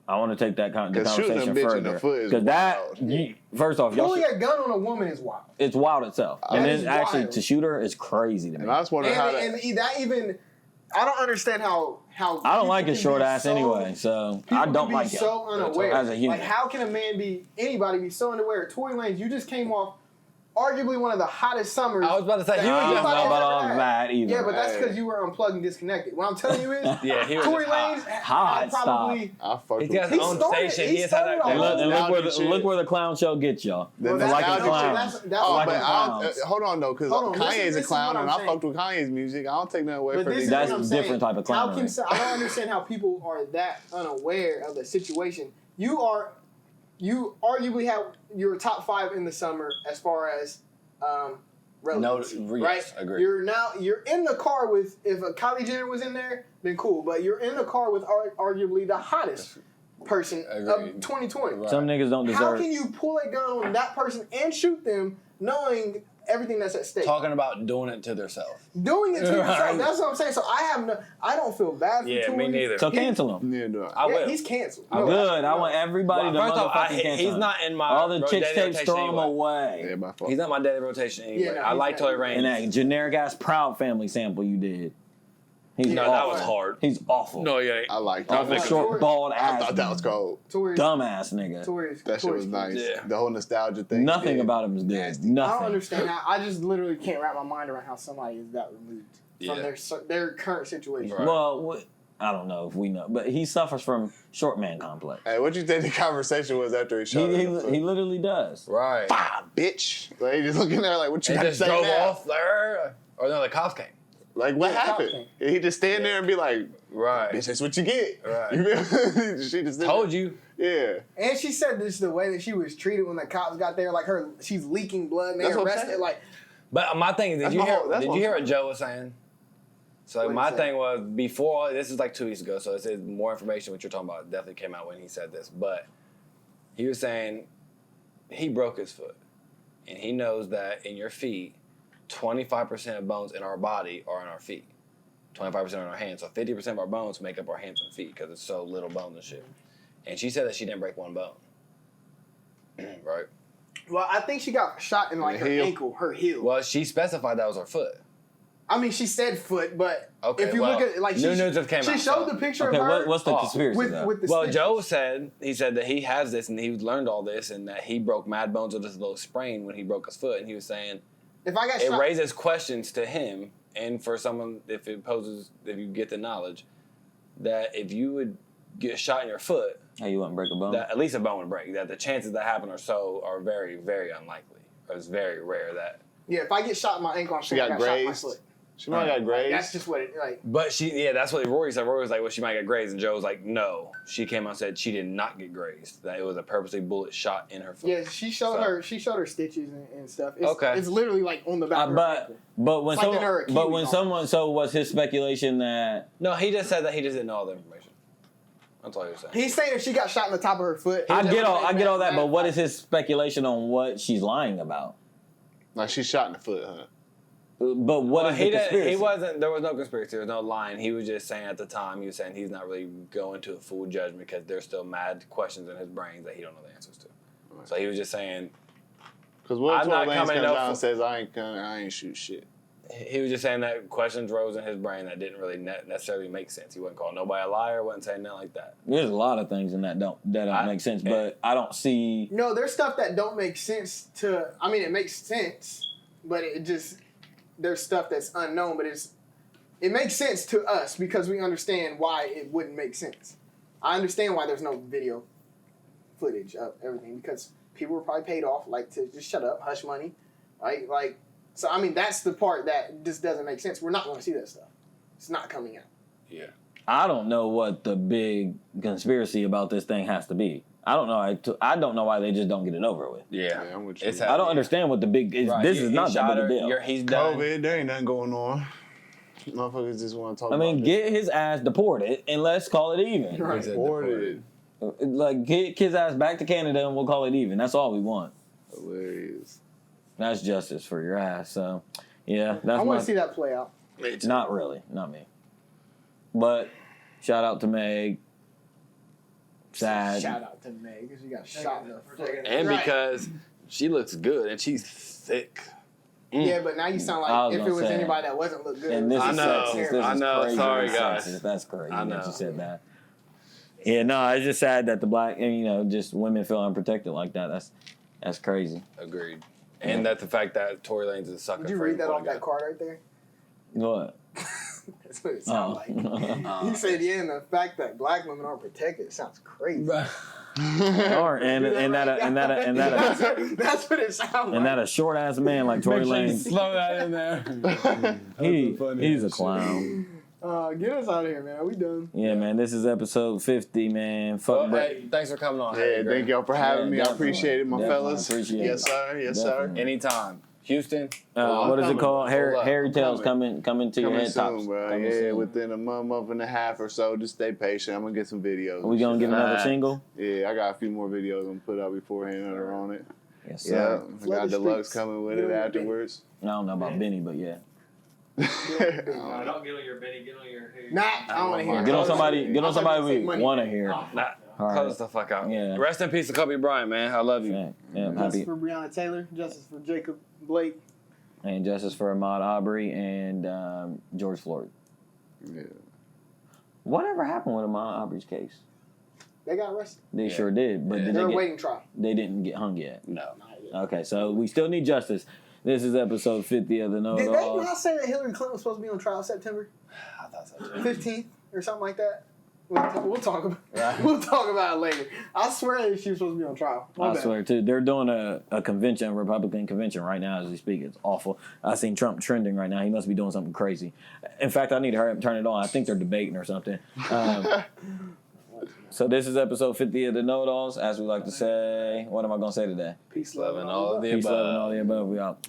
I want to take that conversation further. Because first off, pulling a gun on a woman is wild. It's wild itself, and then actually to shoot her is crazy to me. And I was wondering how I don't understand how I don't like his short ass anyway, so I don't like it. So unaware as a human. Like, how can anybody be so unaware? Tory Lanez, you just came off arguably one of the hottest summers. I was about to say, he was I just don't know about all that either. Yeah, but that's because you were unplugged and disconnected. What I'm telling you is, Yeah, he was Tory just Lanez hot. probably. I fuck He's with got his own station. He has had that. And look where the clown show gets y'all. The Well, like a nostalgic clown. shit. That's Oh, like but a clown. hold on though, because Hold on, Kanye's listen a to clown, what and I'm I saying. fucked with Kanye's music. I don't take nothing away But from this it. is That's what I'm a saying. different type of How clown. can I don't understand how people are that unaware of the situation. You arguably have your top 5 in the summer as far as relevancy, yes, right? agree. You're in the car with, if a Kylie Jenner was in there, then cool. But you're in the car with arguably the hottest person of 2020. Right. Some niggas don't How deserve. can you pull a gun on that person and shoot them, knowing everything that's at stake? Talking about doing it to themselves. Doing it to yourself. Right. That's what I'm saying. So I don't feel bad for Yeah, Tory. me neither. So cancel him. Yeah, no. I will. He's canceled. Good. I want everybody to First off, motherfucking cancel he's him. not in my All the chicks daily tapes, throw him rotation away. Yeah, my fault. He's not my daily rotation anyway. Yeah, no, I he's like not. Tory Lanez. And that generic ass Proud Family sample you did. He's No, awful. that was hard. He's awful. No, yeah. I like Awful, that. short, bald I ass. thought that was cold. Tory's, Dumbass nigga. Tory's, That shit was nice. Yeah. The whole nostalgia thing. Nothing yeah. about him is good. I don't Nothing. understand how. I just literally can't wrap my mind around how somebody is that removed from Yeah. their current situation. Right. Well, I don't know if we know, but he suffers from short man complex. Hey, what you think the conversation was after he shot He her? he literally does. Right. Bah, bitch. Like, he just looking there like, what you And got to just say drove now? off there. Or no, the cops came. Like, what Yeah, happened? cop He just stand there and be like, Right. bitch, that's what you get. Right. You feel? She just Told you. Yeah. And she said this the way that she was treated when the cops got there, like she's leaking blood and they That's what I'm arrested. saying. Like, But my thing is, That's did you my hear? whole- that's Did what you hear I'm what Joe was saying? So What did my he say? thing was before. This is like 2 weeks ago. So it says more information. What you're talking about definitely came out when he said this. But he was saying he broke his foot, and he knows that in your feet, 25% of bones in our body are in our feet. 25% in our hands. So 50% of our bones make up our hands and feet because it's so little bones and shit. And she said that she didn't break one bone. Right. well, I think she got shot in like The her heel. ankle, her heel. Well, she specified that was her foot. I mean, she said foot, but Okay, if you well, look at it, like new she news have came she out, showed so- the picture Okay, of her what's the conspiracy with though? the Well, stitches. Joe said that he has this and he learned all this and that he broke mad bones with this little sprain when he broke his foot, and he was saying If I got it shot, raises questions to him and for someone if you get the knowledge that if you would get shot in your foot, Hey, you wouldn't break a bone? that at least a bone would break. That the chances that happen are very very unlikely. Or it's very rare that. yeah, if I get shot in my ankle, I'm She saying I got got shot in my grazed. foot. She might have got Like, grazed. that's just what it like. But that's what Rory said. Rory was like, well, she might get grazed. And Joe was like, no. She came out and said she did not get grazed. That it was a purposely bullet shot in her foot. Yeah, she showed her stitches and stuff. It's, Okay. it's literally like on the back of her ankle. but when It's like in her someone, but when Achilles someone, so was his speculation that No, he just said that he just didn't know all the information. That's all he was saying. He's saying if she got shot in the top of her foot. I get all that, but what is his speculation on what she's lying about? Like, she's shot in the foot, huh? But what is the conspiracy? He wasn't. There was no conspiracy. There was no lying. He was just saying at the time. He was saying he's not really going to a full judgment because there's still mad questions in his brain that he don't know the answers to. Right. So he was just saying. Because what if I'm not Tory Lanez coming comes no down and fu- says, I ain't shoot shit. He was just saying that questions rose in his brain that didn't really necessarily make sense. He wasn't calling nobody a liar. Wasn't saying nothing like that. There's a lot of things in that don't make sense, but I don't see. No, there's stuff that don't make sense to. I mean, it makes sense, but it just there's stuff that's unknown. But it makes sense to us because we understand why it wouldn't make sense. I understand why there's no video footage of everything because people were probably paid off like to just shut up, hush money, right? Like, so I mean, that's the part that just doesn't make sense. We're not going to see that stuff. It's not coming out. Yeah. I don't know what the big conspiracy about this thing has to be. I don't know. I don't know why they just don't get it over with. Yeah. Yeah, I'm with you. It's I don't understand what the big is. Right. This He is not that shot big a her. deal. He's done. COVID, there ain't nothing going on. Motherfuckers just want to talk I mean, about get his ass deported and let's call it even. Right. He said Deported. Like, get his ass back to Canada and we'll call it even. That's all we want. Hilarious. That's justice for your ass. So, yeah, I that's want to see that play out. Not really, not me. But shout out to Meg. Sad. Shout out to Meg because she got shot in the foot. And Right. because she looks good and she's thick. Yeah, but now you sound I was like if it gonna was say, anybody that wasn't look good. And this I is know. sexist. This I is know. crazy. Sorry, This is guys. sexist. That's crazy I that know. you said that. Yeah, no, it's just sad that the black, just women feel unprotected like that. That's crazy. Agreed. And that the fact that Tory Lanez is a sucker. Did you for read that off importing that card right there? What? That's what it sounds like. He said, yeah, and the fact that black women aren't protected sounds crazy. Or That's what it sounds like. and that a short ass man like Tory Lanez. Slow that in there. He's a clown. Get us out of here, man. Are we done? Yeah, man. This is episode 50, man. Fuck. Hey, thanks for coming on. Yeah, thank y'all for having me. I definitely. appreciate it, my fellas. Appreciate it. Yes, sir. Yes, Definitely. Anytime. Houston. What is it called? Hold up. Harry Tales Coming. coming to your Coming head soon, tops. bro. Coming Yeah, soon. within a month and a half or so. Just stay patient. I'm gonna get some videos. Are we gonna get another Nah. single? Yeah, I got a few more videos I'm gonna put out beforehand that are on it. Yes, Yeah, sir. I Flood got the deluxe streets. coming with Get it on your afterwards. I don't know about Benny, but yeah. No, don't get on your Benny, get on your hair. Nah, I don't want to hear it. Get on somebody Say we money. want to hear. Oh, Nah, All right. close the fuck out. Yeah. Rest in peace to Kobe Bryant, man. I love you. Yeah, Justice happy. for Breonna Taylor. Justice for Jacob Blake. And justice for Ahmaud Arbery and George Floyd. Yeah. Whatever happened with Ahmaud Arbery's case? They got arrested. They sure did, but Yeah. did They're they awaiting trial. they didn't get hung yet. No. Okay, so we still need justice. This is episode 50 of the No Did they Dogs. not say that Hillary Clinton was supposed to be on trial September I thought so too. 15th or something like that? We'll talk about we'll talk about it later. I swear that she was supposed to be on trial. My I bad. swear too. They're doing a convention, a Republican convention right now as we speak. It's awful. I seen Trump trending right now. He must be doing something crazy. In fact, I need to hurry up and turn it on. I think they're debating or something. So this is episode 50 of the Noahidols. As we like to say, what am I going to say today? Peace, Love and all of the Peace, love, and above. all the above. We out.